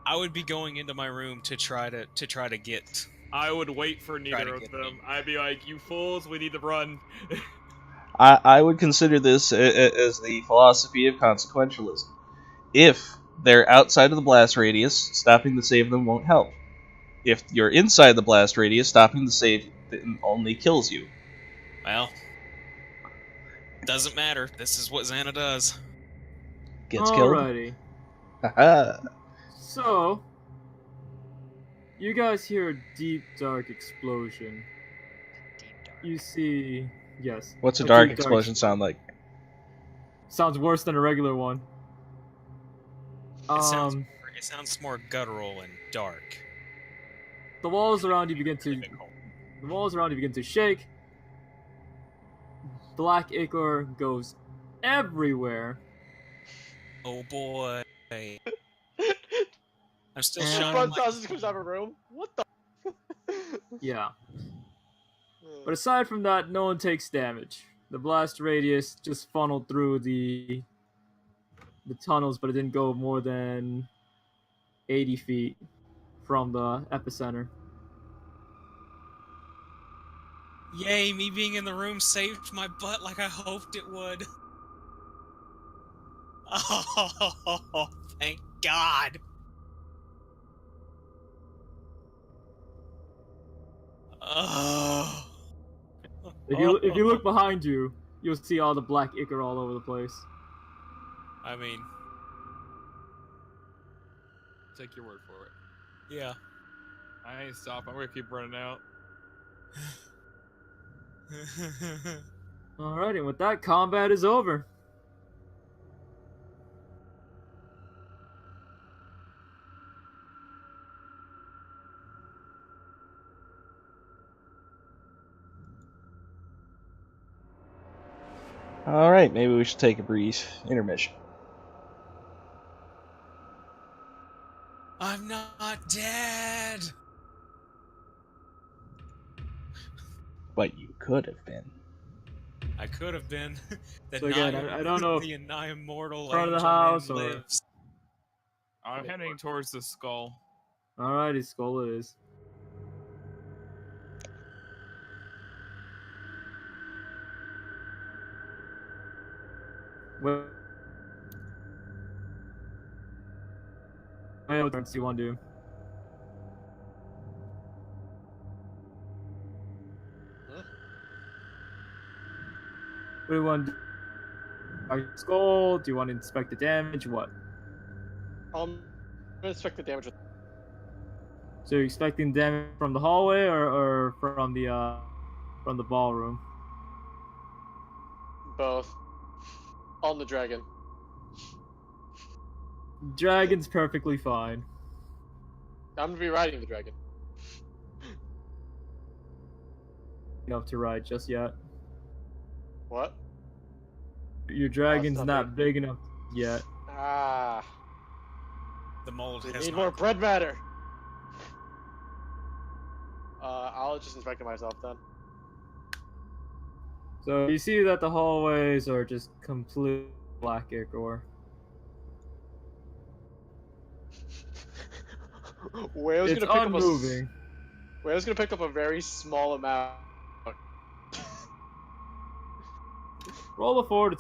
I would be going into my room to try to get. I would wait for Try neither to of get them. me. I'd be like, you fools, we need to run. I would consider this as the philosophy of consequentialism. If they're outside of the blast radius, stopping to save them won't help. If you're inside the blast radius, stopping to save them only kills you. Well, doesn't matter. This is what Xana does. Gets killed. Alrighty. Haha. So, you guys hear a deep, dark explosion. Deep dark. You see, yes. What's a deep, dark explosion sound like? Sounds worse than a regular one. It sounds more guttural and dark. The walls around you begin to shake. Black ichor goes everywhere. Oh boy. I'm still And- shining Front like sausage comes out of a room. What the? Yeah. But aside from that, no one takes damage. The blast radius just funneled through the tunnels, but it didn't go more than 80 feet from the epicenter. Yay, me being in the room saved my butt like I hoped it would. Oh, thank God. Oh. If you look behind you, you'll see all the black ichor all over the place. I mean, Take your word for it. yeah. I ain't stop. I'm gonna keep running out. Alright, and with that, combat is over. Alright, maybe we should take a brief intermission. I'm not dead. But you could have been. I could have been. The So again, nigh- I don't know if the nigh immortal front of the angel man house or- lives. I'm heading towards the skull. Alrighty, skull it is. Well, what turns do you want to do? Huh? What do you want to do? Are you skull? Do you want to inspect the damage? What? gonna expect the damage. So you're expecting damage from the hallway or from the ballroom? Both. On the dragon. Dragon's perfectly fine. I'm gonna be riding the dragon. Enough to ride just yet. What? Your dragon's not not big enough yet. Ah. The mold We has need not more grown. bread matter. I'll just inspect it myself then. So you see that the hallways are just complete black ichor. Whale's It's gonna pick unmoving. Whale's gonna pick up a very small amount. Roll a forward.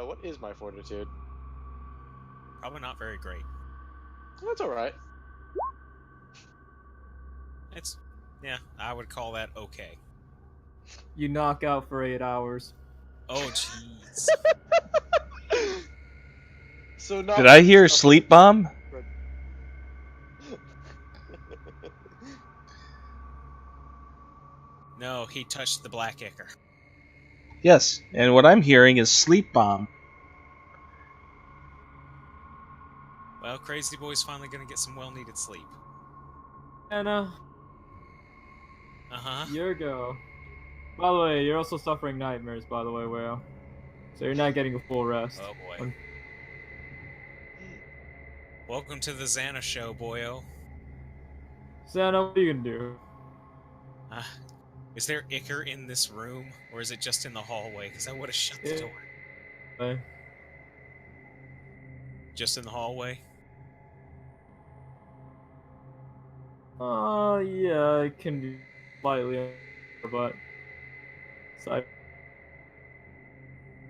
What is my fortitude? Probably not very great. That's alright. It's, yeah, I would call that okay. You knock out for 8 hours. Oh jeez. So not Did I hear sleep bomb? No, he touched the black ichor. Yes, and what I'm hearing is sleep bomb. Well, Crazy Boy's finally gonna get some well-needed sleep. Anna, Uh-huh. your go. By the way, you're also suffering nightmares, by the way, Whale. So you're not getting a full rest. Oh boy. Welcome to the Xana show, boyo. Santa, what are you gonna do? Is there ichor in this room, or is it just in the hallway? Because I would have shut the It- door. Okay. Just in the hallway? Yeah, it can be slightly, but side.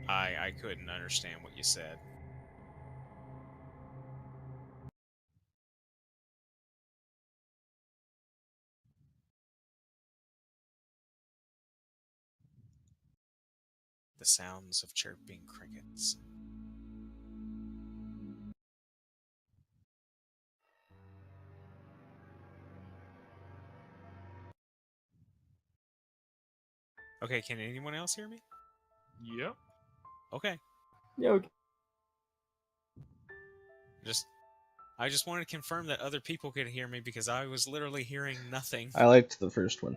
I couldn't understand what you said. The sounds of chirping crickets. Okay, can anyone else hear me? Yep. Okay. Yeah, okay. I just wanted to confirm that other people could hear me because I was literally hearing nothing. I liked the first one.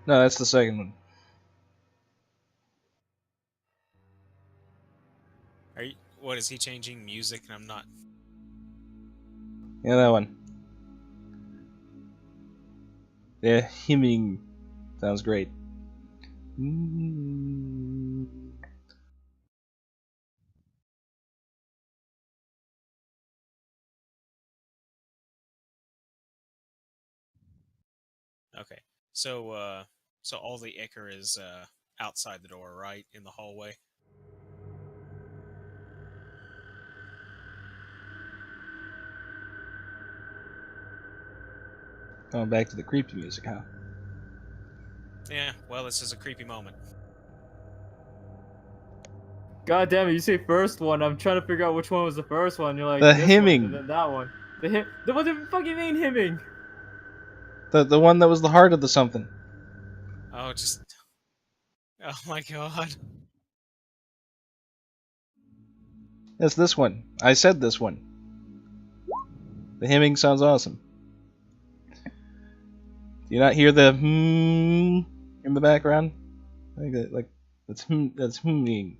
No, that's the second one. What is he changing music and I'm not? Yeah, that one. Yeah, hemming sounds great. Okay. So all the ichor is outside the door, right? In the hallway. Going back to the creepy music, huh? Yeah, well, this is a creepy moment. God damn it! You say first one. I'm trying to figure out which one was the first one. You're like The this hemming. one and then that one. What the fuck you mean hemming? The one that was the heart of the something. Oh, just... Oh my god. It's this one. I said this one. The hemming sounds awesome. Do you not hear the in the background? Like that's hemming.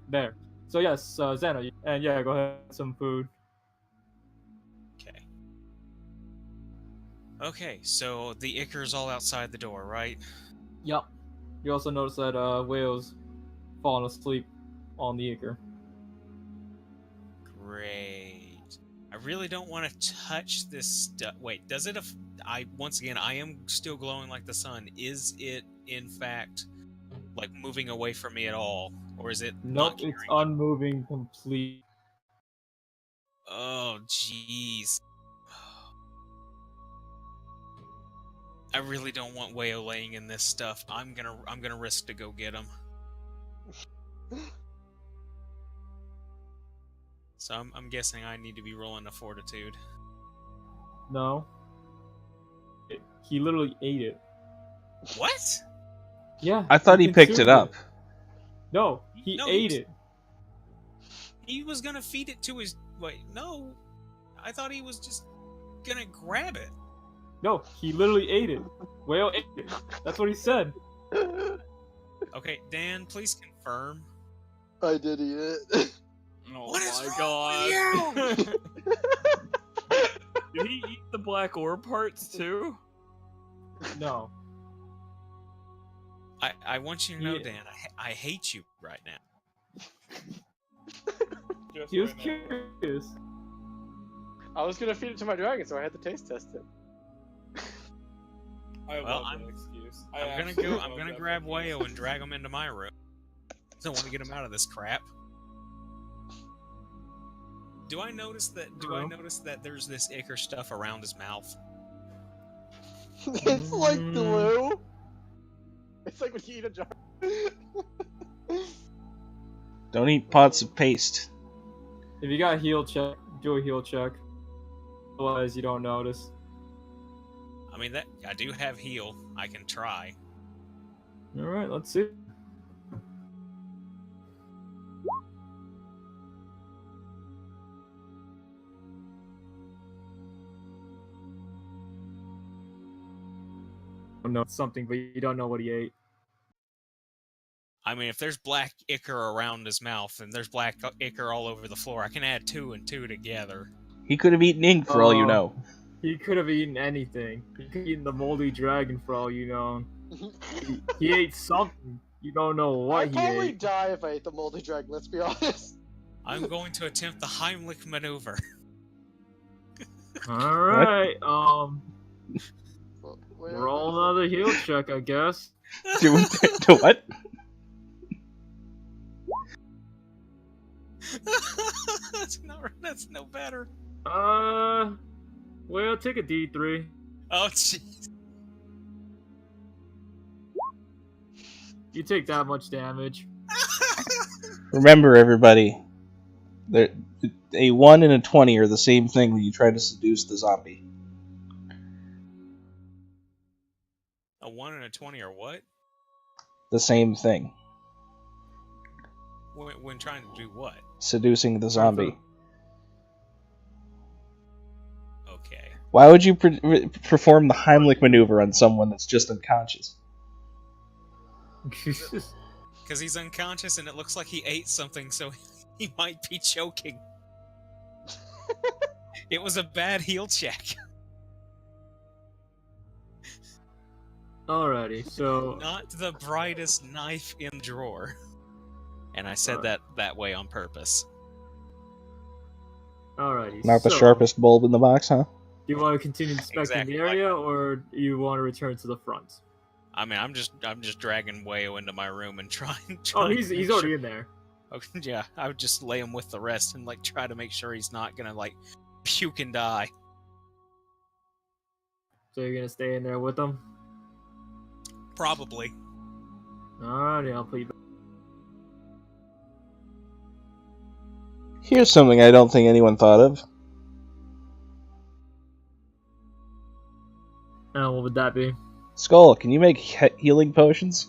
There. So yes, Xana, and yeah, go ahead. Some food. Okay. Okay, so the ichor's all outside the door, right? Yup. You also notice that Whale's falling asleep on the ichor. Great. I really don't want to touch this stuff. Wait, does it? Once again, I am still glowing like the sun. Is it in fact like moving away from me at all, or is it Nope, not it's caring? unmoving complete. Oh, jeez. I really don't want Wayo laying in this stuff. I'm gonna risk to go get him. So I'm guessing I need to be rolling a fortitude. No. He literally ate it. What? Yeah. I thought he picked it consumed up. No, he No, ate it. He was gonna feed it to his. Wait, no. I thought he was just gonna grab it. No, he literally ate it. Whale ate it. That's what he said. Okay, Dan, please confirm. I did eat it. Oh What is my wrong god. with Did he eat the black ore parts too? No. I want you to know, Yeah. Dan, I hate you right now. Just He was right now. curious. I was gonna feed it to my dragon, so I had to taste test it. I Well, love that excuse. I I'm actually gonna love that grab excuse. Wayo and drag him into my room. Don't want to get him out of this crap. Do I notice that there's this ichor stuff around his mouth? It's like glue. It's like when you eat a jar. Don't eat pots of paste. If you got a heal check, do a heal check. Otherwise, you don't notice. I mean, that I do have heal. I can try. All right, let's see. You know something, but you don't know what he ate. I mean, if there's black ichor around his mouth and there's black ichor all over the floor, I can add 2 and 2 together. He could have eaten ink for all you Oh. know. He could have eaten anything. He could have eaten the moldy dragon for all you know. He ate something. You don't know what I'd he probably ate. die if I ate the moldy dragon, let's be honest. I'm going to attempt the Heimlich maneuver. All right. Wait, Roll another heal check, I guess. Do what? That's no better. Well, take a D3. Oh, jeez. You take that much damage. Remember, everybody, a 1 and a 20 are the same thing when you try to seduce the zombie. A 1 and a 20 or what? The same thing. When trying to do what? Seducing the zombie. Okay. Why would you perform the Heimlich maneuver on someone that's just unconscious? Because he's unconscious and it looks like he ate something, so he might be choking. It was a bad heal check. Alrighty, so Not the brightest knife in the drawer. And I said that way on purpose. alrighty. Not the so, sharpest bulb in the box, huh? Do you want to continue inspecting Exactly the like area, or do you want to return to the front? I mean, I'm just dragging Wayo into my room and trying. Oh, to he's make already sure- in there. Okay, yeah, I would just lay him with the rest and like try to make sure he's not gonna like puke and die. So you're gonna stay in there with him? Probably. Alrighty, I'll put you back. Here's something I don't think anyone thought of. What would that be? Skull, can you make healing potions?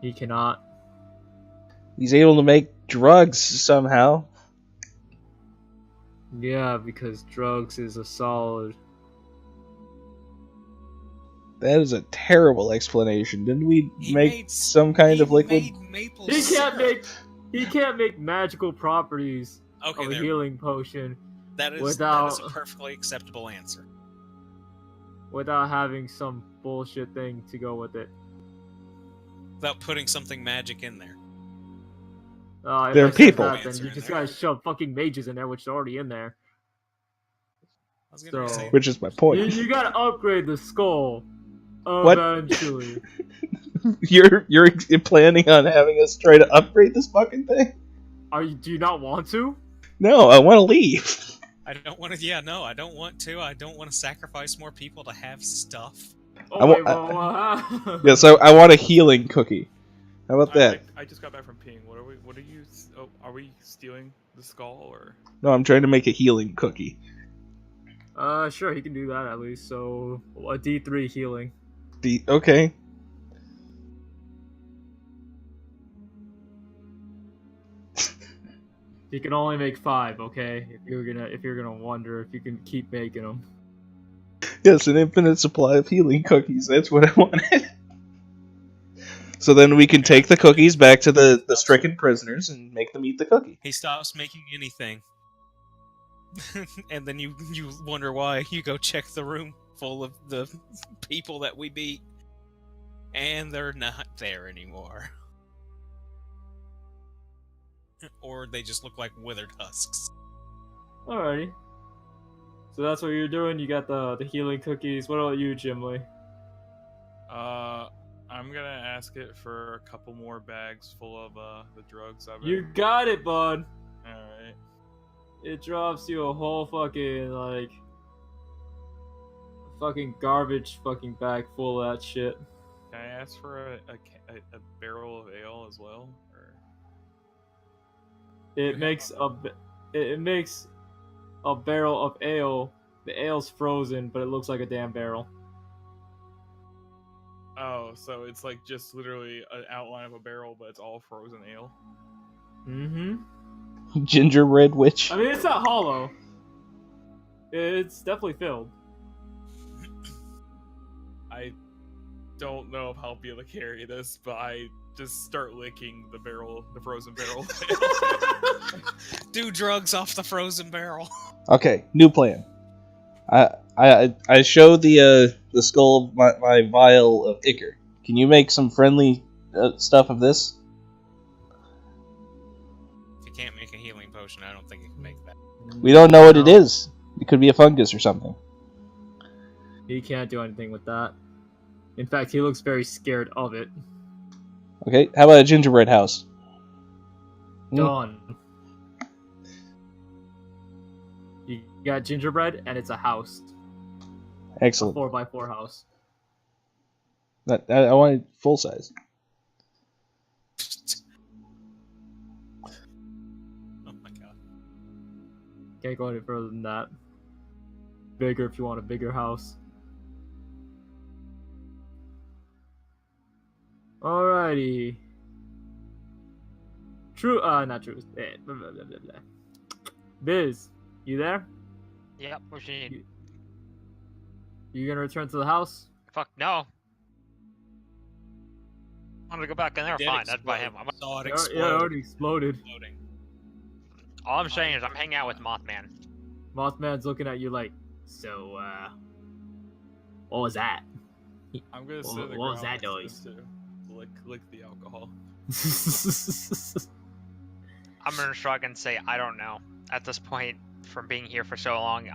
He cannot. He's able to make drugs somehow. Yeah, because drugs is a solid. That is a terrible explanation. Didn't we He make made- some kind he of liquid? made maple He can't syrup. make. He can't make magical properties Okay, of a there. healing potion That is without- a perfectly acceptable answer. without having some bullshit thing to go with it. Without putting something magic in there. If They're I said people. that, then Answer you in just there. gotta shove fucking mages in there, which are already in there. I was gonna So- say, Which is my point. You gotta upgrade the skull What? eventually. You're planning on having us try to upgrade this fucking thing? Do you not want to? No, I want to leave. I don't want to. Yeah, no, I don't want to. I don't want to sacrifice more people to have stuff. Oh, wa- wait, well, Yeah, so I want a healing cookie. How about that? I just got back from peeing. What are you? Oh, are we stealing the skull or? No, I'm trying to make a healing cookie. Sure, he can do that at least. So, a D3 healing. Okay. He can only make 5, okay? If you're gonna wonder if you can keep making them. Yes, an infinite supply of healing cookies. That's what I wanted. So then we can take the cookies back to the stricken prisoners and make them eat the cookie. He stops making anything, and then you wonder why. You go check the room full of the people that we beat, and they're not there anymore. Or they just look like withered husks. Alrighty. So that's what you're doing. You got the healing cookies. What about you, Jimly? I'm gonna ask it for a couple more bags full of the drugs I've been. You got it, bud. All right. It drops you a whole fucking fucking garbage fucking bag full of that shit. Can I ask for a barrel of ale as well? Or... It makes a barrel of ale. The ale's frozen, but it looks like a damn barrel. Oh, so it's like just literally an outline of a barrel, but it's all frozen ale. Mm-hmm. Gingerbread witch. I mean, it's not hollow. It's definitely filled. I don't know if I'll be able to carry this, but I just start licking the frozen barrel. Do drugs off the frozen barrel. Okay, new plan. I show the skull of my vial of ichor. Can you make some friendly stuff of this? If you can't make a healing potion, I don't think you can make that. We don't know what it is. It could be a fungus or something. He can't do anything with that. In fact, he looks very scared of it. Okay, how about a gingerbread house? Done. You got gingerbread, and it's a house. A Excellent. 4x4 house. I want it full size. Oh my god. Can't go any further than that. Bigger if you want a bigger house. Alrighty. Not true. Blah, blah, blah, blah, blah. Biz, you there? Yep, what you need? You gonna return to the house? Fuck no. I'm gonna go back in there. Did Fine, that's by explode. him. Saw it Yeah, explode. it already exploded. Exploding. All I'm saying is I'm hanging out with Mothman. Mothman's looking at you like, so, what was that? I'm gonna sit What- in the what was ground that next to noise? this too. Lick the alcohol. I'm gonna shrug and say I don't know. At this point, from being here for so long,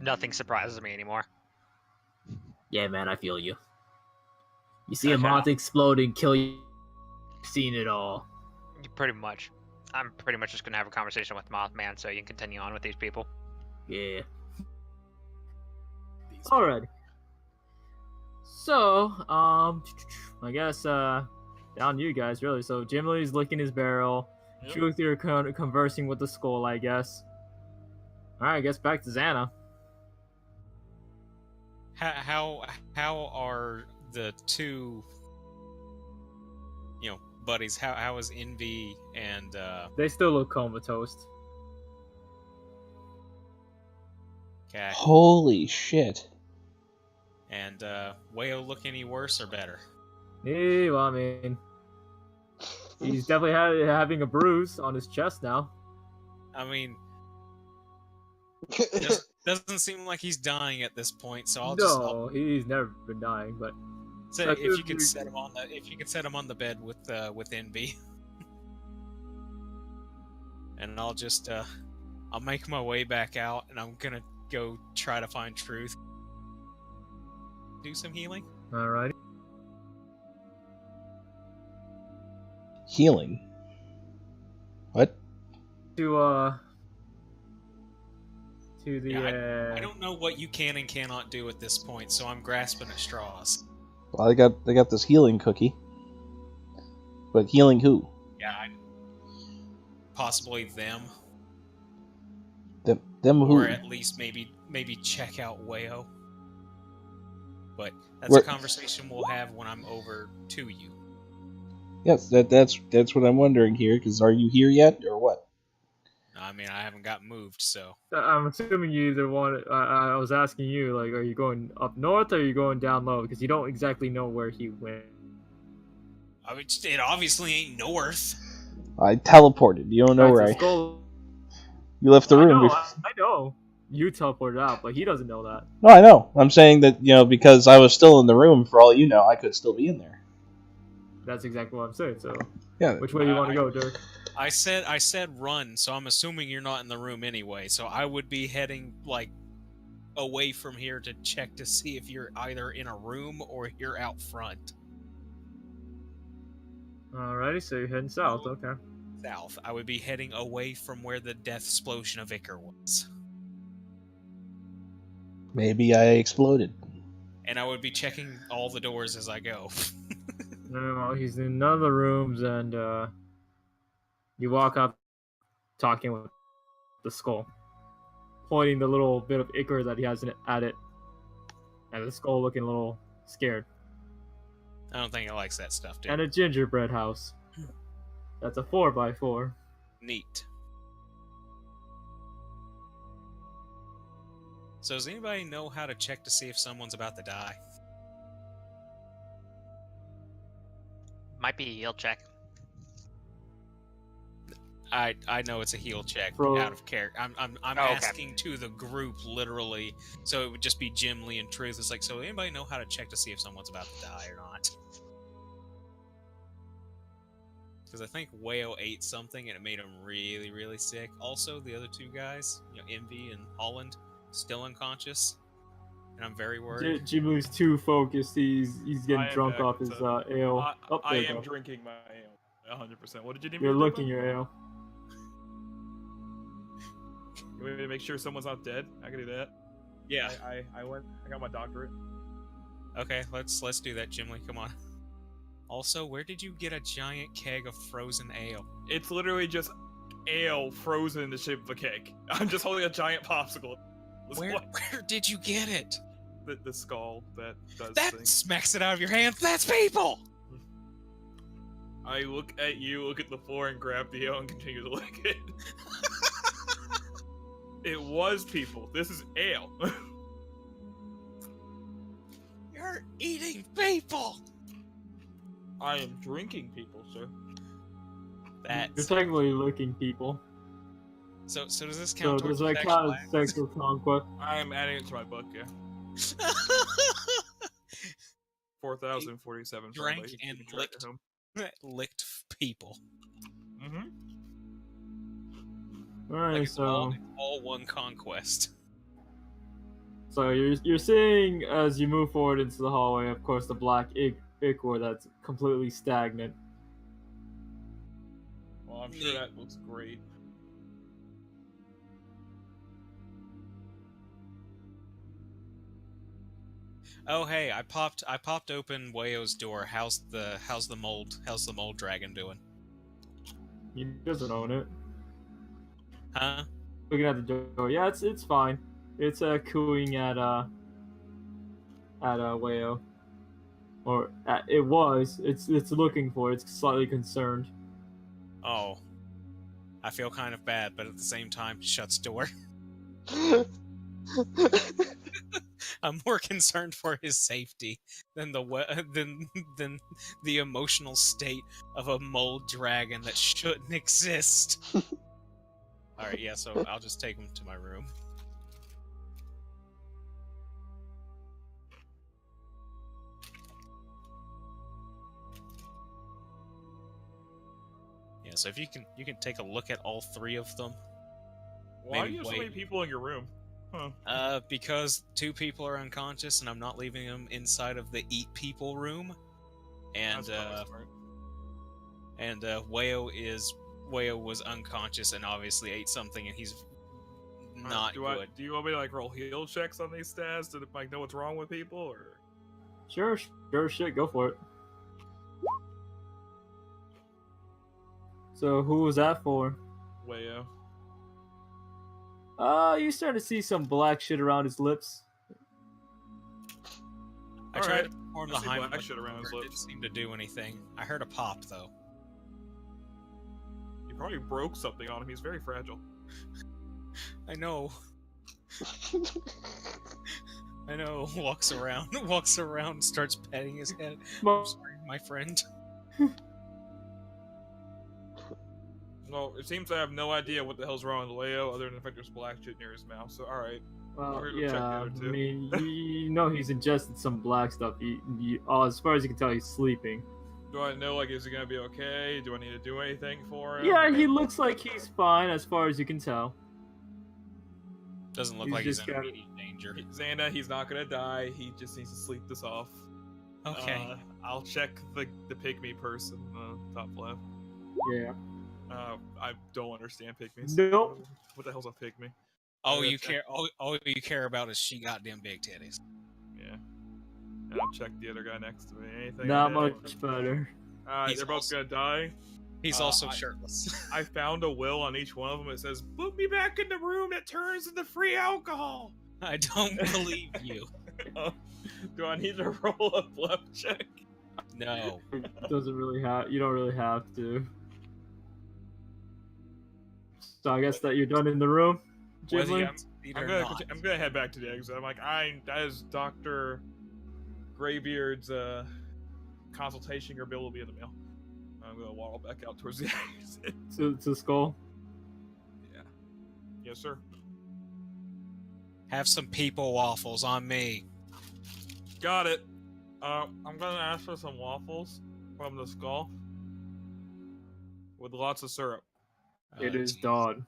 nothing surprises me anymore. Yeah, man, I feel you. You see a Okay. moth explode and kill you. You've seen it all. Pretty much. I'm pretty much just gonna have a conversation with Mothman so you can continue on with these people. Yeah. These Alright. So, I guess, down to you guys, really. So, Jim Lee's licking his barrel. Yep. Truth, you're conversing with the skull, I guess. Alright, I guess back to Xana. How are the two, buddies? How is Envy and They still look comatose. okay, Holy shit. and Wayo look any worse or better? Yeah, well, I mean, he's definitely having a bruise on his chest now. I mean, doesn't seem like he's dying at this point. So I'll he's never been dying, but say that if you could could be- set him on the bed with Envy. and I'll just I'll make my way back out, and I'm gonna go try to find Truth. Do some healing. Alrighty. Healing. What? To the Yeah, I don't know what you can and cannot do at this point, so I'm grasping at straws. Well, they got this healing cookie. But healing who? Yeah, possibly them, Them who? or at least maybe check out Wayo. But that's Where- a conversation we'll have when I'm over to you. Yes, that's what I'm wondering here. Because are you here yet, or what? I mean, I haven't got moved, so I'm assuming you either want. I was asking you, like, are you going up north or are you going down low? Because you don't exactly know where he went. I mean, it obviously ain't north. I teleported. You don't know where Right, so You left the I room. know, I know. You teleported out, but he doesn't know that. No, I know. I'm saying that because I was still in the room. For all you know, I could still be in there. That's exactly what I'm saying. So, Yeah. which way do you want to go, Dirk? I said run, so I'm assuming you're not in the room anyway. So I would be heading like away from here to check to see if you're either in a room or you're out front. Alrighty, so you're heading south. Okay. South. I would be heading away from where the death explosion of Icar was. Maybe I exploded. And I would be checking all the doors as I go. No, he's in none of the rooms, and you walk up, talking with the skull, pointing the little bit of ichor that he has at it, and the skull looking a little scared. I don't think it likes that stuff, dude. And a gingerbread house. That's a 4x4. Neat. So does anybody know how to check to see if someone's about to die? Might be a heal check. I know it's a heal check Bro. out of character. I'm Oh, okay. asking to the group literally, so it would just be Jim Lee and Truth. It's like, so anybody know how to check to see if someone's about to die or not? Because I think Wayo ate something and it made him really, really sick. Also, the other two guys, Envy and Holland, still unconscious, and I'm very worried. Jim Lee's too focused. He's I getting am drunk back, off his so ale. I There you am go. drinking my ale. 100%. What did you need me You're to do, looking bud? your ale. You want me to make sure someone's not dead? I can do that. Yeah. I got my doctorate. Okay, let's do that, Jim Lee. Come on. Also, where did you get a giant keg of frozen ale? It's literally just ale frozen in the shape of a cake. I'm just holding a giant popsicle. Where did you get it? The skull that does That things. smacks it out of your hands. That's people. I look at you, look at the floor, and grab the ale and continue to lick it. It was people. This is ale. You're eating people. I am drinking people, sir. You're That's technically looking people. so. Does this So count does towards that sexual count as acts? sexual conquest? I am adding it to my book, yeah. 4,047. Drank and licked people. Mm-hmm. Alright, Like it's so all one conquest. you're seeing as you move forward into the hallway, of course, the black ichor that's completely stagnant. Well, I'm sure that looks great. Oh hey, I popped open Wayo's door. How's the mold dragon doing? He doesn't own it. Huh? Looking at the door, yeah, it's fine. It's cooing at Wayo, or it was. It's looking for. It's slightly concerned. Oh. I feel kind of bad, but at the same time shuts door. I'm more concerned for his safety than than the emotional state of a mold dragon that shouldn't exist. All right, yeah, so I'll just take him to my room. Yeah, so if you can take a look at all three of them. Why Maybe do you have so many wait. people in your room? Huh. Because 2 people are unconscious, and I'm not leaving them inside of the eat people room. And That's probably smart. and Wayo was unconscious and obviously ate something, and he's not good. Do you want me to like roll heal checks on these stats to like know what's wrong with people, or? Sure, shit, go for it. So who was that for? Wayo. You starting to see some black shit around his lips. I tried to perform the I see black Heimlich, shit around his but it lips. didn't seem to do anything. I heard a pop though. You probably broke something on him. He's very fragile. I know. I know. Walks around, starts petting his head. I'm sorry, my friend. Well, it seems I have no idea what the hell's wrong with Leo, other than the fact there's black shit near his mouth. So, all right. Well, We're gonna check the yeah, other I two. mean, you know he's ingested some black stuff. As far as you can tell, he's sleeping. Do I know, like, is he gonna be okay? Do I need to do anything for him? Yeah, he looks like he's fine as far as you can tell. Doesn't look He's like he's just in got- immediate danger. Xanda, he's not gonna die. He just needs to sleep this off. Okay. I'll check the pygmy person top left. Yeah. I don't understand pygmies. Nope. What the hell's a pygmy? All gonna you check- care, all you care about is she goddamn big titties. Yeah. And I'll check the other guy next to me. Anything? Not I did? much better. Alright, He's they're both also- gonna die. He's also shirtless. I found a will on each one of them. It says, "Put me back in the room that turns into free alcohol." I don't believe you. Do I need to roll a bluff check? No. It doesn't really have. You don't really have to. So I guess that you're done in the room, Whether you Ghibli? have speed I'm or gonna not. I'm gonna head back to the exit. I'm like, that is Dr. Graybeard's consultation. Your bill will be in the mail. I'm gonna waddle back out towards the exit. To Skull. Yeah. Yes, sir. Have some people waffles on me. Got it. I'm gonna ask for some waffles from the Skull with lots of syrup. It is geez. dawn.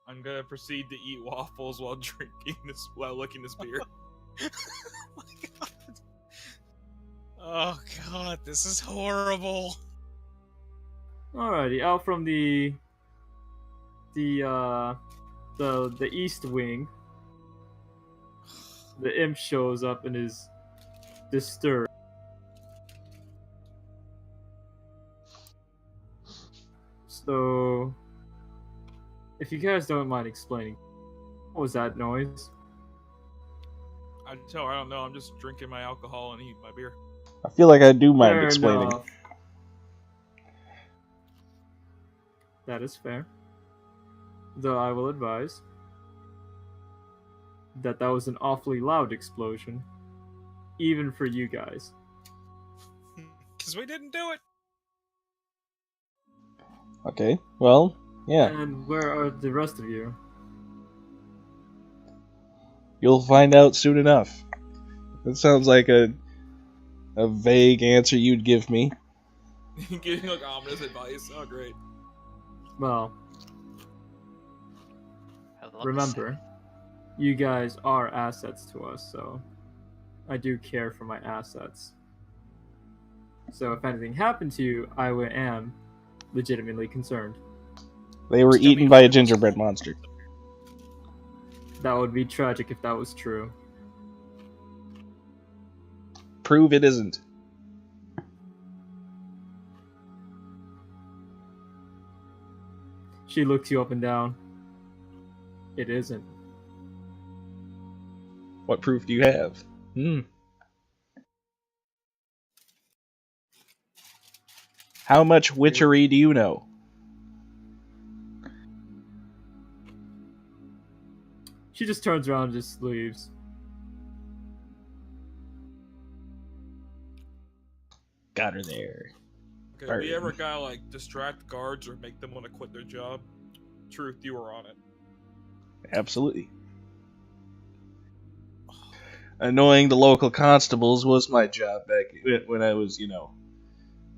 I'm gonna proceed to eat waffles while while licking this beer. Oh my god. Oh god, this is horrible. Alrighty, out from the east wing, the imp shows up and is disturbed. So, if you guys don't mind explaining, what was that noise? I don't know. I'm just drinking my alcohol and eating my beer. I feel like I do mind Fair explaining. enough. That is fair. Though I will advise that was an awfully loud explosion, even for you guys. Because we didn't do it. Okay, well, yeah. And where are the rest of you? You'll find out soon enough. That sounds like a vague answer you'd give me. Giving like ominous advice. Oh, great. Well, I love remember, you guys are assets to us, so I do care for my assets. So if anything happened to you, I am legitimately concerned. They were Just tell eaten me by a what- gingerbread monster. That would be tragic if that was true. Prove it isn't. She looks you up and down. It isn't. What proof do you have? How much witchery do you know? She just turns around and just leaves. Got her there. Okay, Alright. we ever gotta like distract guards or make them want to quit their job? Truth, you were on it. Absolutely. Annoying the local constables was my job back when I was,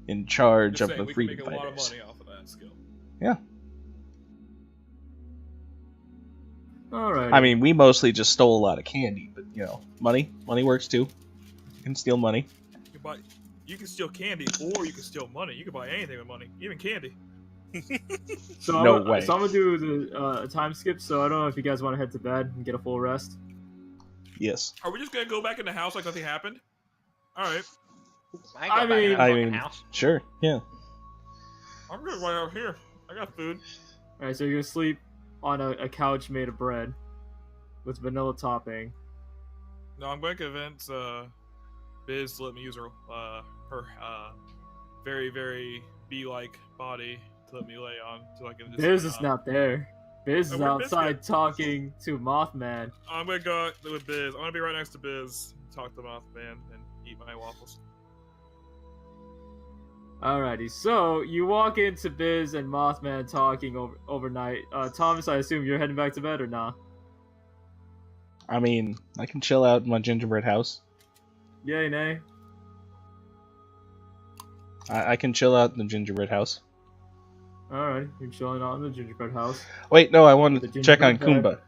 in charge Just of saying, the we can freedom make a lot of fighters. money off of that. that skill. Yeah. All right. I mean, we mostly just stole a lot of candy, but money works too. You can steal money. You can steal candy, or you can steal money. You can buy anything with money, even candy. So No I'm, way. So I'm gonna do the time skip. So I don't know if you guys want to head to bed and get a full rest. Yes. Are we just gonna go back in the house like nothing happened? All right. I go back in that fucking house. Sure. Yeah. I'm good right out here. I got food. All right. So you're gonna sleep on a couch made of bread with vanilla topping. No, I'm going to convince Biz to let me use her very, very bee-like body to let me lay on, so I can just. Biz is not there. Biz is where'd outside Biz talking to Mothman. I'm gonna go out with Biz. I'm gonna be right next to Biz, talk to Mothman, and eat my waffles. Alrighty, so you walk into Biz and Mothman talking overnight. Thomas, I assume you're heading back to bed or not? I mean, I can chill out in my gingerbread house. Yay, nay? I can chill out in the gingerbread house. Alright, you're chilling out in the gingerbread house. Wait, no, I wanted to check on gingerbread Kumba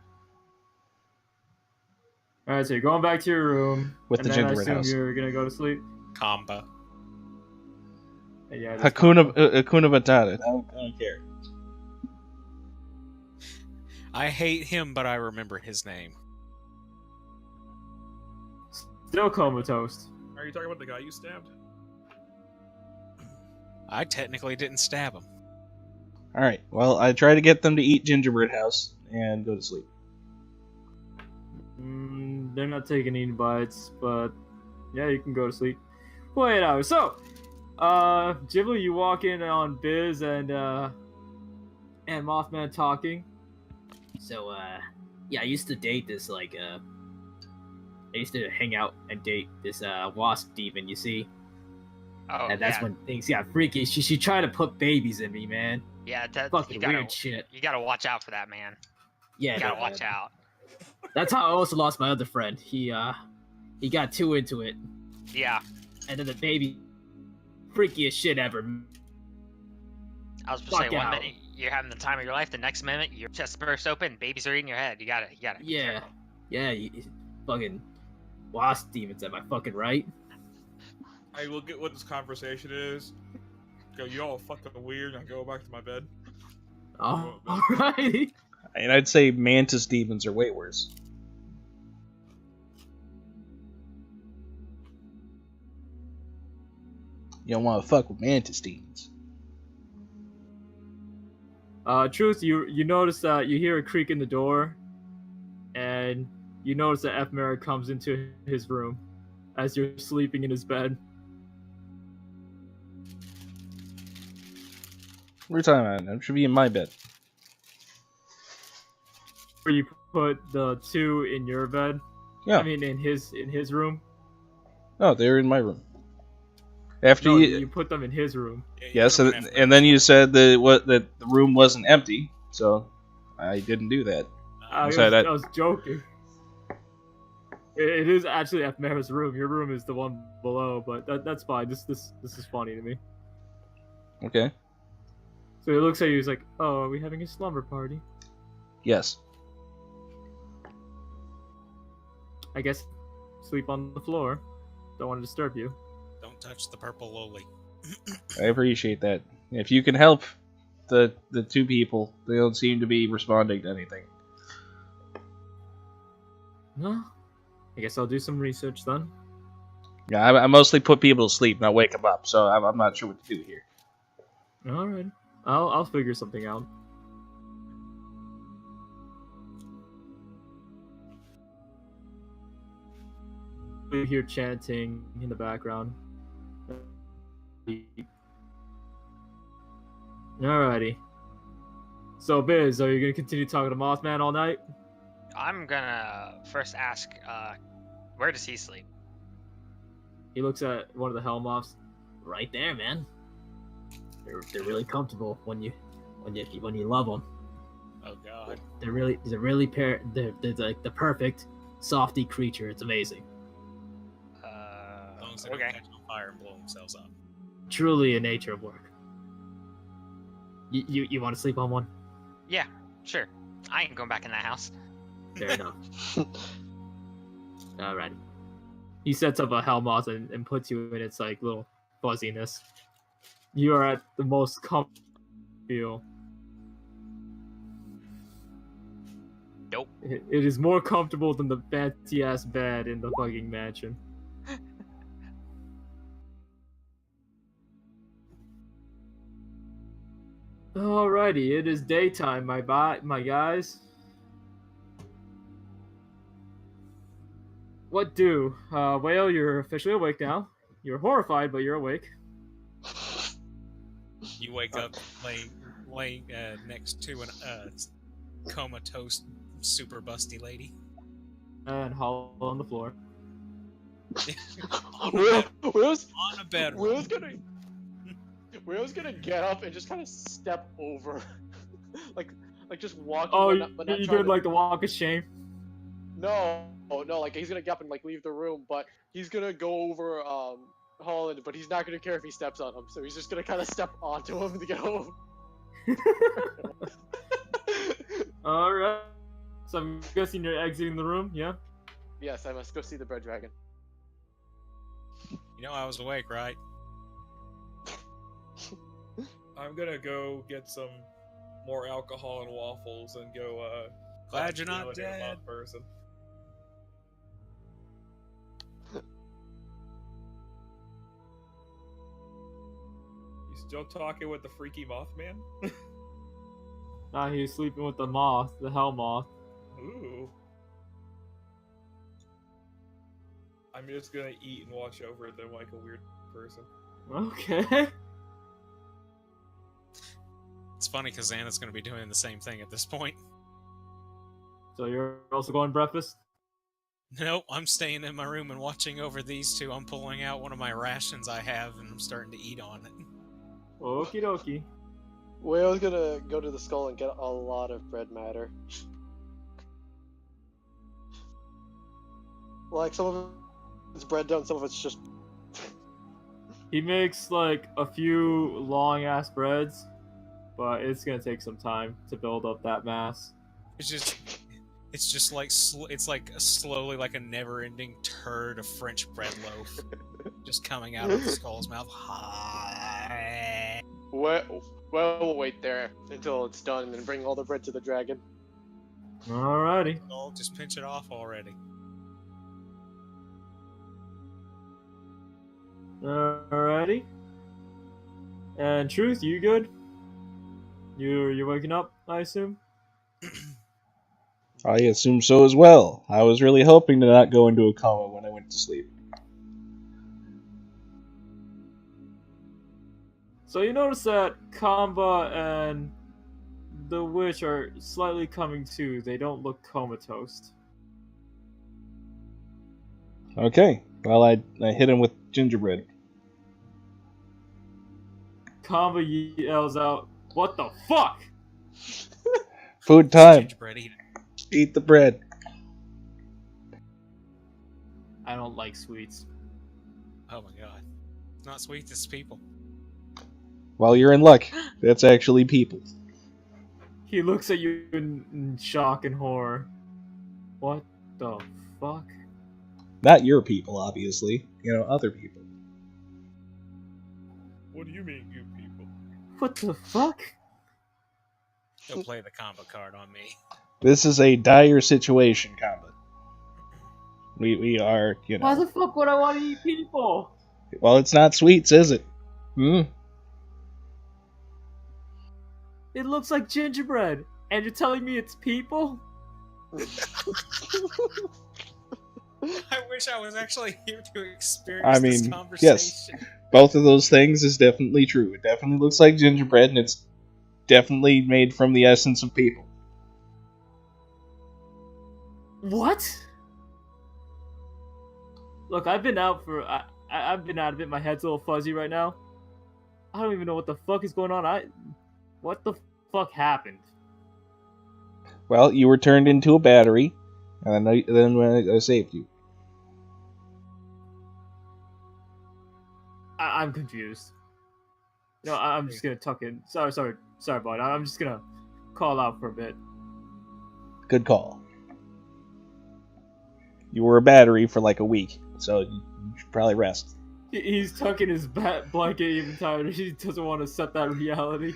Alright, so you're going back to your room. with the and then gingerbread I assume house. you're gonna go to sleep. Combo. And yeah, Hakuna Matata. I don't care. I hate him, but I remember his name. Still comatose. Are you talking about the guy you stabbed? I technically didn't stab him. All right. Well, I try to get them to eat gingerbread house and go to sleep. They're not taking any bites, but yeah, you can go to sleep. 8 hours. So, Ghibli, you walk in on Biz and Mothman talking. So, yeah, I used to date this, I used to hang out and date this, wasp demon, you see? Oh, And that's when things got freaky. She tried to put babies in me, man. Yeah, that Fucking weird shit. You gotta watch out for that, man. Yeah, You gotta watch out. That's how I also lost my other friend. He got too into it. Yeah. And then the baby, freakiest shit ever. I was supposed to say, Fuck one out. minute you're having the time of your life, the next minute your chest bursts open, babies are in your head. You gotta. be Yeah. careful. Yeah, fucking wasp demons, am I fucking right? I will get what this conversation is. Go, you all fucking weird, and I go back to my bed. Oh, alrighty. And I'd say mantis demons are way worse. You don't want to fuck with mantis demons. Truth, you notice that you hear a creak in the door, and you notice that F. Merrick comes into his room as you're sleeping in his bed. What are you talking about? I should be in my bed. Where you put the two in your bed? Yeah. I mean, in his room. Oh, they're in my room. After No, you you put them in his room. yes, and then you said that the room wasn't empty, so I didn't do that. I Sorry, was joking. It is actually F. Merrick's room. Your room is the one below, but that's fine. This is funny to me. Okay. So he looks at you. He's like, "Oh, are we having a slumber party? Yes. I guess sleep on the floor. Don't want to disturb you." Don't touch the purple lily. I appreciate that. If you can help the two people, they don't seem to be responding to anything. No, I guess I'll do some research then. Yeah, I mostly put people to sleep, not wake them up, so I'm not sure what to do here. All right, I'll figure something out. You hear chanting in the background. Alrighty. So, Biz, are you gonna continue talking to Mothman all night? I'm gonna first ask, where does he sleep? He looks at one of the Hellmoths. Right there, man. They're really comfortable when you love them. Oh god. They're like the perfect softy creature. It's amazing. As long as they don't Okay. catch on fire and blow themselves up. Truly a nature of work. You want to sleep on one? Yeah, sure. I ain't going back in that house. Fair enough. Alright. He sets up a Hellmoth and puts you in its like little fuzziness. You are at the most comfortable feel. Nope. It is more comfortable than the fancy ass bed in the fucking mansion. Alrighty, it is daytime, my guys. What do? Whale, you're officially awake now. You're horrified, but you're awake. You wake up laying next to an comatose, super busty lady. And hollow on the floor. Will's On a bed. Will's gonna get up and just kind of step over, like just walking. Oh, but not you trying did to- like the walk of shame? No, like he's gonna get up and like leave the room, but he's gonna go over Holland, but he's not gonna care if he steps on him, so he's just gonna kind of step onto him to get home. Alright. So I'm guessing you're exiting the room, yeah? Yes, I must go see the bread dragon. You know I was awake, right? I'm gonna go get some more alcohol and waffles and go. Glad you're not deal with dead. a moth person. You still talking with the freaky Mothman? Now he's sleeping with the moth, the hell moth. Ooh. I'm just gonna eat and watch over them like a weird person. Okay. It's funny because Xana's going to be doing the same thing at this point. So you're also going breakfast? Nope, I'm staying in my room and watching over these two. I'm pulling out one of my rations I have and I'm starting to eat on it. Okie dokie. Will's gonna go to the skull and get a lot of bread matter. Like some of it's bread done, some of it's just. He makes like a few long ass breads, but it's gonna take some time to build up that mass. It's just like it's like slowly like a never-ending turd of French bread loaf, just coming out of the skull's mouth. Well, we'll wait there until it's done and then bring all the bread to the dragon. Alrighty. Oh, just pinch it off already. Alrighty. And Truth, you good? You're waking up, I assume? I assume so as well. I was really hoping to not go into a coma when I went to sleep. So you notice that Kamba and the witch are slightly coming to. They don't look comatose. Okay, well, I hit him with gingerbread. Kamba yells out, "What the fuck?" Food time! Gingerbread, eat it. Eat the bread. I don't like sweets. Oh my god. It's not sweet, it's people. Well, you're in luck. That's actually people. He looks at you in shock and horror. What the fuck? Not your people, obviously. You know, other people. What do you mean, you people? What the fuck? He'll play the combo card on me. This is a dire situation, Combat. We are, you know... Why the fuck would I want to eat people? Well, it's not sweets, is it? It looks like gingerbread, and you're telling me it's people? I wish I was actually here to experience I this mean, conversation. yes. Both of those things is definitely true. It definitely looks like gingerbread, and it's definitely made from the essence of people. What? Look, I've been out for... I've been out of it. My head's a little fuzzy right now. I don't even know what the fuck is going on. What the fuck happened? Well, you were turned into a battery, and then I saved you. I'm confused. No, I'm just gonna tuck in. Sorry, bud. I'm just gonna call out for a bit. Good call. You were a battery for like a week, so you should probably rest. He's tucking his blanket even tighter. He doesn't want to set that reality.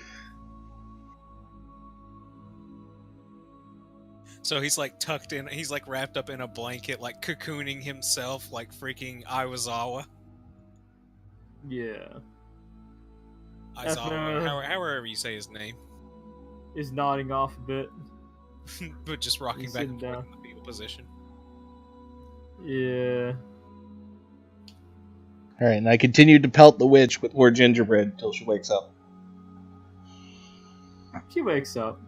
So he's like tucked in. He's like wrapped up in a blanket, like cocooning himself, like freaking Iwazawa. Yeah. Izawa, however you say his name, Is nodding off a bit. but just rocking He's back and sitting forth down. in the fetal position. Yeah. All right, and I continued to pelt the witch with more gingerbread until she wakes up. She wakes up.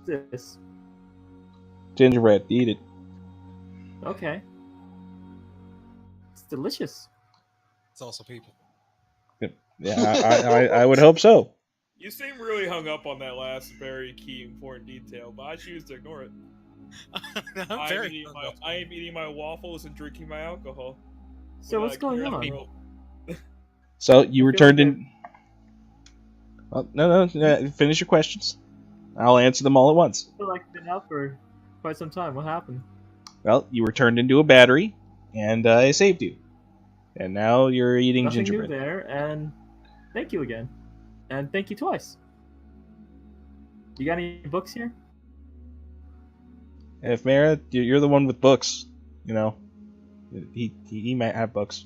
This. Gingerbread, eat it. Okay. It's delicious. It's also people. Yeah, I would hope so. You seem really hung up on that last very key important detail, but I choose to ignore it. I am eating my waffles and drinking my alcohol. So what's going on? So you I returned feel in. Well, no. Finish your questions. I'll answer them all at once. I feel like I've been out for quite some time. What happened? Well, you were turned into a battery, and I saved you. And now you're eating Nothing gingerbread. new there, and thank you again. And thank you twice. You got any books here? If Mara, you're the one with books, you know. He might have books.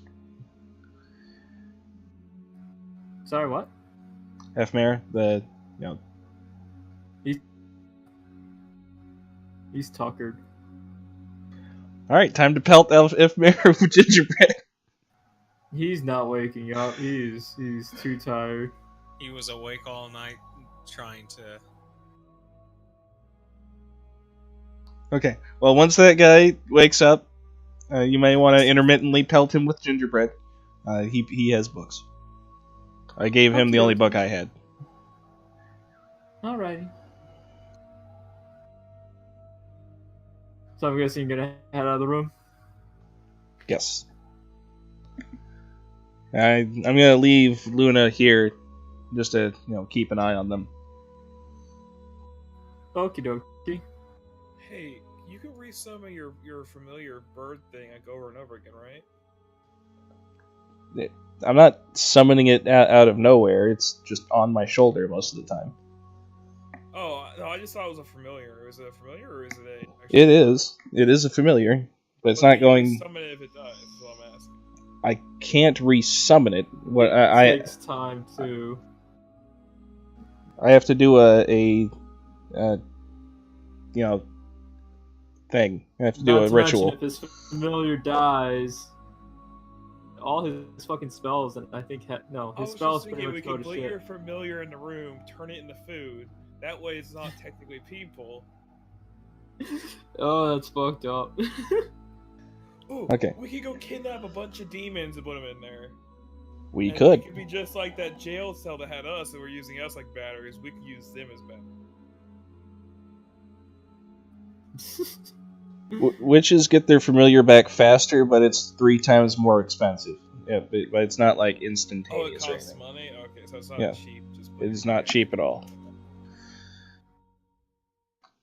Sorry, what? Mara, He's tuckered. All right, time to pelt Mara with gingerbread. He's not waking up. He's too tired. He was awake all night trying to. Okay, well, once that guy wakes up, you may want to intermittently pelt him with gingerbread. He has books. I gave him the only book I had. Alrighty. So I'm guessing you're gonna head out of the room? Yes. I'm gonna leave Luna here, just to keep an eye on them. Okie dokie. Hey, you can resummon your familiar bird thing like over and over again, right? I'm not summoning it out of nowhere. It's just on my shoulder most of the time. Oh, no, I just thought it was a familiar. Is it a familiar or is it a... It is. It is a familiar, but it's not going... Summon it if it dies, is what I'm asking. I can't resummon it. What It takes time to... I have to do a thing. I have to do a ritual. If his familiar dies, all his fucking spells, and I think his spells pretty much we go can to put shit. your familiar in the room, turn it into food. That way, it's not technically people. Oh, that's fucked up. Ooh, Okay. We could go kidnap a bunch of demons and put them in there. We And could. It could be just like that jail cell that had us, and we're using us like batteries. We could use them as batteries. Witches get their familiar back faster, but it's 3 times more expensive. Yeah, but it's not like instantaneous. Oh, it costs or anything. money? Okay, so it's not Yeah. cheap. It is not cheap at all.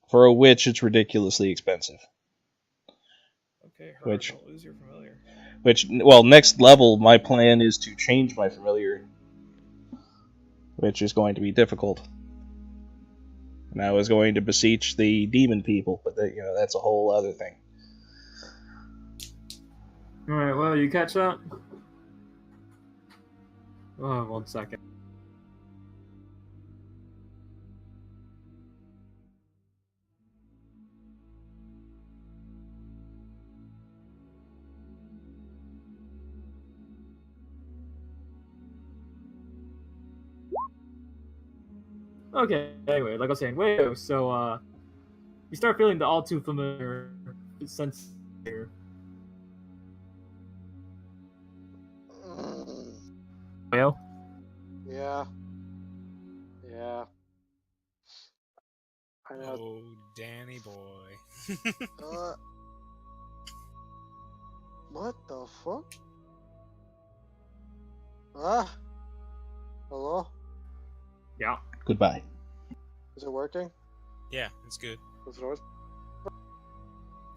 For a witch, it's ridiculously expensive. Okay, Which- don't lose your familiar. Next level, my plan is to change my familiar, which is going to be difficult. And I was going to beseech the demon people, but that's a whole other thing. Alright, well, you catch that? Oh, 1 second. Okay, anyway, like I was saying, so, you start feeling the all too familiar sense here. Well, Yeah. I know. Oh, Danny boy. What the fuck? Ah. Hello? Yeah. Goodbye. Is it working? Yeah, it's good. Is it always...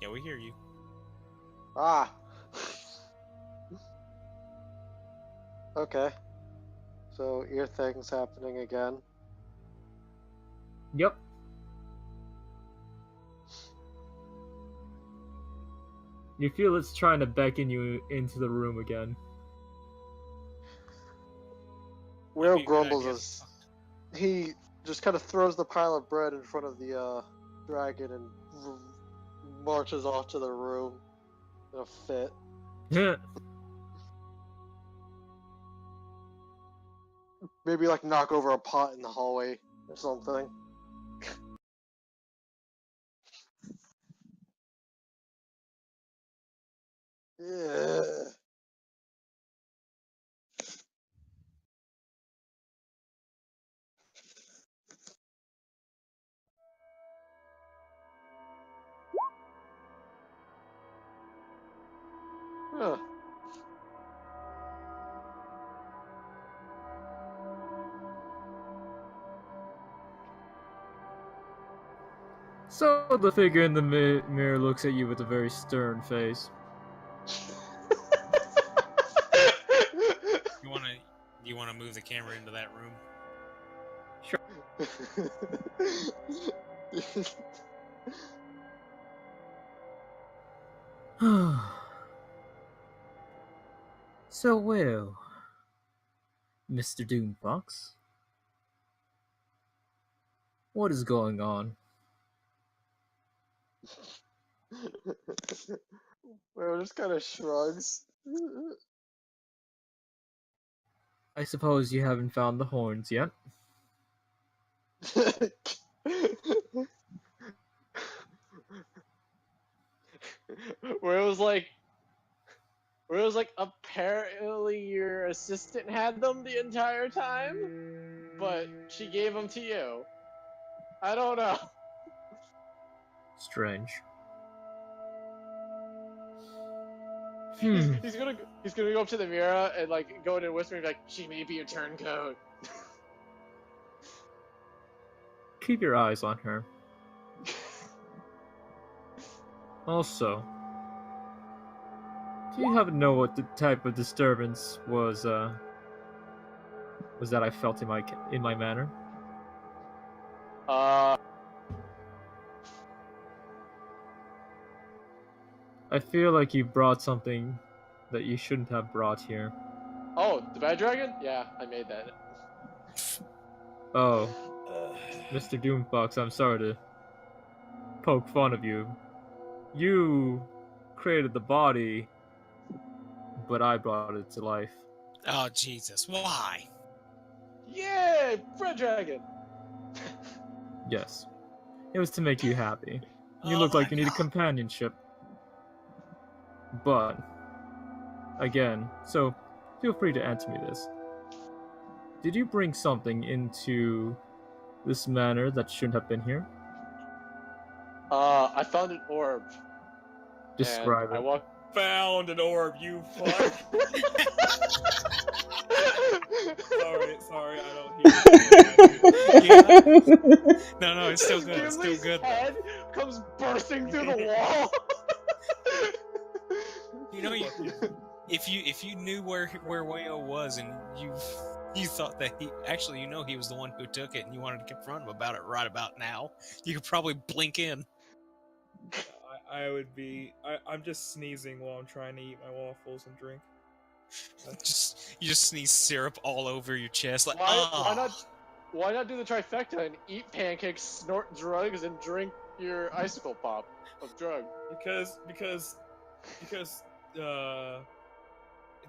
Yeah, we hear you. Ah. Okay. So ear thing's happening again. Yep. You feel it's trying to beckon you into the room again. Will Might be a good grumbles idea. as he just kind of throws the pile of bread in front of the dragon and marches off to the room in a fit. Maybe like knock over a pot in the hallway or something. Yeah. Huh. So the figure in the mirror looks at you with a very stern face. You wanna move the camera into that room? So well, Mr. Doomfox, what is going on? Well, just kind of shrugs. I suppose you haven't found the horns yet. Where it was like apparently your assistant had them the entire time, but she gave them to you. I don't know. Strange. He's gonna go up to the mirror and like go in and whisper and be like, "She may be a turncoat." Keep your eyes on her. Also, do you happen to know what the type of disturbance was that I felt in my manner? I feel like you brought something that you shouldn't have brought here. Oh, the bad dragon? Yeah, I made that. Oh, Mr. Doomfox, I'm sorry to poke fun of you. You created the body, but I brought it to life. Oh Jesus! Why? Yeah, red dragon. Yes. It was to make you happy. You Oh look my like you needed God. companionship. But, again, so feel free to answer me this. Did you bring something into this manor that shouldn't have been here? I found an orb. Describe and it. I walked. Found an orb, you fuck. sorry, I don't hear it. No, it's still good. It's still Gimli's good. head comes bursting through the wall. You know, if you knew where Wayo was and you thought that he was the one who took it and you wanted to confront him about it right about now, you could probably blink in. I would be. I'm just sneezing while I'm trying to eat my waffles and drink. You just sneeze syrup all over your chest, like Why not do the trifecta and eat pancakes, snort drugs, and drink your icicle pop of drug? Because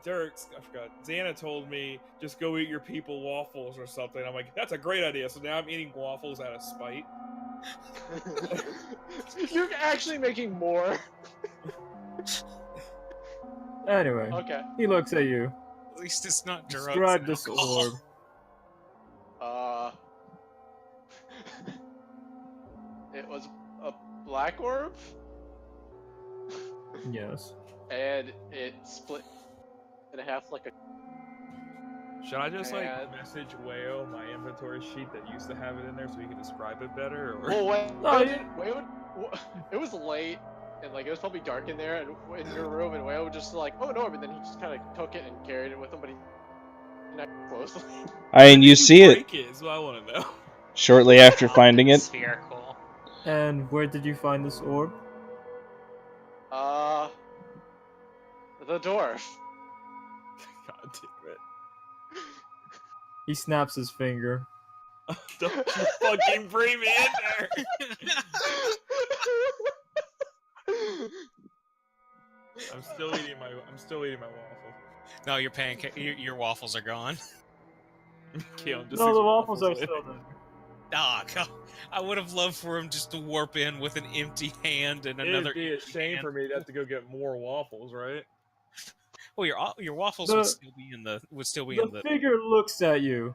Derps, I forgot. Xana told me just go eat your people waffles or something. I'm like, that's a great idea. So now I'm eating waffles out of spite. You're actually making more. Anyway, Okay. he looks at you. at least it's not drugs. Describe and this alcohol. orb. It was a black orb, Yes. and it split in half like a. Should I just like And- message Wayo my inventory sheet that used to have it in there so he can describe it better? Or Well, No, it was late, and like it was probably dark in there, and in your room, and Wayo was just like, "Oh no!" And then he just kind of took it and carried it with him, but he not closely. And you see it break it is what I want to know. shortly after finding it. Spherical. And where did you find this orb? The dwarf. God damn it! He snaps his finger. Don't you fucking bring me in there! I'm still eating my waffle. No, your pancake, your waffles are gone. Keon, just No, eat the your waffles are later. still there. Ah, God. I would have loved for him just to warp in with an empty hand and another. It'd be a empty shame hand. for me to have to go get more waffles, right? Well, your waffles The- would still be in the The figure looks at you.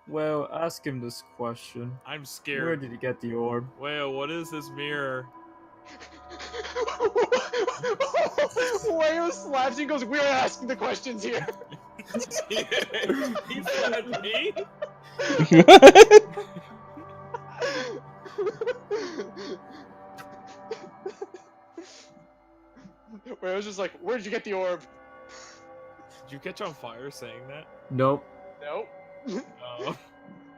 Well, ask him this question. I'm Where scared. did he get the orb? Wait, what is this mirror? Wayo slaps you and goes, "We're asking the questions here." He slapped me? Wayo's just like, "Where did you get the orb?" Did you catch on fire saying that? Nope. Nope. Oh.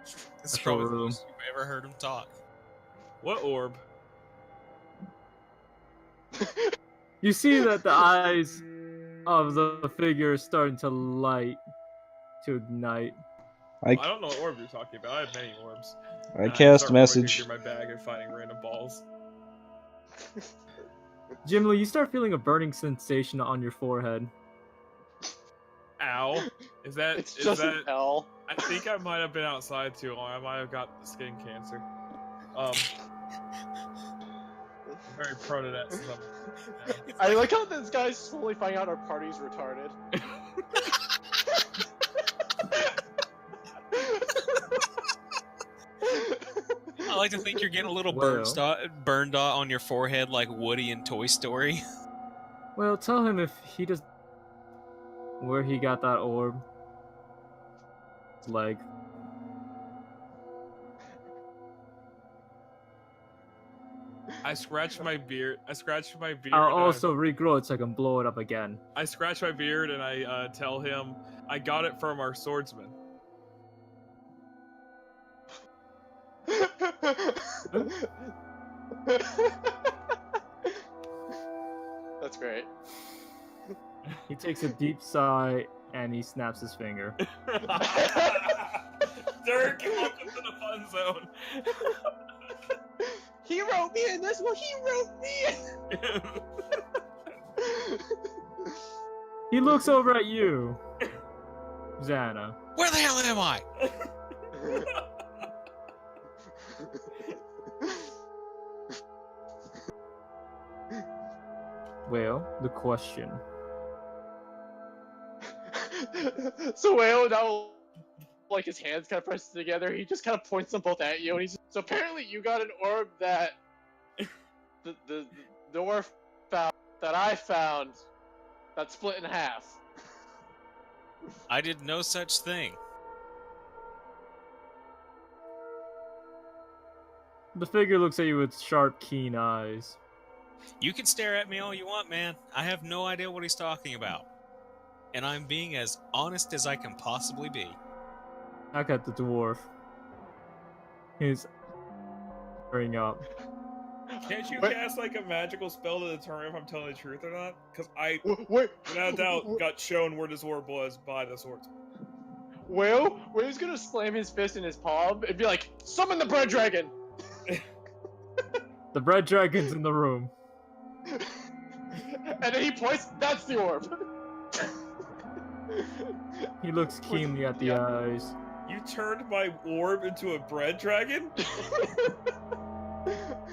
This is That's probably a the room. most you've ever heard him talk. What orb? You see that the eyes of the figure are starting to light, to ignite. I don't know what orb you're talking about. I have many orbs. I And cast start rummaging message. through my bag and finding random balls. Jimly, you start feeling a burning sensation on your forehead. Ow. Is that It's is just that hell. I think I might have been outside too long. I might have got skin cancer. I'm very prone to that since I like how this guy's slowly finding out our party's retarded. I like to think you're getting a little Well. burn dot on your forehead like Woody in Toy Story. Well, tell him if he does where he got that orb. Leg. I scratched my beard. I scratched my beard. I'll and also regrow it so I can blow it up again. I scratch my beard and I tell him I got it from our swordsman. That's great. He takes a deep sigh and he snaps his finger. Dirk, welcome to the fun zone. He wrote me in this one. He wrote me. He looks over at you, Xana. Where the hell am I? Well, the question. So Wayo now, like his hands kind of pressed together. He just kind of points them both at you, and he's so apparently you got an orb that the dwarf found that I found that split in half. I did no such thing. The figure looks at you with sharp, keen eyes. You can stare at me all you want, man. I have no idea what he's talking about. And I'm being as honest as I can possibly be. Back at the dwarf. He's hurrying up. Can't you Wait. cast like a magical spell to determine if I'm telling the truth or not? Because I, Wait, without a doubt, got shown where this orb was by the swordsman. Wayo's gonna slam his fist in his palm and be like, "Summon the bread dragon!" The bread dragon's in the room. And then he points. That's the orb. He looks keenly at the eyes. You turned my orb into a bread dragon?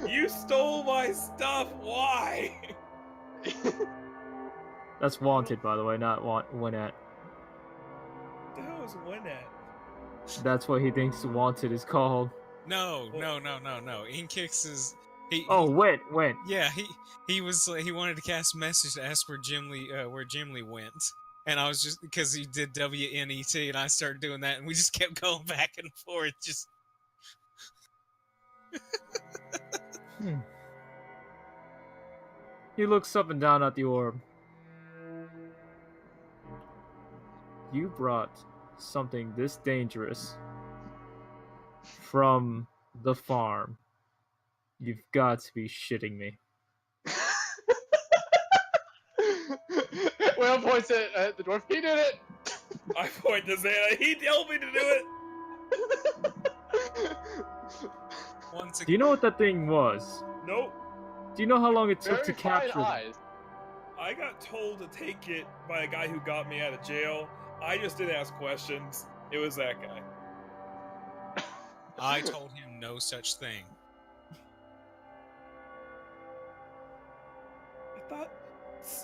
You stole my stuff. Why? That's wanted, by the way, not Winnet. What the hell is Winnet? That's what he thinks wanted is called. No. Inkix is he. Oh, wait. Yeah, he wanted to cast message to ask where Gimli went. And I was just because he did WNET, and I started doing that, and we just kept going back and forth. Just He looks up and down at the orb. You brought something this dangerous from the farm. You've got to be shitting me. Whale points at the dwarf. He did it! I point to Xana. He told me to do it. once Do you know what that thing was? Nope. Do you know how long it took Very to fine capture them? eyes. I got told to take it by a guy who got me out of jail. I just didn't ask questions. It was that guy. I told him no such thing. I thought.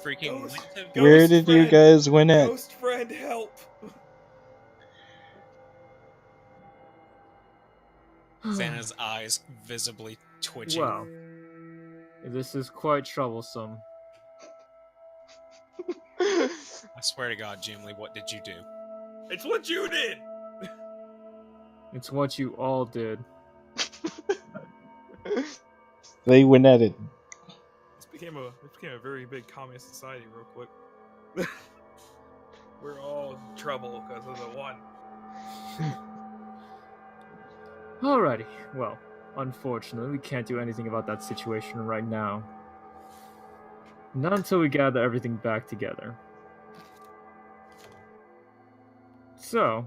Freaking Ghost, went to Ghost Where did you friend, guys win at? Ghost friend, help! Xana's eyes visibly twitching. Well, this is quite troublesome. I swear to God, Jim Lee, what did you do? It's what you did. It's what you all did. They win at it. This became a very big communist society real quick. We're all in trouble because of the one. Alrighty, well, unfortunately, we can't do anything about that situation right now. Not until we gather everything back together. So,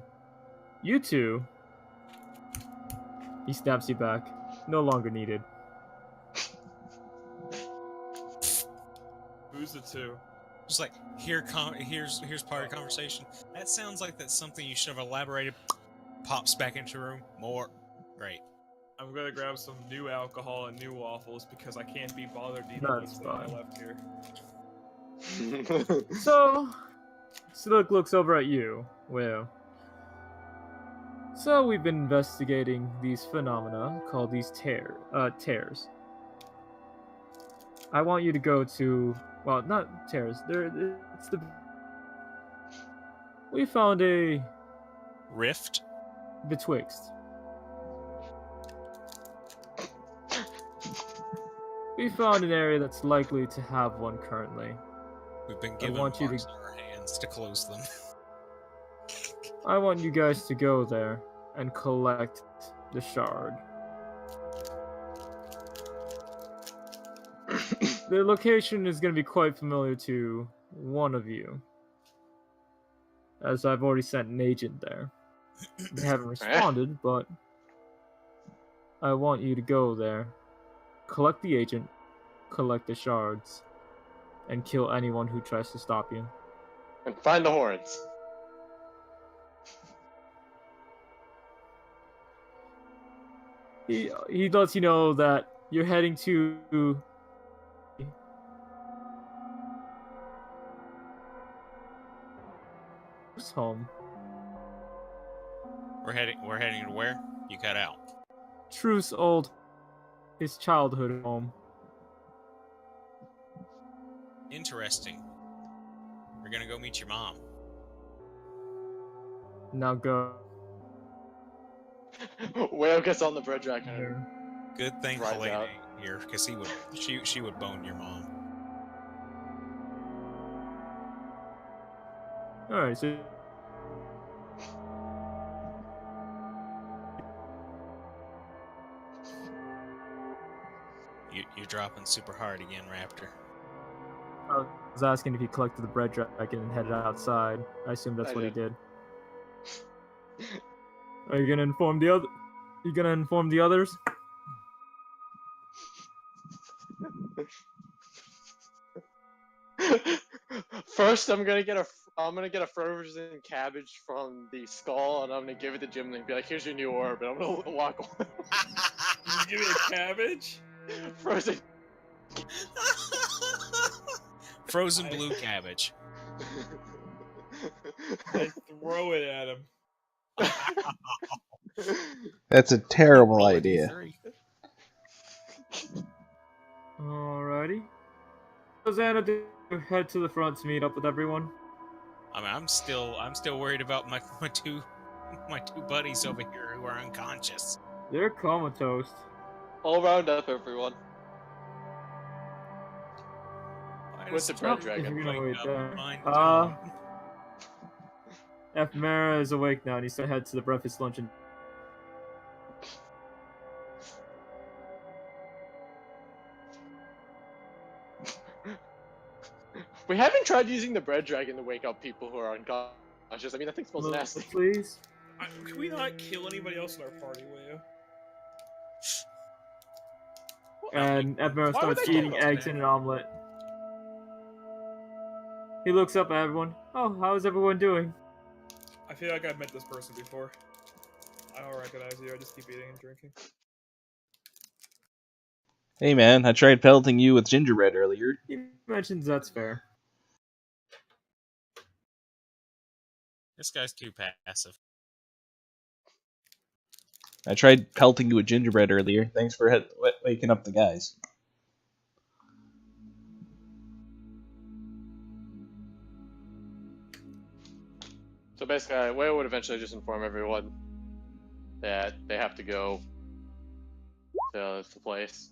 you two... He snaps you back. No longer needed. Who's the two? Just like, here's part of the conversation. That sounds like that's something you should have elaborated. Pops back into the room. More. Great. I'm gonna grab some new alcohol and new waffles because I can't be bothered eating That's this thing I fine. left here. So, Slick looks over at you. Well, so we've been investigating these phenomena called these tears. I want you to go to, well, not tears. It's the. We found a Rift. betwixt. We found an area that's likely to have one currently. We've been given want you to- marks on our hands to close them. I want you guys to go there and collect the shard. The location is going to be quite familiar to one of you, as I've already sent an agent there. They haven't responded, but I want you to go there, collect the agent, collect the shards, and kill anyone who tries to stop you. And find the horns. He lets you know that you're heading to his home. We're heading to where? You cut out. His childhood home. Interesting. We're gonna go meet your mom. Now go. Whale gets on the bread rack and There. Good thing Rides Helene out. ain't here, because she would bone your mom. Alright, so You're dropping super hard again, Raptor. I was asking if he collected the bread jacket and headed outside. I assume that's I what he did. did. Are you gonna inform the other? You gonna inform the others? First, I'm gonna get a frozen cabbage from the skull, and I'm gonna give it to Jim and be like, "Here's your new orb," and I'm gonna walk away. You give me a cabbage? Frozen. Frozen blue cabbage. I throw it at him. That's a terrible Roll a idea. D3. Alrighty. So Xana, do you head to the front to meet up with everyone? I mean, I'm still worried about my two buddies over here who are unconscious. They're comatose. All round up, everyone. Why With does the it bread wake If dragon. you're gonna wait up there. fine tune? Ephemera is awake now, and he's gonna head to the breakfast luncheon. We haven't tried using the bread dragon to wake up people who are unconscious. I mean, that thing smells nasty. Please. Can we not kill anybody else in our party, will you? And Ephemera Why would starts they kill eating us, eggs man? in an omelet. He looks up at everyone. Oh, how's everyone doing? I feel like I've met this person before. I don't recognize you. I just keep eating and drinking. Hey man, I tried pelting you with gingerbread earlier. He mentions that's fair. This guy's too passive. I tried pelting you with gingerbread earlier. Thanks for waking up the guys. So basically, Whale would eventually just inform everyone that they have to go to the place.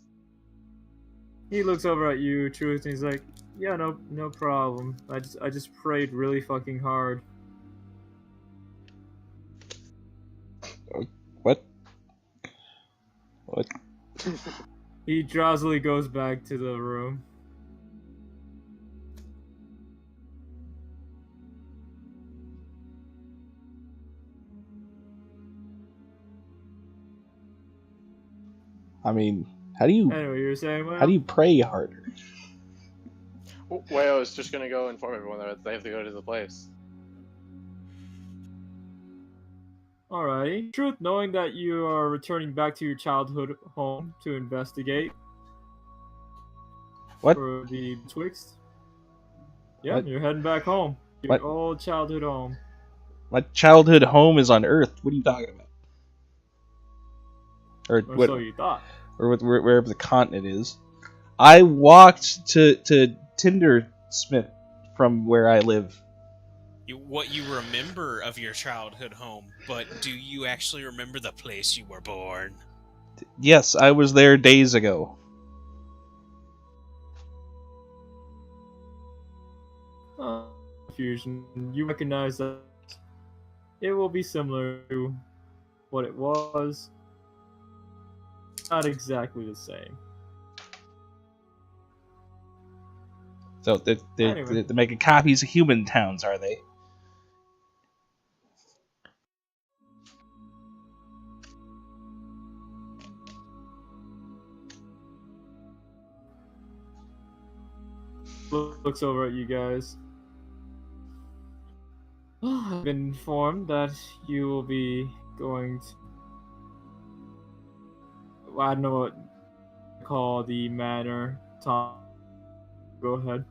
He looks over at you, Truth, and he's like, "Yeah, no problem. I just prayed really fucking hard." What? What? He drowsily goes back to the room. I mean, how do you Anyway, you were saying, how do you pray harder? Whale is just gonna go inform everyone that they have to go to the place. Alrighty. Truth, knowing that you are returning back to your childhood home to investigate What? for the Twixt. Yeah, What? you're heading back home. Your What? old childhood home. My childhood home is on Earth. What are you talking about? Or Or what? so you thought. Or wherever the continent is. I walked to Tindersmith from where I live. What you remember of your childhood home, but do you actually remember the place you were born? Yes, I was there days ago. Confusion. You recognize that it will be similar to what it was. Not exactly the same. So Anyway. they're making copies of human towns, are they? Looks over at you guys. I've been informed that you will be going to... Well, I don't know what to call the manor. Tom, go ahead.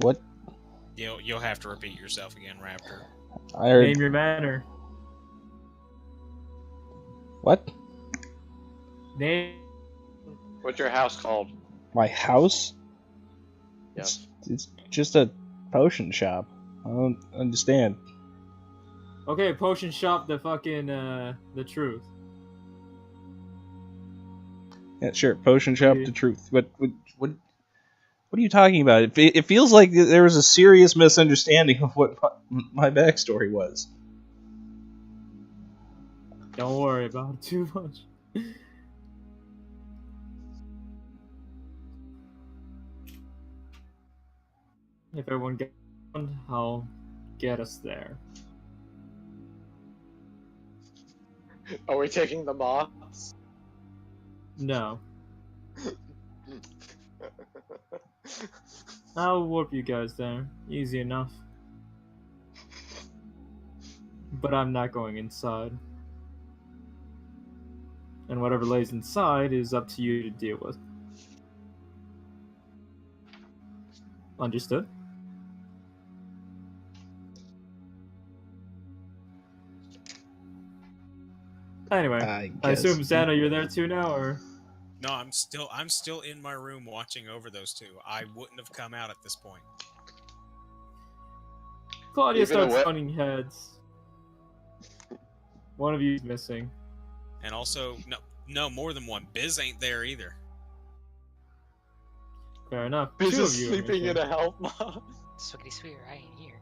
What? You'll have to repeat yourself again, Raptor. I heard. Name your manor. What? Name... What's your house called? My house? Yes. It's just a potion shop. I don't understand. Okay, potion shop, the fucking, the truth. Yeah, sure. Potion shop, the truth. What are you talking about? It feels like there was a serious misunderstanding of what my backstory was. Don't worry about it too much. If everyone gets on, I'll get us there. Are we taking the moths? No. I'll warp you guys there. Easy enough. But I'm not going inside. And whatever lays inside is up to you to deal with. Understood? Anyway, I assume, Xana, you're there too now, or? No, I'm still in my room watching over those two. I wouldn't have come out at this point. Claudia Even a starts whip? running heads. One of you's missing. And also, no, more than one. Biz ain't there either. Fair enough. Biz Two is of you are sleeping in missing. a health mod. Swiggity swear, I ain't here.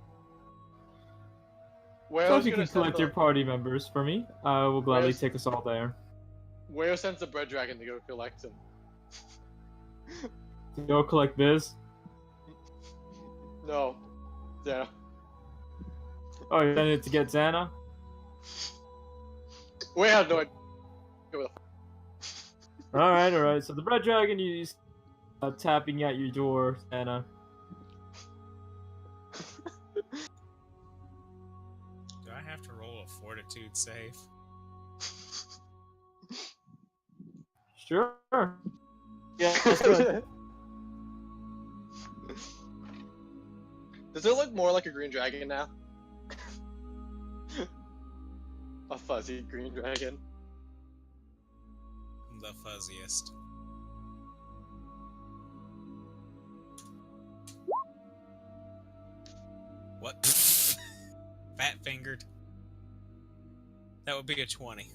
So if you can collect your party members for me, I will gladly Where's- take us all there. Wayo sends the bread dragon to go collect him. Go collect Biz. No. Yeah. Oh, you're sending it to get Xana? We have no idea. Alright. So the bread dragon is tapping at your door, Xana. Do I have to roll a fortitude save? Sure. Yeah, that's good. Does it look more like a green dragon now? A fuzzy green dragon. The fuzziest. What? Fat fingered. That would be a 20.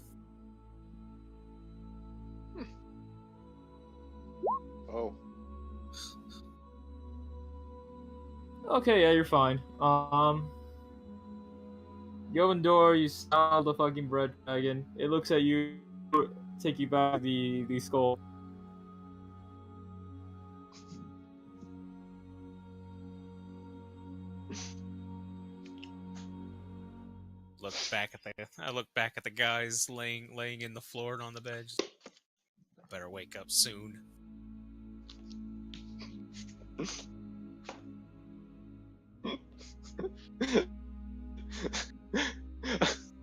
Oh. Okay, yeah, you're fine. You open the door, you smell the fucking bread dragon. It looks at you, take you back to the skull. I look back at the guys laying in the floor and on the bed. Just, better wake up soon.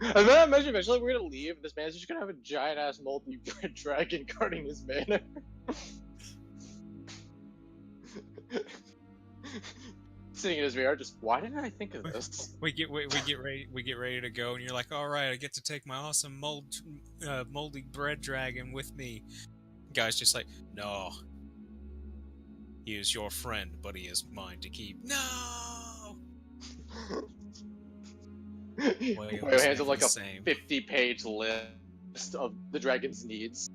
I imagine eventually we're gonna leave. This man's just gonna have a giant ass moldy bread dragon guarding his manor. Sitting in his VR, just why didn't I think of this? We get ready to go, and you're like, all right, I get to take my awesome moldy bread dragon with me. Guy's just like, no. He is your friend, but he is mine to keep. No. Wayo hands him like a 50-page list of the dragon's needs.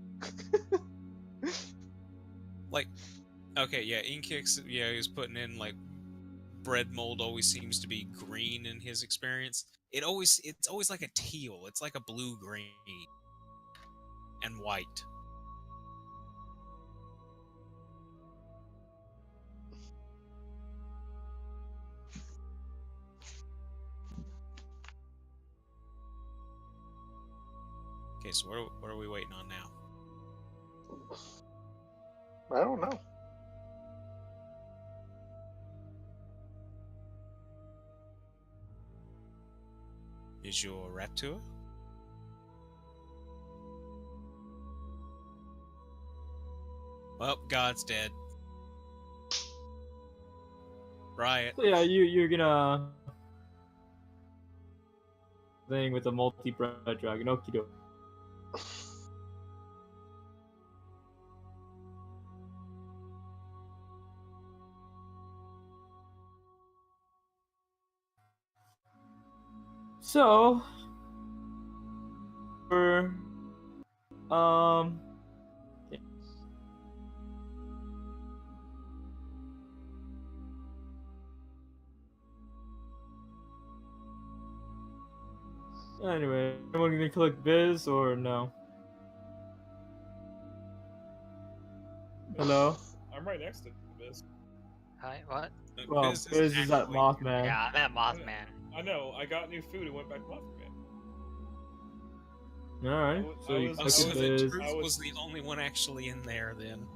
Like, okay, yeah, Inkix, yeah, he was putting in like bread mold always seems to be green in his experience. It's always like a teal. It's like a blue-green and white. Okay, so what are we waiting on now? I don't know. Is your Raptor? Well, God's dead. Riot. So yeah, you're gonna thing with the multi bread dragon. Okie doke. So, for anyway, anyone gonna collect Biz or no? Hello? I'm right next to this. Hi, what? Well, Biz is at actually- Mothman. Yeah, I'm at Mothman. I know. I got new food and went back to Mothman. Alright, so you I Oh, was- so collected the Biz. truth I was- was the only one actually in there then.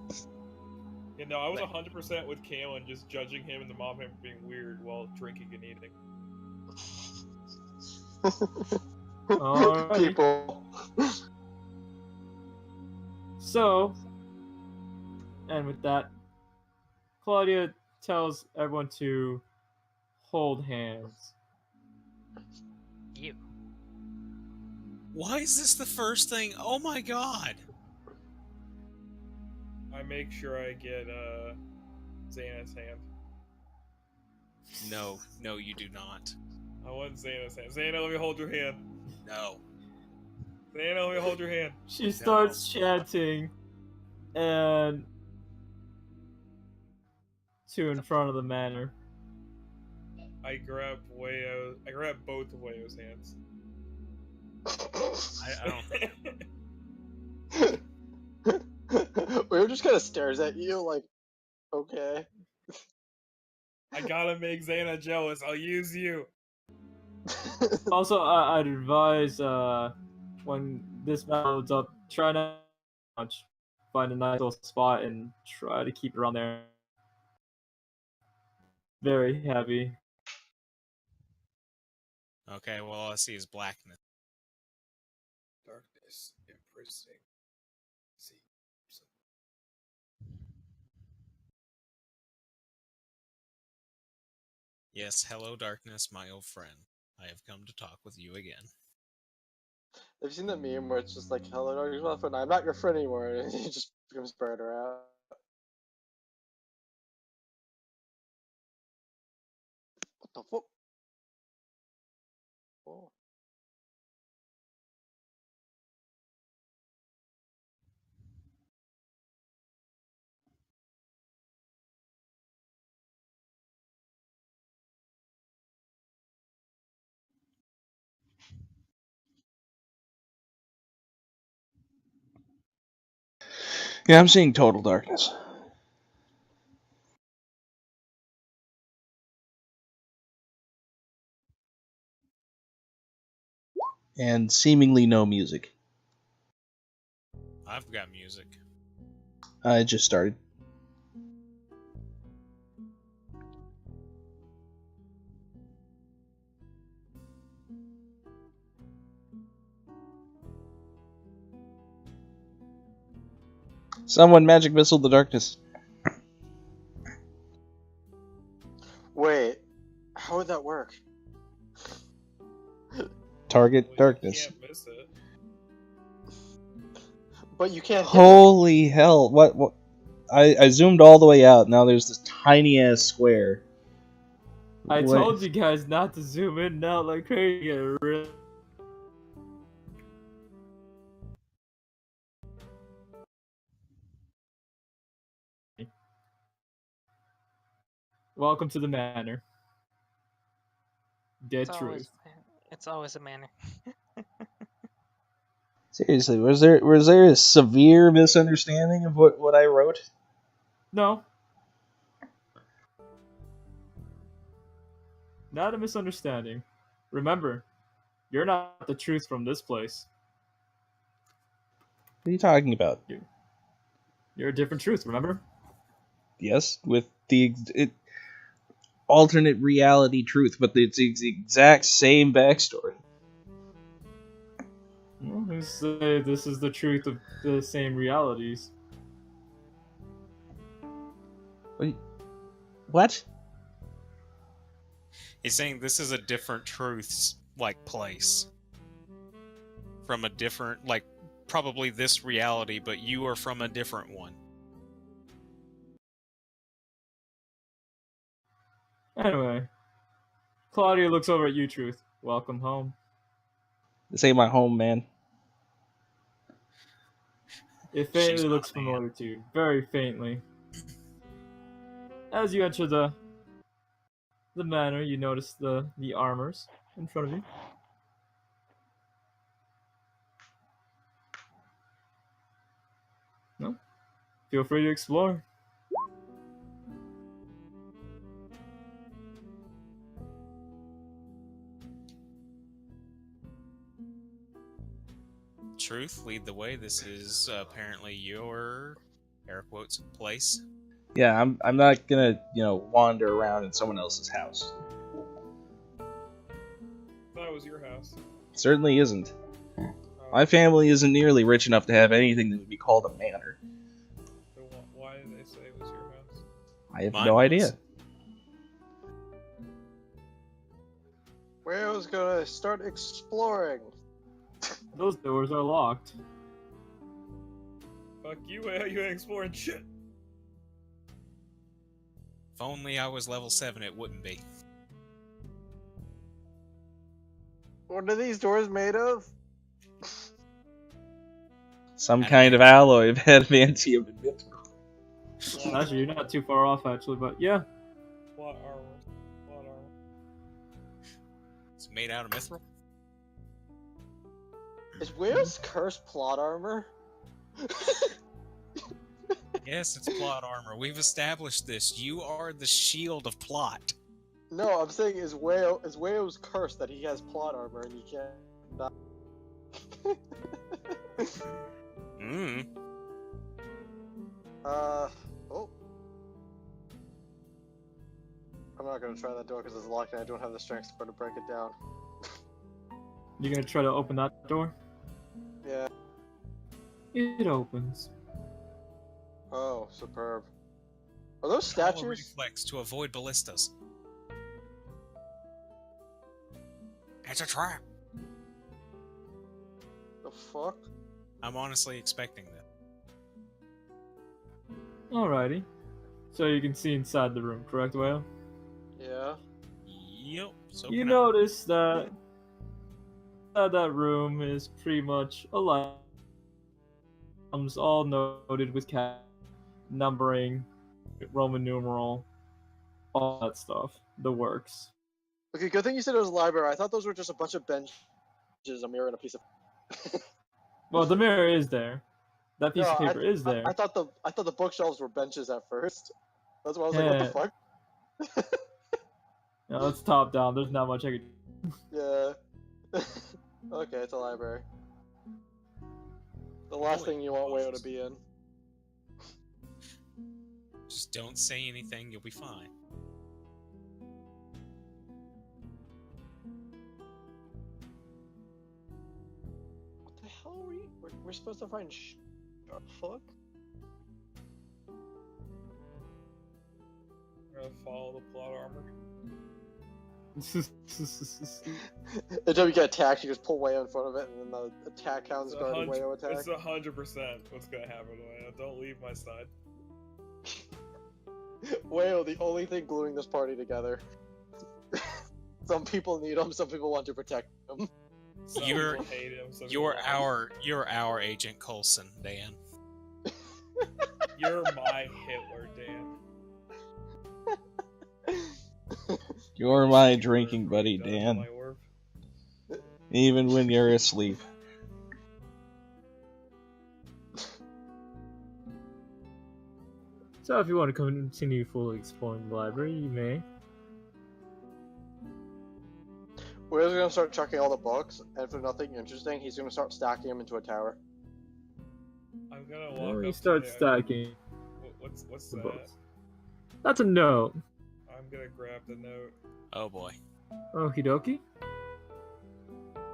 You know, I was Like- 100% with Kalen, just judging him and the Mothman for being weird while drinking and eating. Alrighty. People. So, and with that, Claudia tells everyone to hold hands. You. Why is this the first thing? Oh my god! make sure I get Xana's hand. No, you do not. I want Xana's hand. Xana, let me hold your hand. No. Xana, let me hold your hand. She starts chanting, and to in front of the manor. I grab both of Wayo's hands. I don't think. Wayo just kind of stares at you like, okay. I gotta make Xana jealous. I'll use you. Also, I'd advise when this map loads up, try not to much. Find a nice little spot and try to keep it around there. Very heavy. Okay, well, all I see is blackness. Darkness imprisoning. See. Yes, hello, darkness, my old friend. I have come to talk with you again. Have you seen that meme where it's just like, hello, darkness, my friend, I'm not your friend anymore, and he just becomes burner out? What the fuck? Oh. Yeah, I'm seeing total darkness. And seemingly no music. I've got music. It just started. Someone magic missile the darkness. Wait, how would that work? Target Well, darkness. You can't miss it. But you can't hit Holy hell! What? I zoomed all the way out. Now there's this tiny ass square. I What- told you guys not to zoom in and out like crazy. Welcome to the manor. Dead truth. It's always a manner. Seriously, was there a severe misunderstanding of what I wrote? No. Not a misunderstanding. Remember, you're not the truth from this place. What are you talking about? You're a different truth, remember? Yes, with the alternate reality truth, but it's the exact same backstory. Well, who say this is the truth of the same realities? What? He's saying this is a different truth's like place. From a different, like, probably this reality, but you are from a different one. Anyway, Claudia looks over at you, Truth. Welcome home. This ain't my home, man. It She's faintly not looks a man. familiar to you, very faintly. As you enter the manor, you notice the armors in front of you. No? Feel free to explore. Truth, lead the way. This is apparently your, air quotes, place. Yeah, I'm not gonna wander around in someone else's house. Thought it was your house. Certainly isn't. My family isn't nearly rich enough to have anything that would be called a manor. So why did they say it was your house? I have Mine no was. idea. Wayo's gonna start exploring. Those doors are locked. Fuck you, you ain't exploring shit. only I was level 7, it wouldn't be. What are these doors made of? Some kind of alloy of adamantium and mithril. Actually, you're not too far off, actually, but yeah. Plot armor. Plot armor. It's made out of mithril. Is Where's cursed plot armor? Yes, it's plot armor. We've established this. You are the shield of plot. No, I'm saying is Wayo's cursed that he has plot armor and he can't die. Mm. Oh. I'm not gonna try that door because it's locked and I don't have the strength to break it down. You're gonna try to open that door? Yeah. It opens. Oh, superb. Are those Call a statues? reflex to avoid ballistas. It's a trap. The fuck? I'm honestly expecting that. Alrighty. So you can see inside the room, correct, Whale? Yeah. Yep. So You can notice that inside that room is pretty much a light. All noted with numbering, Roman numeral, all that stuff. The works. Okay, good thing you said it was a library. I thought those were just a bunch of benches, a mirror, and a piece of. Well, the mirror is there. That piece No, of paper is there. I thought the bookshelves were benches at first. That's why I was like, what the fuck? No, it's top down. There's not much I could. Yeah. Okay, it's a library. The last thing you want Wayo to be in. Just don't say anything, you'll be fine. What the hell are we? We're supposed to find fuck? We're gonna follow the plot armor. Every time you get attacked, you just pull Wayo in front of it, and then the attack hounds guard Wayo attack. It's 100% what's gonna happen, Wayo. Don't leave my side. Wayo, the only thing gluing this party together. Some people need him, some people want to protect him. Some You're- people hate him. Some You're people our Agent Coulson, Dan. You're my Hitler, Dan. You're my drinking buddy, Does Dan. my work. Even when you're asleep. So if you want to continue fully exploring the library, you may. Wayo's gonna start chucking all the books, and for nothing interesting, he's gonna start stacking them into a tower. I'm gonna walk Well, up you to start the- stacking What's the that? books. That's a note. I'm gonna grab the note. Oh boy. Okie dokie.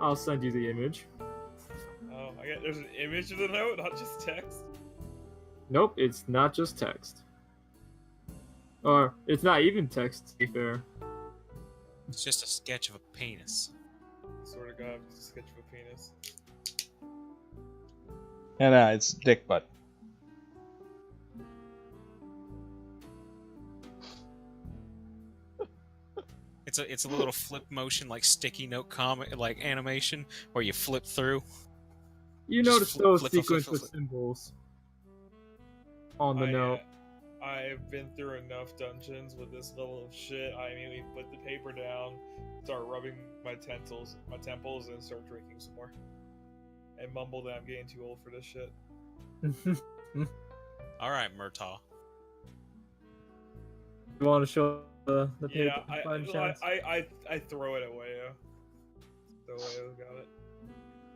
I'll send you the image. Oh, there's an image of the note, not just text. Nope, it's not just text. Or, it's not even text, to be fair. It's just a sketch of a penis. Sort of got a sketch of a penis. And it's dick butt. It's a little flip motion, like sticky note comic, like animation, where you flip through. You Just notice flip, those flip, flip, sequence flip, of flip. symbols on the note. I've been through enough dungeons with this level of shit. I immediately put the paper down, start rubbing my temples, and start drinking some more. And mumble that I'm getting too old for this shit. All right, Murtaugh. You want to show the paper? Yeah, by any chance? I throw it away. The Wayo got it.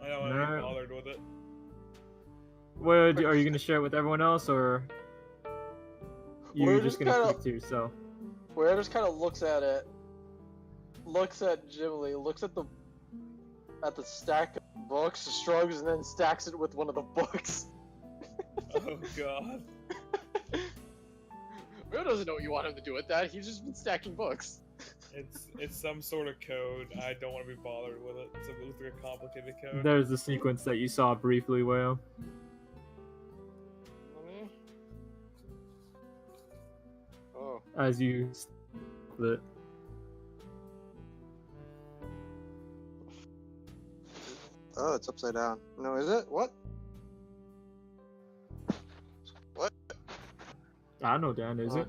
I don't want to be Alright. bothered with it. Well, are you going to share it with everyone else, or We're you're just going to kinda- keep it to yourself? Wayo just kind of looks at it, looks at Ghibli, looks at the stack of books, shrugs, and then stacks it with one of the books. Oh god. Wayo doesn't know what you want him to do with that. He's just been stacking books. It's some sort of code. I don't want to be bothered with it. It's a complicated code. There's the sequence that you saw briefly, Whale. Oh. as you with it. Oh, it's upside down. No, is it? What? What? I know, Dan, is it?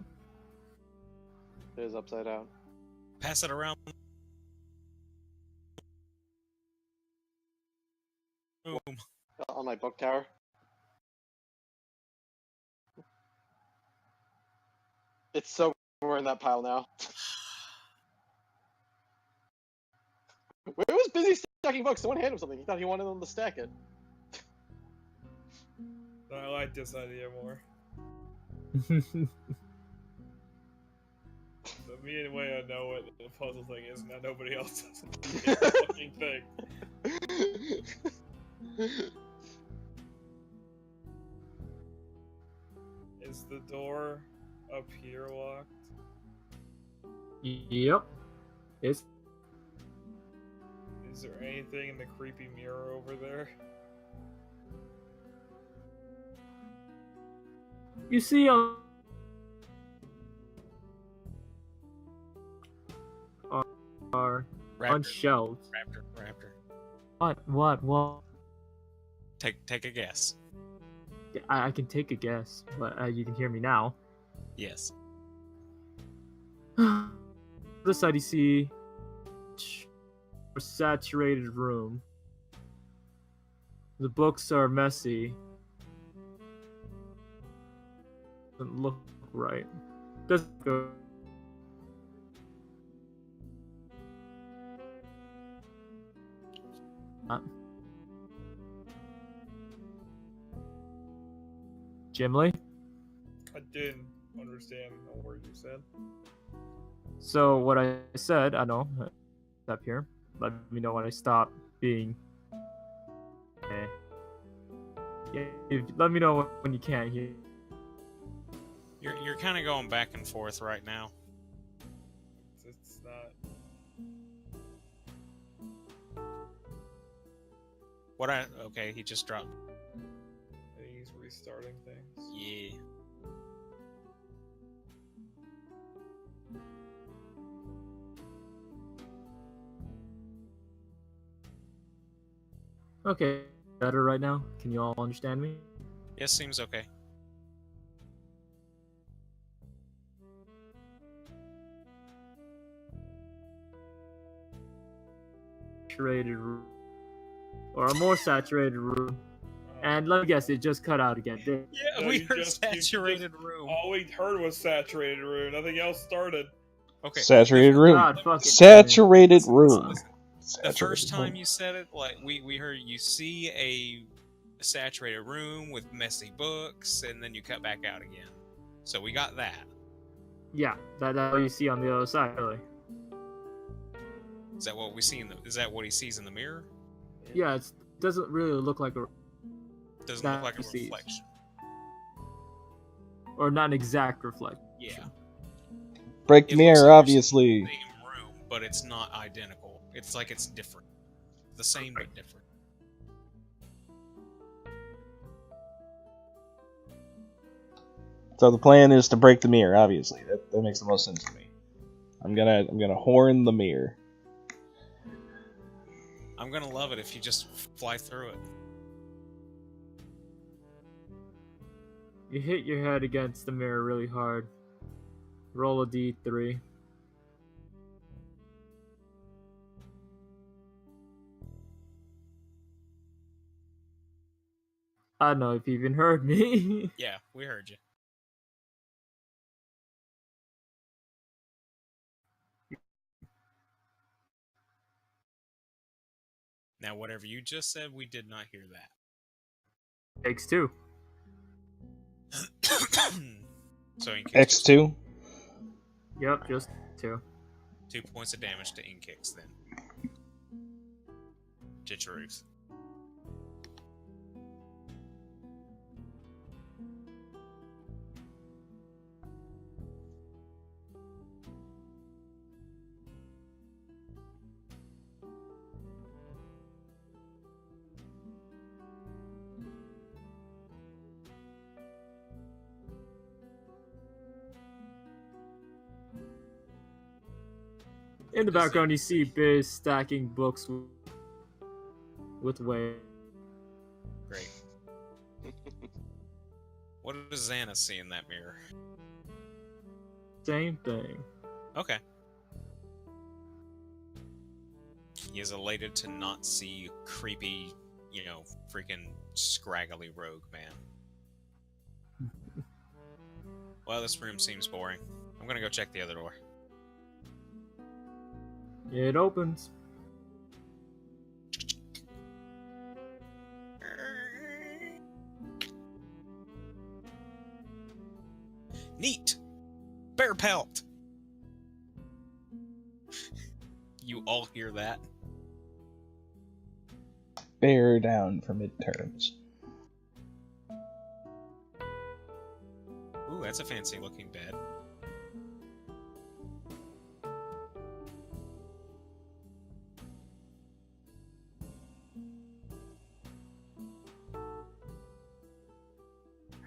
It is upside down. Pass it around. Boom. On my book tower. It's so we're in that pile now. Where was busy stacking books? Someone handed him something. He thought he wanted them to stack it. I like this idea more. So me and Waya know what the puzzle thing is, now nobody else does the fucking thing. Is the door up here locked? Yep. It's Is there anything in the creepy mirror over there? you see are Raptor. unshelved. Raptor. What? Take a guess. I can take a guess, but you can hear me now. Yes. This side you see a saturated room. The books are messy. Doesn't look right. Doesn't go. Jimly? I didn't understand a word you said. So what I said, I know, up here. Let me know when I stop being. Okay. Yeah, let me know when you can't hear. You're kind of going back and forth right now. It's not. Okay, he just dropped. I think he's restarting things. Yeah. Okay, better right now? Can you all understand me? Yes, seems okay. Saturated room. Or a more saturated room. And let me guess, it just cut out again. Yeah, No, we you heard just- you saturated room. All we heard was saturated room. Nothing else started. Okay. Saturated room. God fucking Saturated Listen, room. listen. The Saturated first time room. you said it, like we heard you see a saturated room with messy books, and then you cut back out again. So we got that. Yeah, that's what you see on the other side, really. Is that what we see in the? Is that what he sees in the mirror? Yeah, it doesn't really look like a. Doesn't look like a That sees. reflection. Or not an exact reflection. Yeah. Break the It looks mirror, like there's obviously. the same room, but it's not identical. It's like it's different. The same but different. So the plan is to break the mirror, obviously. That makes the most sense to me. I'm gonna horn the mirror. I'm gonna love it if you just fly through it. You hit your head against the mirror really hard. Roll a d3. I don't know if you even heard me. Yeah, we heard you. Now, whatever you just said, we did not hear that. Takes 2. So in case X2. Yep, just 2. 2 points of damage to in-kicks then. Jitcheroos. In the Does background, it- you see Biz stacking books with Wade. Great. What does Xana see in that mirror? Same thing. Okay. He is elated to not see creepy, freaking scraggly rogue man. Well, this room seems boring. I'm gonna go check the other door. It opens. Neat! Bear pelt! You all hear that? Bear down for midterms. Ooh, that's a fancy looking bed.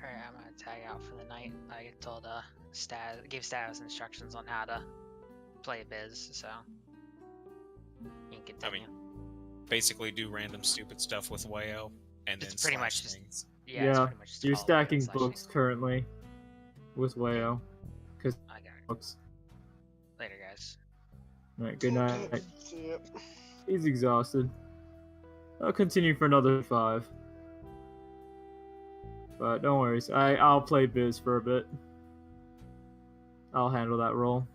Alright, I'm gonna tag out for the night. I told gave Stas instructions on how to play Biz, so you can continue. Basically do random stupid stuff with Wayo, and It's then pretty slash much just- things. yeah, Yeah, it's pretty much just You're follow stacking slash books thing. currently with Wayo. I got it. Books. Later, guys. Alright, good night. Yep. He's exhausted. I'll continue for another 5. But don't worry, I'll play Biz for a bit. I'll handle that role.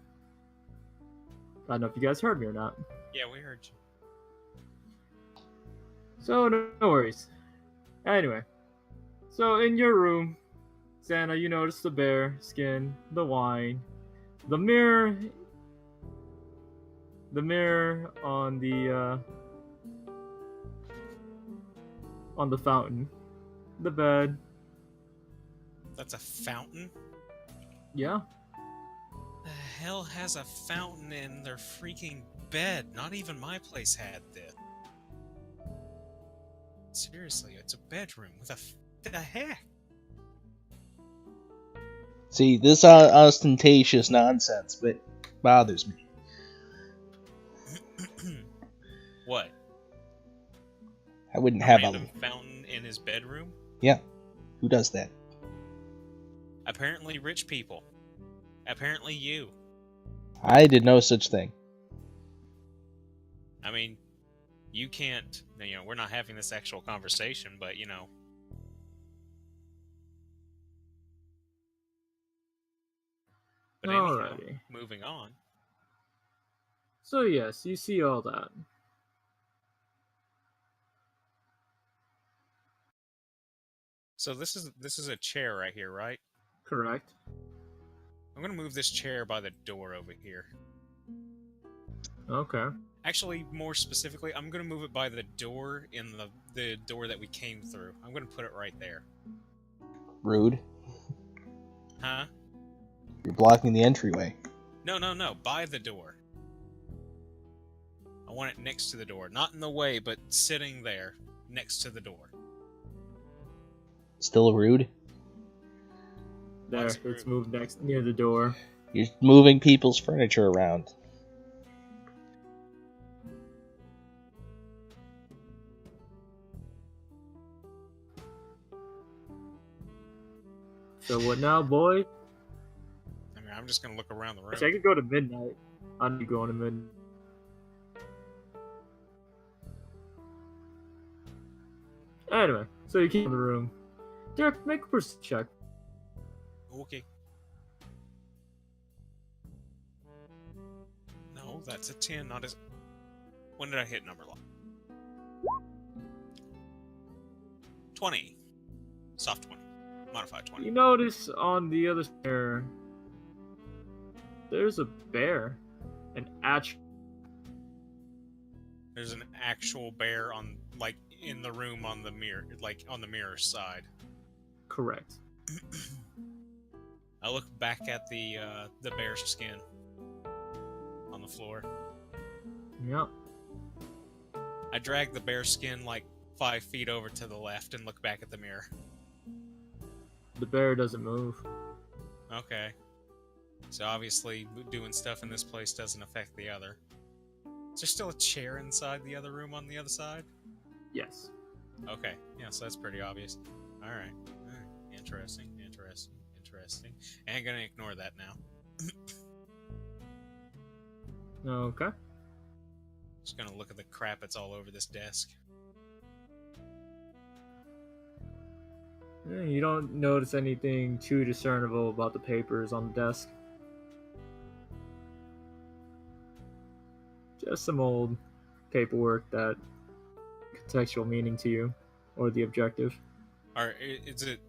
I don't know if you guys heard me or not. Yeah, we heard you. So no worries. Anyway, so in your room, Santa, you notice the bear skin, the wine, the mirror on the fountain, the bed. That's a fountain? Yeah. The hell has a fountain in their freaking bed? Not even my place had this. Seriously, it's a bedroom with the heck? See, this ostentatious nonsense, but bothers me. What? I wouldn't A have random fountain in his bedroom? Yeah, who does that? Apparently rich people. Apparently you. I did no such thing. I mean, you can't, we're not having this actual conversation, but, But anyhow, Alrighty. moving on. So yes, you see all that. So this is a chair right here, right? Correct. I'm gonna move this chair by the door over here. Okay. Actually, more specifically, I'm gonna move it by the door in the door that we came through. I'm gonna put it right there. Rude. Huh? You're blocking the entryway. No, by the door. I want it next to the door. Not in the way, but sitting there, next to the door. Still rude? There, What's it's rude? moved next near the door. You're moving people's furniture around. So what now, boy? I mean, I'm just gonna look around the room. Actually, I could go to midnight. I'm going to midnight. Anyway, so you keep in the room. Derp, make a perception check. Okay. No, that's a 10, not as... When did I hit number lock? 20. Soft 20. Modified 20. You notice on the other stair, there's a bear. An actual. There's an actual bear on, like, in the room on the mirror, like, on the mirror side. Correct. I look back at the bear skin on the floor. Yep. I drag the bear skin, like, 5 feet over to the left and look back at the mirror. The bear doesn't move. Okay. So obviously, doing stuff in this place doesn't affect the other. there still a chair inside the other room on the other side? Yes. Okay, yeah, so that's pretty obvious. All right. Interesting. And gonna ignore that now. Okay. Just gonna look at the crap that's all over this desk. Yeah, you don't notice anything too discernible about the papers on the desk. Just some old paperwork that contextual meaning to you, or the objective. Or is it?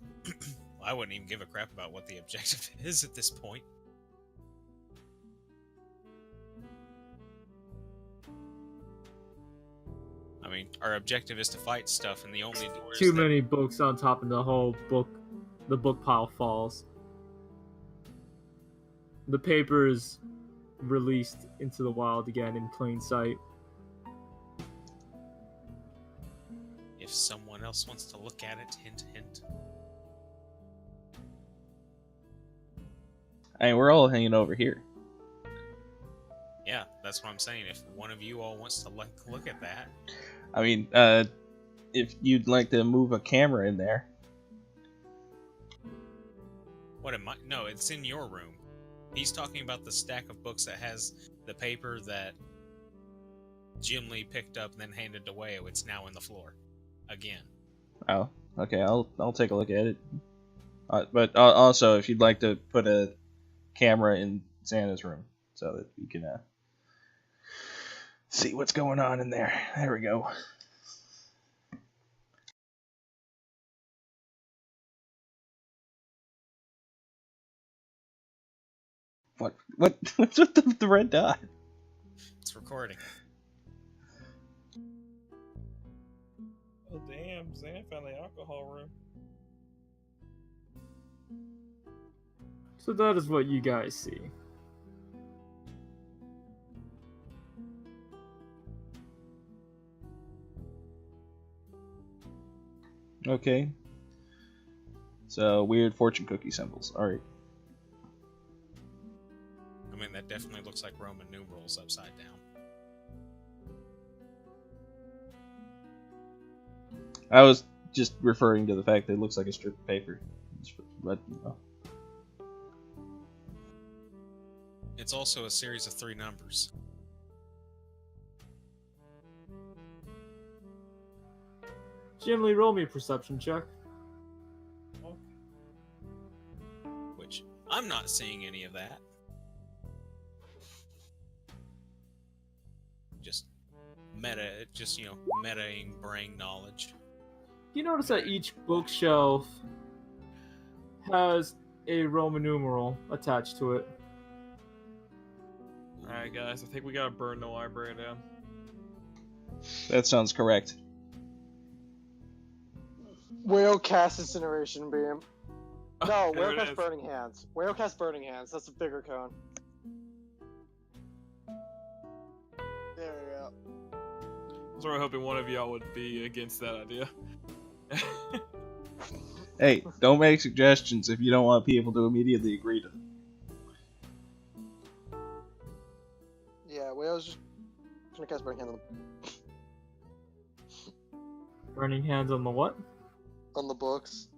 Well, I wouldn't even give a crap about what the objective is at this point. I mean, our objective is to fight stuff, and the only doors Too many books on top, and the book pile falls. The paper is released into the wild again in plain sight. If someone else wants to look at it, hint, hint. Hey, we're all hanging over here. Yeah, that's what I'm saying. If one of you all wants to look at that, I mean, if you'd like to move a camera in there. what am I? No, it's in your room. He's talking about the stack of books that has the paper that Jim Lee picked up and then handed away. It's now in the floor again. Oh, okay. I'll take a look at it. But also, if you'd like to put a camera in Santa's room so that we can see what's going on in there. There we go. What's with the red dot? It's recording. Oh damn, Zan found the alcohol room. So that is what you guys see. Okay. So weird fortune cookie symbols. All right. I mean, that definitely looks like Roman numerals upside down. I was just referring to the fact that it looks like a strip of paper. But, you know. It's also a series of 3 numbers. Jim Lee, roll me a perception check. Which, I'm not seeing any of that. Just metaing brain knowledge. You notice that each bookshelf has a Roman numeral attached to it. Alright guys, I think we gotta burn the library down. That sounds correct. Whale cast incineration beam. No, There whale it cast is. burning hands. Whale cast burning hands. That's a bigger cone. There we go. I was really hoping one of y'all would be against that idea. Hey, don't make suggestions if you don't want people to immediately agree to them. Yeah, whale's just gonna cast burning hands Burning hands on the what? on the books.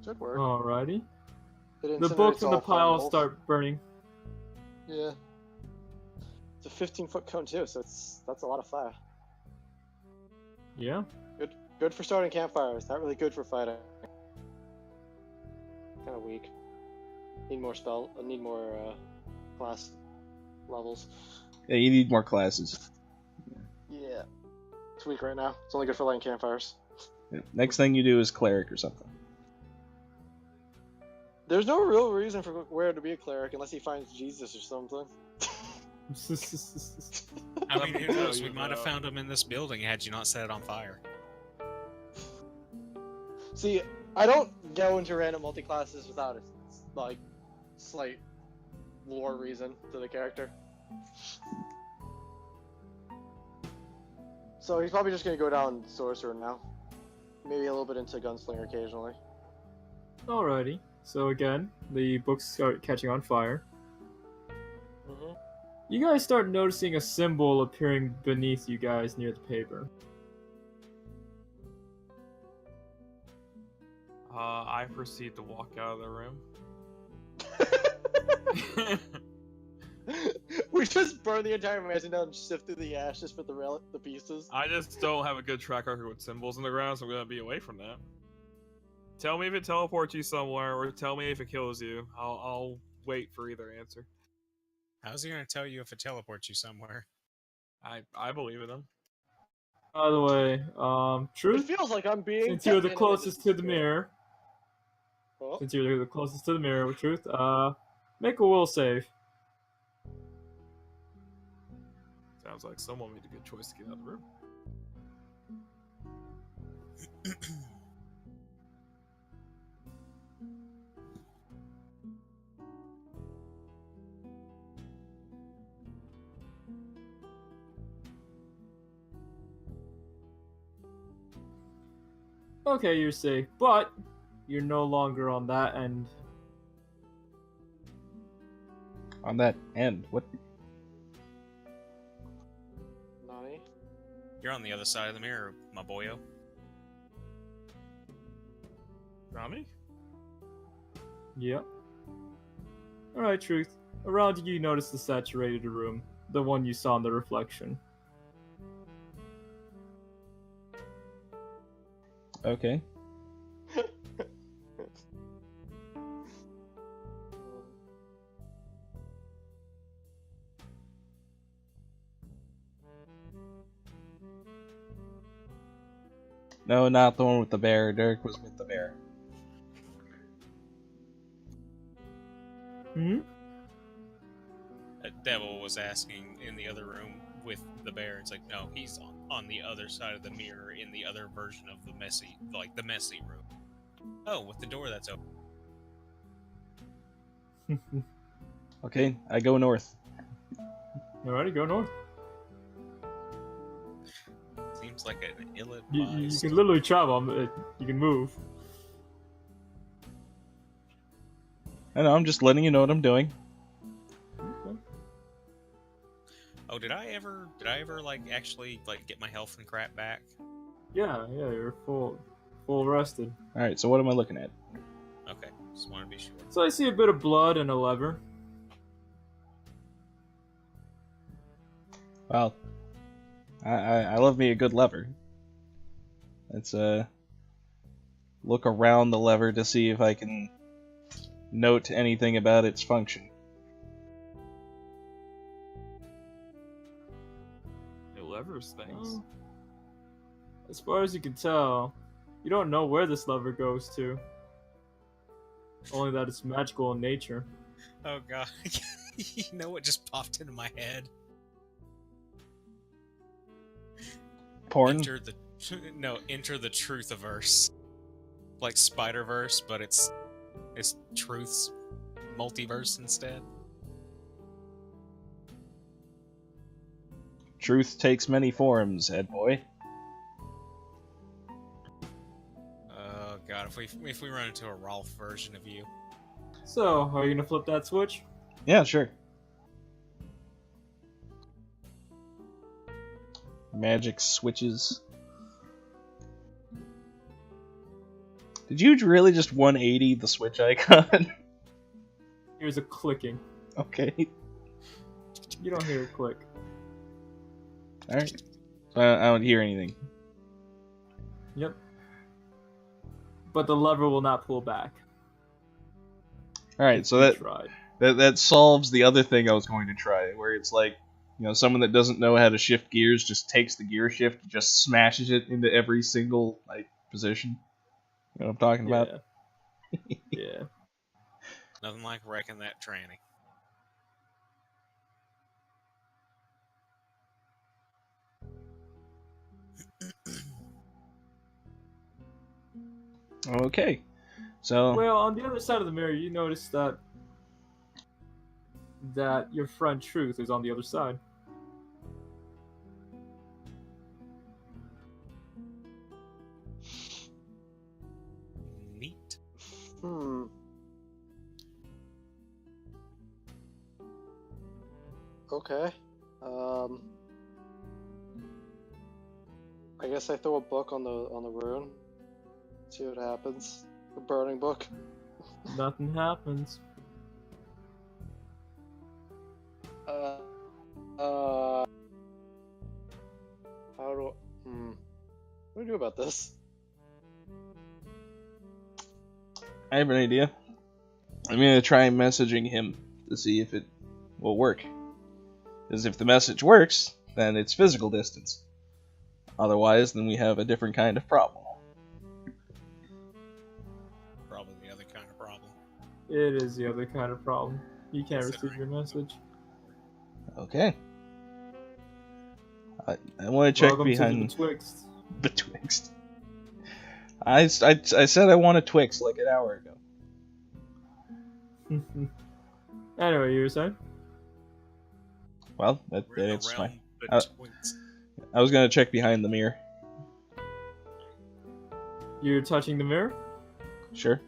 Should work. Alrighty. It The incinerates books in the all pile flammables. start burning. Yeah. It's a 15-foot cone too, so that's a lot of fire. Yeah. Good for starting campfires. Not really good for fighting. Kind of weak. Need more class levels. Yeah, you need more classes. Yeah. It's weak right now. It's only good for lighting campfires. Yeah. Next thing you do is cleric or something. There's no real reason for Ware to be a cleric unless he finds Jesus or something. I mean, who knows? We You might have know. found him in this building had you not set it on fire. See, I don't go into random multi-classes without a slight lore reason to the character. So he's probably just gonna go down sorcerer now. Maybe a little bit into gunslinger occasionally. Alrighty. So again, the books start catching on fire. You guys start noticing a symbol appearing beneath you guys near the paper. I proceed to walk out of the room. We just burn the entire mansion down and sift through the ashes for the pieces. I just don't have a good track record with symbols in the ground, so I'm gonna be away from that. Tell me if it teleports you somewhere, or tell me if it kills you. I'll wait for either answer. How's he gonna tell you if it teleports you somewhere? I believe in him. By the way, It Truth, feels like I'm being. since you're the kept in closest to the disappear. mirror, Oh. since you're the closest to the mirror with Truth, make a will save. Sounds like someone made a good choice to get out of the room. Okay, you're safe, but you're no longer on that end. On that end, what? Nani? You're on the other side of the mirror, my boyo. Rami? Yep. Alright, Truth. Around you, you notice the saturated room, the one you saw in the reflection. Okay. No, not the one with the bear. Derek was with the bear. Hmm? A devil was asking in the other room with the bear. It's like, no, he's on the other side of the mirror in the other version of the messy room. Oh, with the door that's open. Okay, I go north. Alrighty, go north. Seems like an You ill-advised. can literally travel, you can move. I know, I'm just letting you know what I'm doing. Okay. Oh, did I ever like actually like get my health and crap back? Yeah, you're full rested. Alright, so what am I looking at? Okay, just want to be sure. So I see a bit of blood and a lever. Well, I love me a good lever. Let's look around the lever to see if I can note anything about its function. It levers things. Well, as far as you can tell, you don't know where this lever goes to. Only that it's magical in nature. Oh god, you know what just popped into my head? Porn? Enter the Truthiverse, like Spider-Verse, but it's Truth's multiverse instead. Truth takes many forms, head boy. Oh god, if we run into a Rolf version of you. So, are you gonna flip that switch? Yeah, sure. Magic switches. Did you really just 180 the switch icon? Here's a clicking. Okay. You don't hear a click. Alright. So I don't hear anything. Yep. But the lever will not pull back. Alright, so You that tried. that solves the other thing I was going to try, where it's like, you know, someone that doesn't know how to shift gears just takes the gear shift, just smashes it into every single like position. You know what I'm talking about? Yeah. Nothing like wrecking that tranny. Okay. So Well, on the other side of the mirror, you notice that your friend Truth is on the other side. Neat. Okay. I guess I throw a book on the rune. See what happens. The burning book. Nothing happens. How do what do we do about this? I have an idea. I'm gonna try messaging him to see if it will work. Because if the message works, then it's physical distance. Otherwise, then we have a different kind of problem. Probably the other kind of problem. It is the other kind of problem. You can't receive your message. Okay. I want to check Welcome behind to the Betwixt. Betwixt. I said I want a Twix like an hour ago. Anyway, you were saying? Well, We're in that's the fine. realm between. I was gonna check behind the mirror. You're touching the mirror? Sure.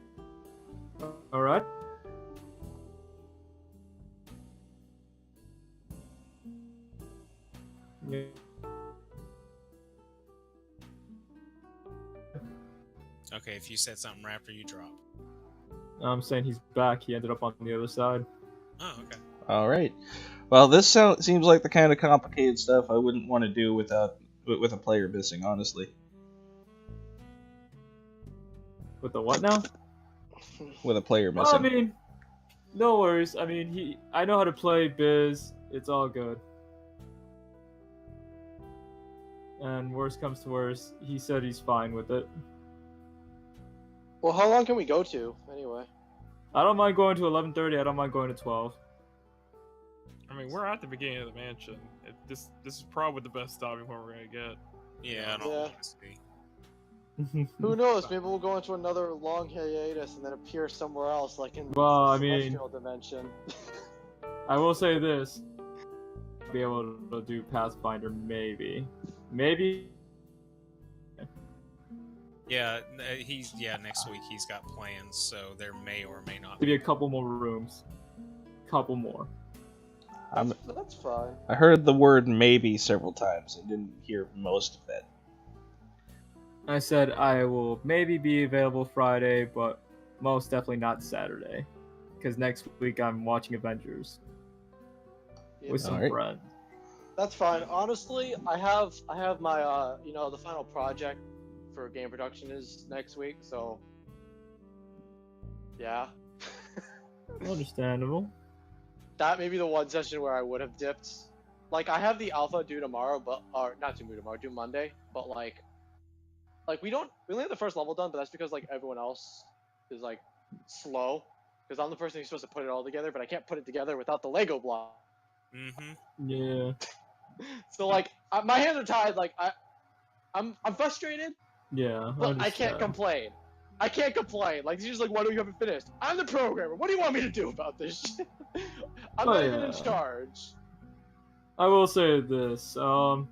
Alright. Yeah. Okay, if you said something right after you drop. I'm saying he's back. He ended up on the other side. Oh, okay. All right. Well, this seems like the kind of complicated stuff I wouldn't want to do with a player missing, honestly. With the what now? With a player Well, missing. I mean, no worries. I mean, I know how to play Biz. It's all good. And worst comes to worst, he said he's fine with it. Well, how long can we go to anyway? I don't mind going to 11:30. I don't mind going to 12. I mean, we're at the beginning of the mansion. This is probably the best stopping point we're gonna get. Yeah, I don't Yeah. want to see. Who knows? Maybe we'll go into another long hiatus and then appear somewhere else, like in Well, the I mean- celestial dimension. I will say this: be able to do Pathfinder, maybe. Yeah, next week he's got plans, so there may or may not Maybe a couple more rooms. Couple more. That's fine. I heard the word maybe several times and didn't hear most of that. I said I will maybe be available Friday, but most definitely not Saturday, because next week I'm watching Avengers Yeah, with some Alright. friends. that's fine. Honestly, I have my the final project for game production is next week, so yeah. Understandable. That may be the one session where I would have dipped. Like, I have the alpha due tomorrow, or not due tomorrow, due Monday, but like we only have the first level done, but that's because like everyone else is like slow, because I'm the person who's supposed to put it all together, but I can't put it together without the Lego block. Mm-hmm. Yeah. So like my hands are tied. Like I'm frustrated, Yeah. but I understand. can't complain. I can't complain. Like, she's like, why do you haven't finished? I'm the programmer. What do you want me to do about this shit? I'm Oh, not even in yeah. charge. I will say this. I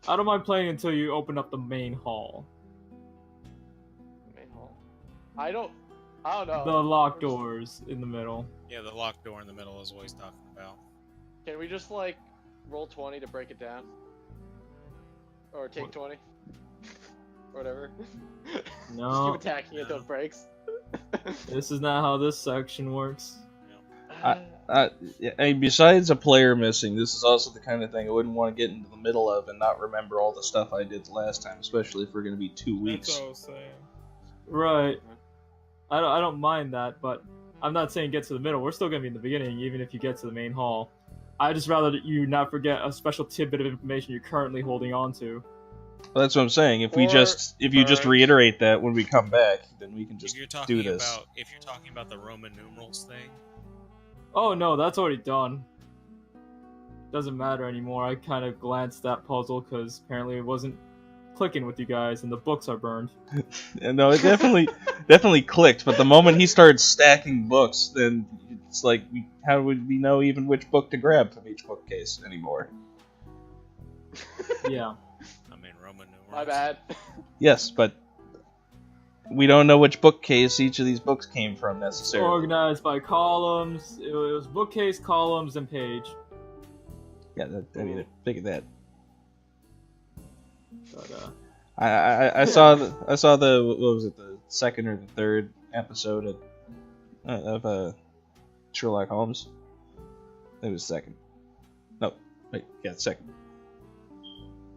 don't mind playing until you open up the main hall. Main hall. I don't know. The locked doors in the middle. Yeah, the locked door in the middle is what he's talking about. Can we just like roll 20 to break it down? Or take 20? Or whatever. Just No. keep attacking it until it breaks. This is not how this section works. Besides a player missing, this is also the kind of thing I wouldn't want to get into the middle of and not remember all the stuff I did the last time, especially if we're going to be 2 weeks. That's what I was saying. Right. I don't mind that, but I'm not saying get to the middle. We're still going to be in the beginning, even if you get to the main hall. I just rather that you not forget a special tidbit of information you're currently holding on to. Well, that's what I'm saying. If you just Alright. reiterate that when we come back, then we can just If you're talking do this. about the Roman numerals thing, Oh no, that's already done. Doesn't matter anymore. I kind of glanced that puzzle because apparently it wasn't clicking with you guys, and the books are burned. And no, it definitely clicked. But the moment he started stacking books, then it's like, how would we know even which book to grab from each bookcase anymore? Yeah. I mean Roman numerals. My bad. Yes, but we don't know which bookcase each of these books came from necessarily. Organized by columns. It was bookcase, columns, and page. Yeah, I mean, figured that. But I saw the what was it, the second or the third episode of Sherlock Holmes. It was second. No, wait, yeah, second.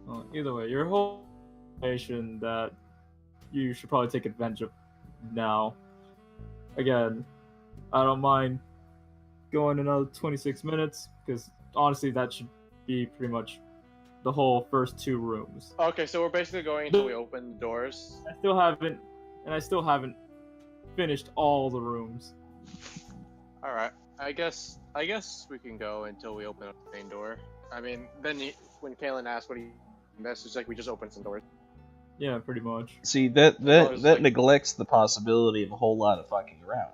well, either way, your whole information that you should probably take advantage of now. Again, I don't mind going another 26 minutes because honestly, that should be pretty much the whole first 2 rooms. Okay, so we're basically going until we open the doors. I still haven't finished all the rooms. All right. I guess we can go until we open up the main door. I mean, then when Kalen asks what he messaged, like we just opened some doors. Yeah, pretty much. See, that like- neglects the possibility of a whole lot of fucking around.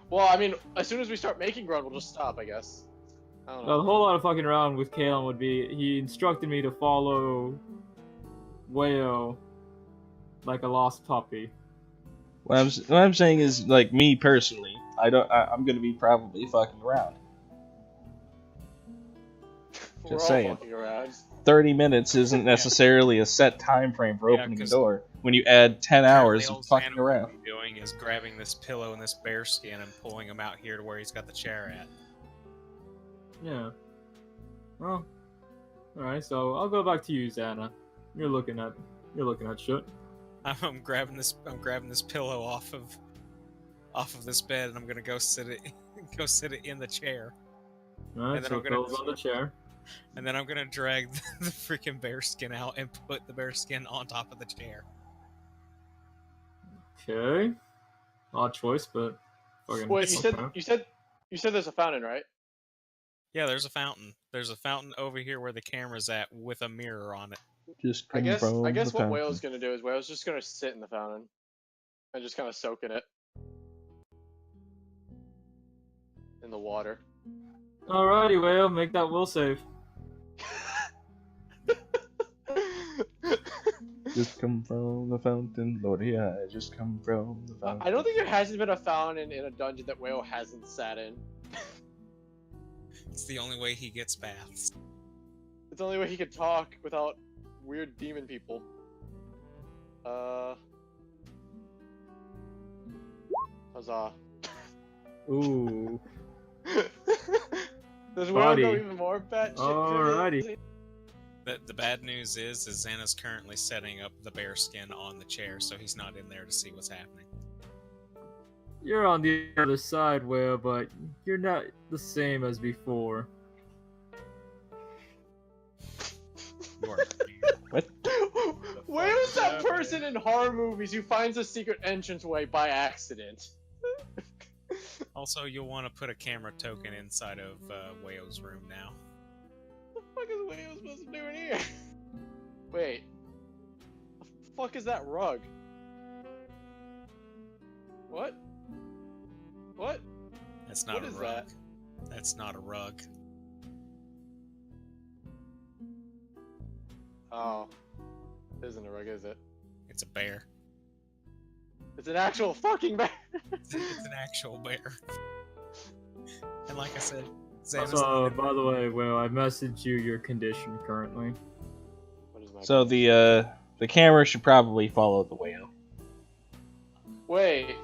Well, I mean, as soon as we start making ground, we'll just stop, I guess. I don't The know. whole lot of fucking around with Kalen would be he instructed me to follow Wayo like a lost puppy. What I'm saying is, like, me personally, I'm gonna be probably fucking around. We're Just all saying. fucking around. 30 minutes isn't necessarily a set time frame for Yeah, opening a 'cause door when you add 10 hours Apparently of old fucking Xana around. What he's doing is grabbing this pillow and this bear skin and pulling him out here to where he's got the chair at. Yeah. Well, alright, so I'll go back to you, Xana. You're looking at shit. I'm grabbing this pillow off of this bed and I'm gonna go sit it in the chair. Alright, And then so I'm gonna- Phil's on the chair. And then I'm gonna drag the freaking bear skin out and put the bear skin on top of the chair. Okay. Odd choice, but fucking Wait, okay. you said there's a fountain, right? Yeah, there's a fountain. There's a fountain over here where the camera's at with a mirror on it. Just I come guess from what the fountain. Whale's gonna do is Whale's just gonna sit in the fountain and just kind of soak in it, in the water. Alrighty, Wayo, make that will save. Just come from the fountain, Lordy, I just come from the fountain. I don't think there hasn't been a fountain in a dungeon that Whale hasn't sat in. It's the only way he gets baths. It's the only way he could talk without weird demon people. Huzzah. Ooh. Does Whale go Buddy. even more batshit Alrighty. crazy? The bad news is Xana's currently setting up the bear skin on the chair, so he's not in there to see what's happening. You're on the other side, Wayo, but you're not the same as before. You are What? Where is that person in horror movies who finds a secret entranceway by accident? Also, you'll want to put a camera token inside of Wayo's room now. What the fuck is Whale supposed to do in here? Wait. The fuck is that rug? What? What? That's not What a is rug. that? That's not a rug. Oh. It isn't a rug, is it? It's a bear. It's an actual fucking bear! It's an actual bear. And like I said, Xana's So, by the way, Wayo, I messaged you your condition currently. What is my So the camera should probably follow the whale. Wait.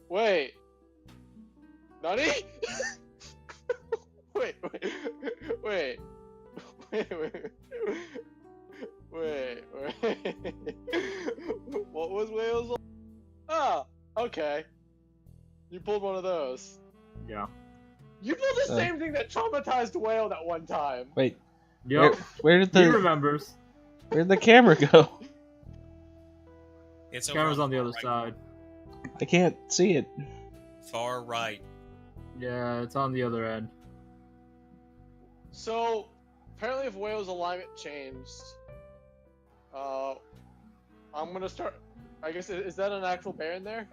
Wait. Nani? wait. Wait. What was Wales? Ah, okay. You pulled one of those. Yeah. You pulled the same thing that traumatized Whale that one time. Wait, Yep. where did He the remembers. where'd the camera go? It's over Camera's on the far other right. side. I can't see it. Far right. Yeah, it's on the other end. So, apparently if Whale's alignment changed, I'm gonna start, I guess, is that an actual bear in there?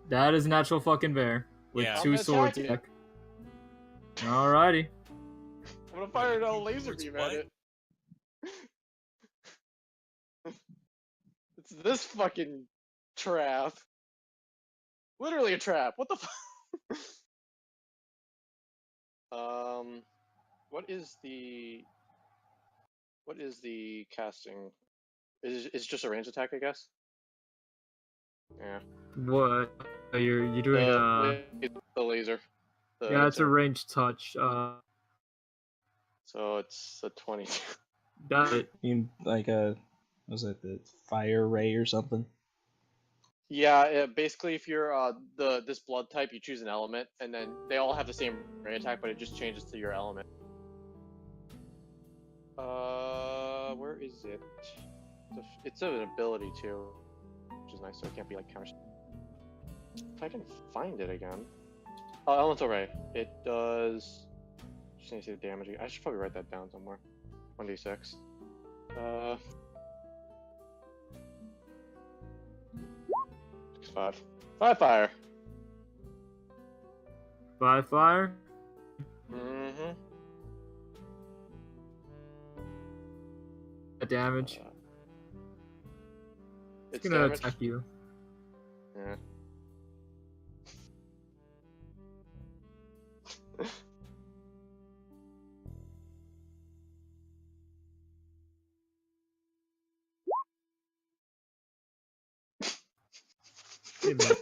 That is an actual fucking bear with Yeah. two I'm gonna swords. attack it. Alrighty. I'm gonna fire a laser Towards beam what? at it. It's this fucking trap. Literally a trap. What the fuck? What is the casting? Is it just a range attack, I guess? Yeah. What? You're doing The laser. yeah, it's a insert. ranged touch. So it's a 20. Got it. You mean like a, was it the fire ray or something? Yeah, basically, if you're this blood type, you choose an element, and then they all have the same range attack, but it just changes to your element. Where is it? It's an ability too, which is nice. So it can't be like counter. If I can find it again. Oh, elemental ray. It does. Just need to see the damage. I should probably write that down somewhere. 1d6. 5 fire. 5 fire. Mm-hmm. Damage. It's gonna damage. attack you. Yeah. Hey, man.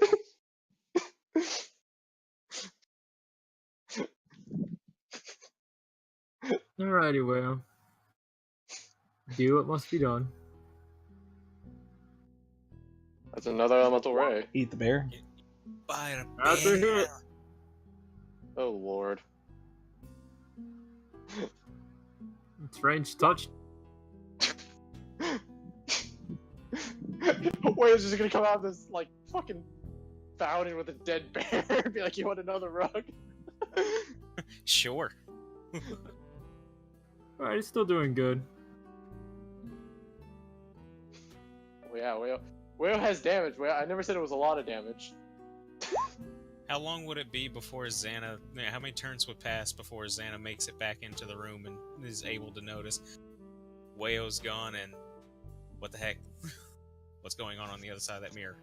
Alrighty, well. Do what must be done. That's another elemental ray. Eat the bear. By the That's a hit. bear. Oh lord. It's ranged touch. Wait, is just gonna come out of this like fucking fountain with a dead bear and be like, "You want another rug?" Sure. Alright, he's still doing good. Well, yeah, Whale has damage. I never said it was a lot of damage. How long would it be before Xana? How many turns would pass before Xana makes it back into the room and is able to notice Wayo's gone and what the heck? What's going on the other side of that mirror?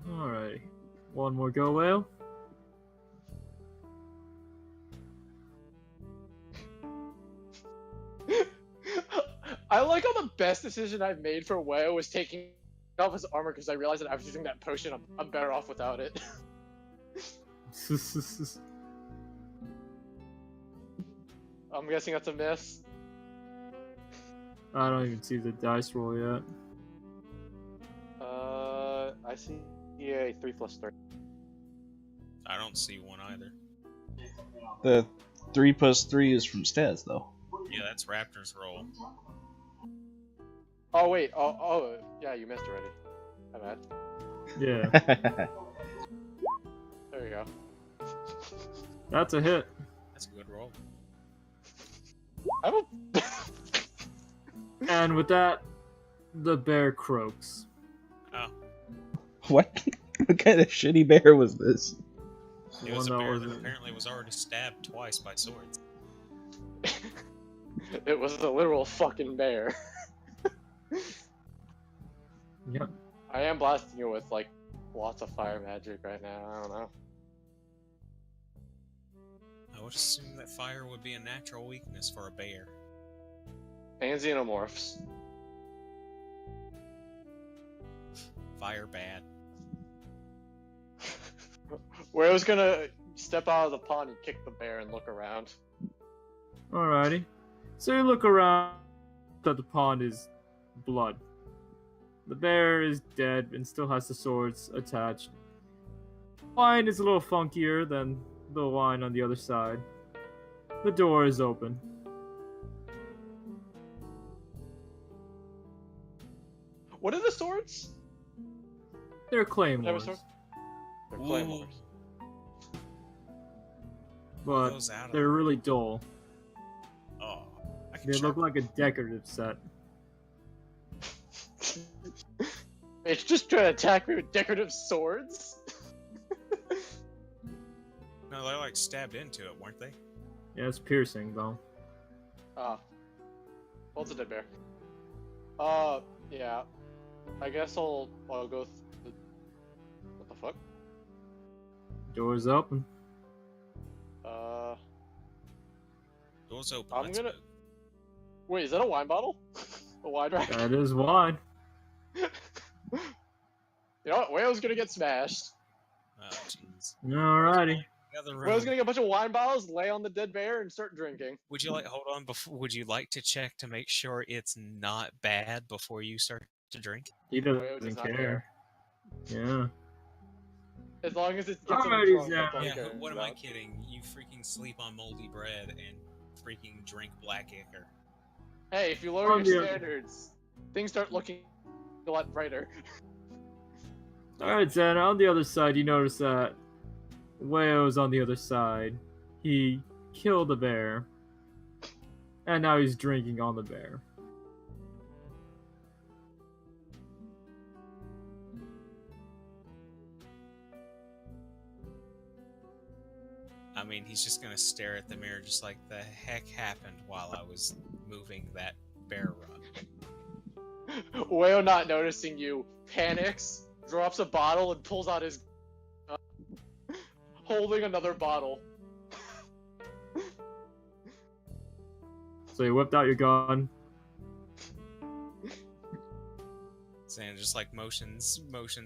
Alright. One more go, Whale. I like how the best decision I've made for Whale was taking off his armor because I realized that after using that potion, I'm better off without it. I'm guessing that's a miss. I don't even see the dice roll yet. I see a 3 + 3. I don't see one either. The 3 + 3 is from stats, though. Yeah, that's Raptor's roll. Oh wait, oh, yeah, you missed already. My bad. Yeah. There you go. That's a hit. That's a good roll. I don't. And with that, the bear croaks. Oh, What? What kind of shitty bear was this? it was a One bear that that apparently was already stabbed twice by swords. It was the literal fucking bear. Yep. I am blasting you with like lots of fire magic right now. I don't know. I would assume that fire would be a natural weakness for a bear. And xenomorphs. Fire bad. Where I was gonna step out of the pond and kick the bear and look around. Alrighty. So you look around that the pond is blood. The bear is dead and still has the swords attached. Wine is a little funkier than the wine on the other side. The door is open. What are the swords? They're What type of claymores, sword? They're Ooh. claymores. but Those out of they're really dull. Oh, I can They look sharpen- like a decorative set. It's just trying to attack me with decorative swords. No, they're like stabbed into it, weren't they? Yeah, it's piercing though. Ah. Well, it's a dead bear. Yeah. I guess I'll go. What the fuck? Door's open. Doors open. I'm let's gonna- move. Wait, is that a wine bottle? A wine rack? That is wine. You know what? Wayo's gonna get smashed. Oh, jeez. Alrighty. The other Wayo's room. gonna get a bunch of wine bottles, lay on the dead bear, and start drinking. Would you like hold on before? Would you like to check to make sure it's not bad before you start to drink? He Wayo doesn't does not care. Yeah. As long as it gets him Alrighty, drunk, that's all he Yeah. cares What am I about. kidding? You freaking sleep on moldy bread and freaking drink black ichor. Hey, if you lower On your the- standards, things start looking a lot brighter. Alright, Zen, on the other side, you notice that Wayo's on the other side. He killed the bear. And now he's drinking on the bear. I mean, he's just gonna stare at the mirror, just like the heck happened while I was moving that bear rug. Wayo, not noticing you, panics, drops a bottle, and pulls out his gun, holding another bottle. So you whipped out your gun. Saying just like motions,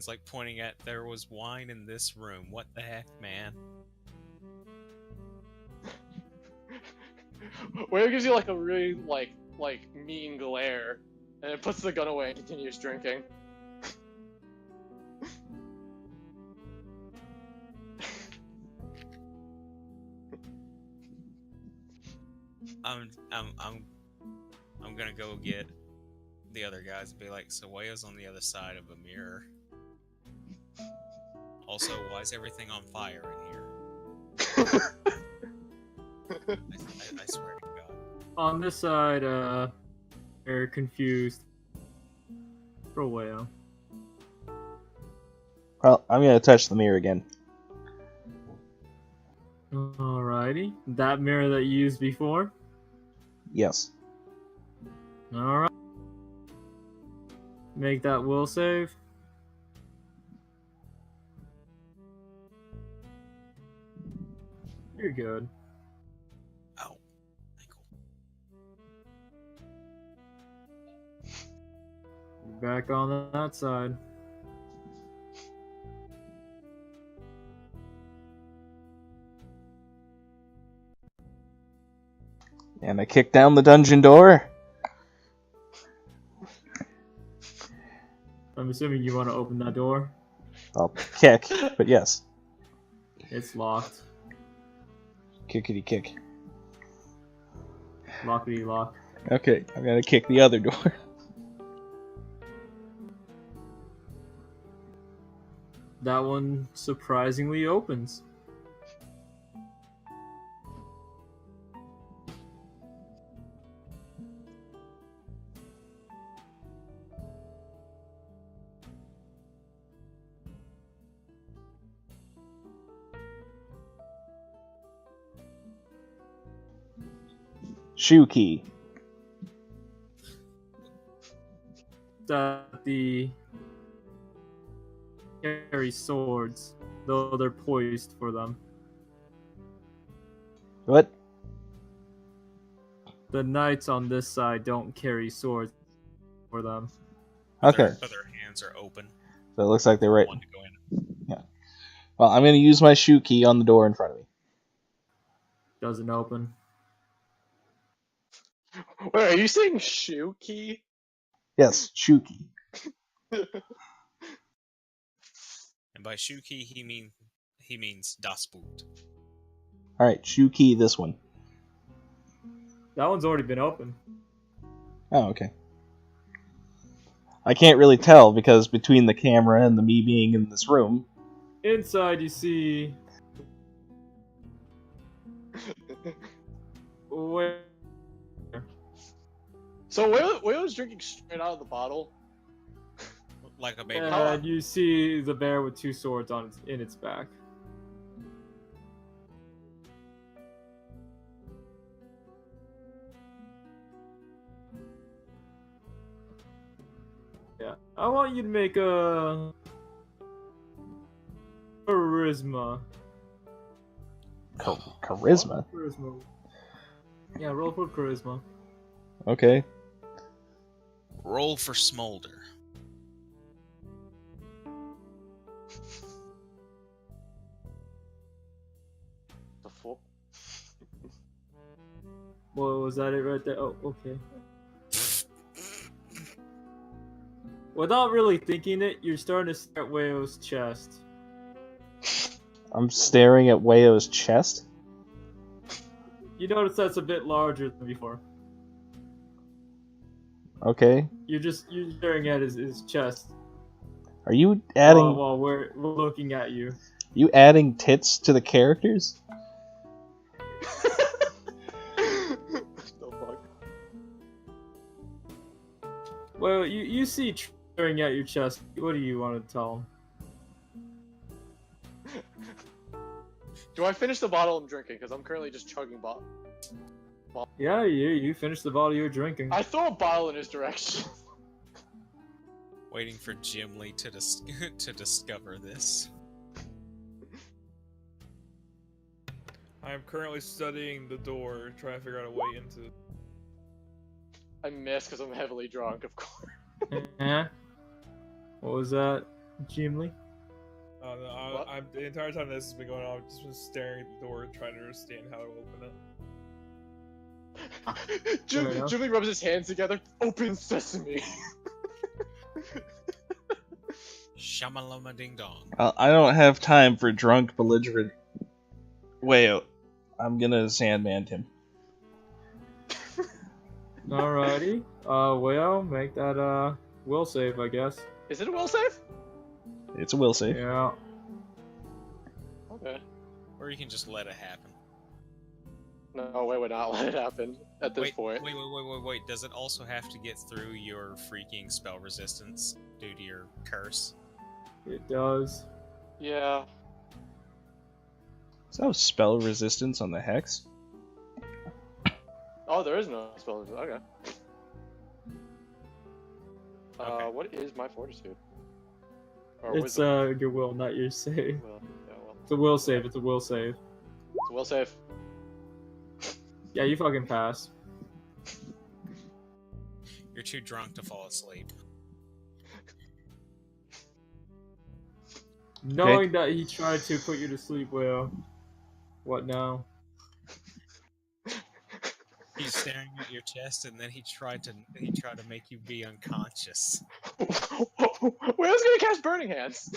like pointing at there was wine in this room. What the heck, man? Wayo gives you like a really like mean glare, and then puts the gun away and continues drinking. I'm gonna go get the other guys and be like, so Wayo's on the other side of a mirror. Also, why is everything on fire in here? I swear to God. On this side, they're confused. For Wayo. Well, I'm gonna touch the mirror again. Alrighty. That mirror that you used before? Yes. Alright. Make that will save. You're good. Ow. Ankle. Back on that side. And I kick down the dungeon door. I'm assuming you want to open that door. I'll kick, but yes. It's locked. Kickity kick. Lockety lock. Okay, I'm gonna kick the other door. That one surprisingly opens. Shoe key. That the carry swords, though they're poised for them. What? The knights on this side don't carry swords for them. Okay, But their hands are open. so it looks like they're right. One to go in. Well, I'm gonna use my shoe key on the door in front of me. Doesn't open. Wait, are you saying shoe key? Yes, shoe key. And by shoe key, he means das Boot. Alright, shoe key this one. That one's already been open. Oh, okay. I can't really tell because between the camera and the me being in this room. Inside you see... Where... So Wayo's drinking straight out of the bottle. Like a baby. And you see the bear with two swords on in its back. Yeah, I want you to make a charisma. Charisma? Charisma. Yeah, roll for charisma. Okay. Roll for smolder. The fuck? Well, was that it right there? Oh, okay. Without really thinking it, you're starting to stare at Wayo's chest. I'm staring at Wayo's chest. You notice that's a bit larger than before. Okay. You're staring at his chest Are you adding while we're looking at you. you adding tits to the characters? The fuck? Well, you see staring at your chest. What do you want to tell him? Do I finish the bottle I'm drinking? Because I'm currently just chugging bottle. Yeah, you finished the bottle you're drinking. I throw a bottle in his direction. Waiting for Jim Lee to to discover this. I am currently studying the door, trying to figure out a way into. I miss because I'm heavily drunk, of course. What was that, Jim Lee? No, the entire time this has been going on, I've just been staring at the door, trying to understand how to open it. Jimmy rubs his hands together. Open sesame. Shamalama ding dong. I don't have time for drunk, belligerent Wayo. I'm gonna Sandman him. Alrighty. Well, make that will save, I guess. Is it a will save? It's a will save. Yeah. Okay. Or you can just let it happen. No, we would not let it happen at this point. Wait. Does it also have to get through your freaking spell resistance due to your curse? It does. Yeah. Is that spell resistance on the hex? Oh, there is no spell resistance. Okay. Okay. What is my fortitude? Or It's wisdom? your will, not your save. Well, yeah, well. It's a will save. It's a will save. It's a will save. Yeah, you fucking pass. You're too drunk to fall asleep. Knowing that he tried to put you to sleep, Will. What now? He's staring at your chest, and then he tried to make you be unconscious. Where's gonna cast Burning Hands?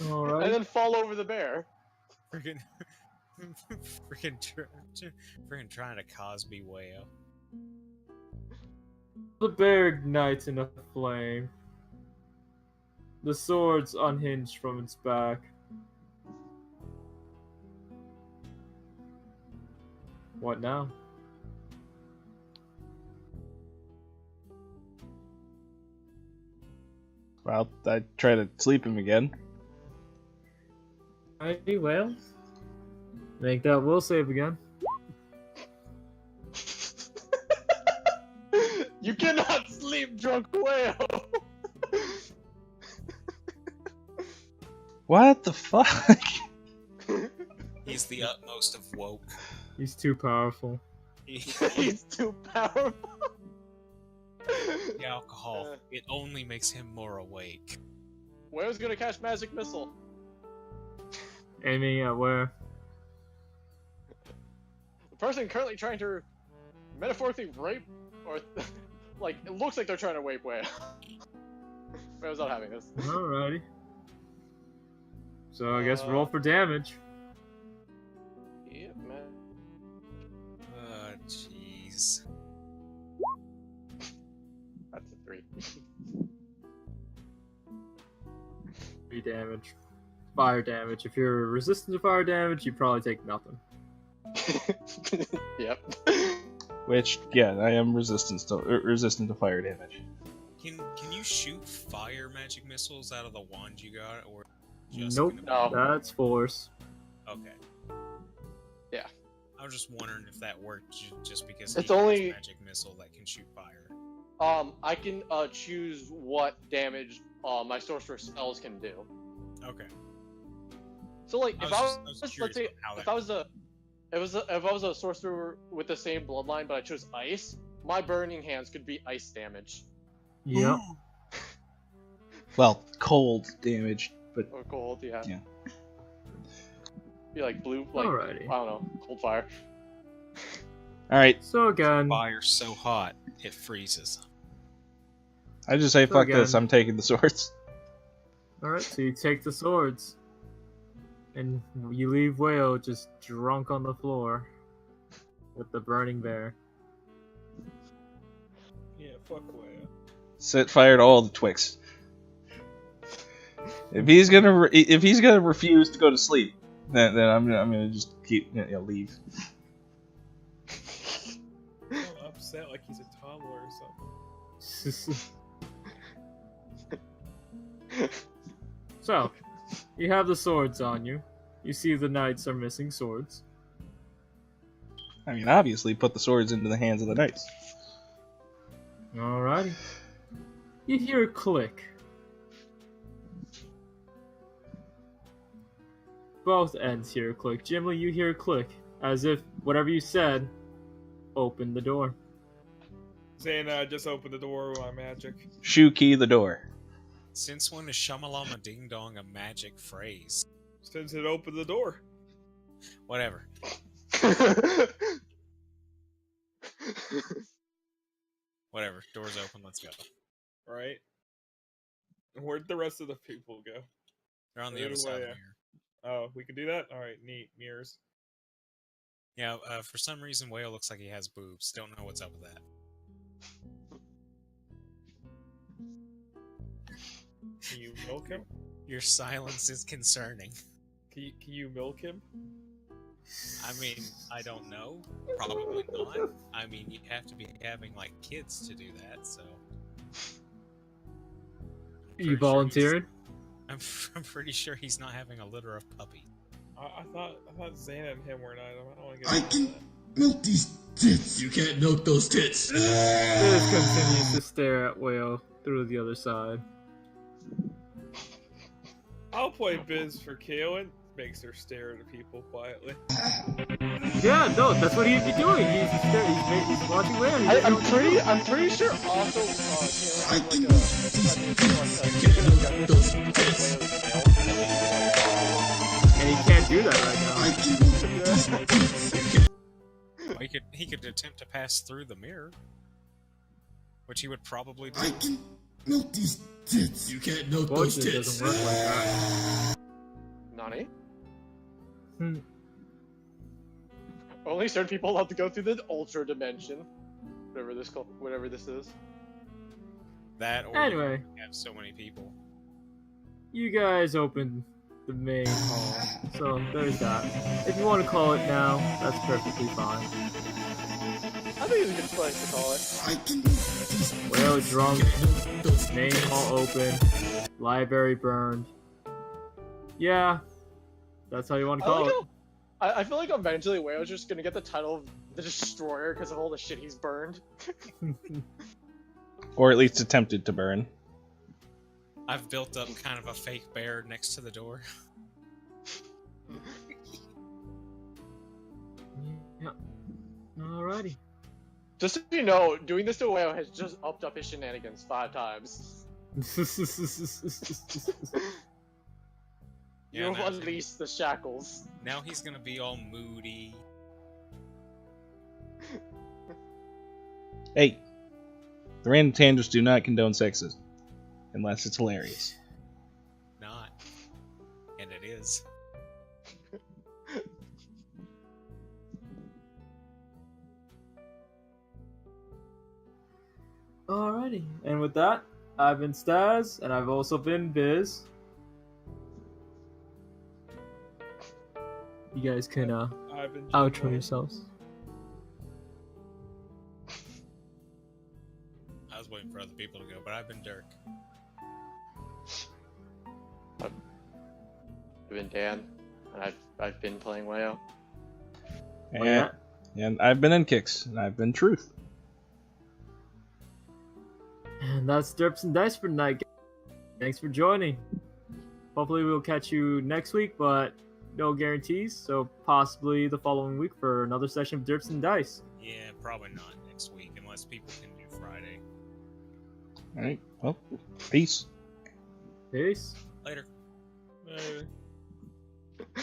Alright. And then fall over the bear. Freaking trying to Cosby Wayo. The bear ignites in a flame. The sword's unhinged from its back. What now? Well, I try to sleep him again. Alrighty, well. Make that will save again. You cannot sleep, drunk whale. What the fuck? He's the utmost of woke. He's too powerful. He's too powerful. The alcohol, it only makes him more awake. Whale's gonna cast magic missile. Aiming at where? The person currently trying to metaphorically rape, or like it looks like they're trying to rape whale. Whale's not having this. Alrighty. So I guess roll for damage. Yep, man. Jeez. That's a 3. 3 damage. Fire damage. If you're resistant to fire damage, you probably take nothing. Yep. Which, yeah, I am resistant to fire damage. Can you shoot fire magic missiles out of the wand you got, or just Nope. No. That's force. Okay. Yeah. I was just wondering if that worked just because It's he has only- magic missile that can shoot fire. I can choose what damage my sorcerer spells can do. Okay. So like, I if was I just was, let's curious say, on how if that if I was a sorcerer with the same bloodline, but I chose ice, my burning hands could be ice damage Yep. Well, cold damage, but or cold. Yeah. Yeah. Be like blue, like Alrighty. I don't know, cold fire. all right. So again, Fire so hot it freezes. I just say So fuck this. again- I'm taking the swords. alright, so you take the swords. And you leave Wayo just drunk on the floor with the burning bear. Yeah, fuck Leia. Set fire to all the Twix. If he's gonna refuse to go to sleep, then I'm gonna just leave. I'm upset like he's a toddler or something. So, you have the swords on you. You see the knights are missing swords. I mean, obviously, put the swords into the hands of the knights. Alrighty. You hear a click. Both ends hear a click. Jimmy, you hear a click. As if whatever you said opened the door. Saying just open the door with my magic. Shoe key the door. Since when is Shamalama Ding Dong a magic phrase? Since it opened the door. Whatever. Whatever. Door's open. Let's go. Right? Where'd the rest of the people go? They're on the Right other side of the away. mirror. Oh, we can do that? Alright, neat. Mirrors. Yeah, for some reason, Whale looks like he has boobs. Don't know what's up with that. Can you milk him? Your silence is concerning. Can you milk him? I mean, I don't know. Probably not. I mean, you'd have to be having, like, kids to do that, so... You volunteering? I'm pretty sure he's not having a litter of puppies. I thought Xana and him were not. I don't want to get. I can milk these tits. You can't milk those tits. Biz continues to stare at Whale through the other side. I'll play Biz for Kaelin. Makes her stare at people quietly. Yeah, no, that's what he'd be doing. He's watching Whale. He doesn't know what to do. I'm pretty sure also I Taylor can has milk those tits. And he can't do that right I now. can milk these tits. Well, he could attempt to pass through the mirror. Which he would probably do. I can milk these tits. You can't milk those Unfortunately, it tits. doesn't work like that. Nani? Hmm. Only certain people allowed to go through the ultra dimension, whatever this is. That or Anyway. you have so many people. You guys opened the main hall, so there's that. If you want to call it now, that's perfectly fine. I think it's a good place to call it. I can milk these Whale tits. drunk, You can't milk those main tits. hall open, library burned. Yeah, that's how you want to call it. I feel like eventually Wayo's just gonna get the title of the Destroyer because of all the shit he's burned. Or at least attempted to burn. I've built up kind of a fake bear next to the door. Yeah. Alrighty. Just so you know, doing this to Wayo has just upped up his shenanigans 5 times. Yeah, You've now- unleashed the shackles. Now he's gonna be all moody. Hey, the random tangents do not condone sexism. Unless it's hilarious. Not. And it is. Alrighty. And with that, I've been Staz, and I've also been Biz. You guys can I've been outro Jimbo. yourselves. I was waiting for other people to go, but I've been Dirk. I've been Dan, and I've been playing Wayo. And, and I've been in Kicks, and I've been Truth. And that's Derps and Dice for tonight. Thanks for joining. Hopefully we'll catch you next week, but no guarantees. So possibly the following week for another session of Derps and Dice. Yeah, probably not next week unless people can do Friday. All right. Well, peace. Peace. Later. Uh,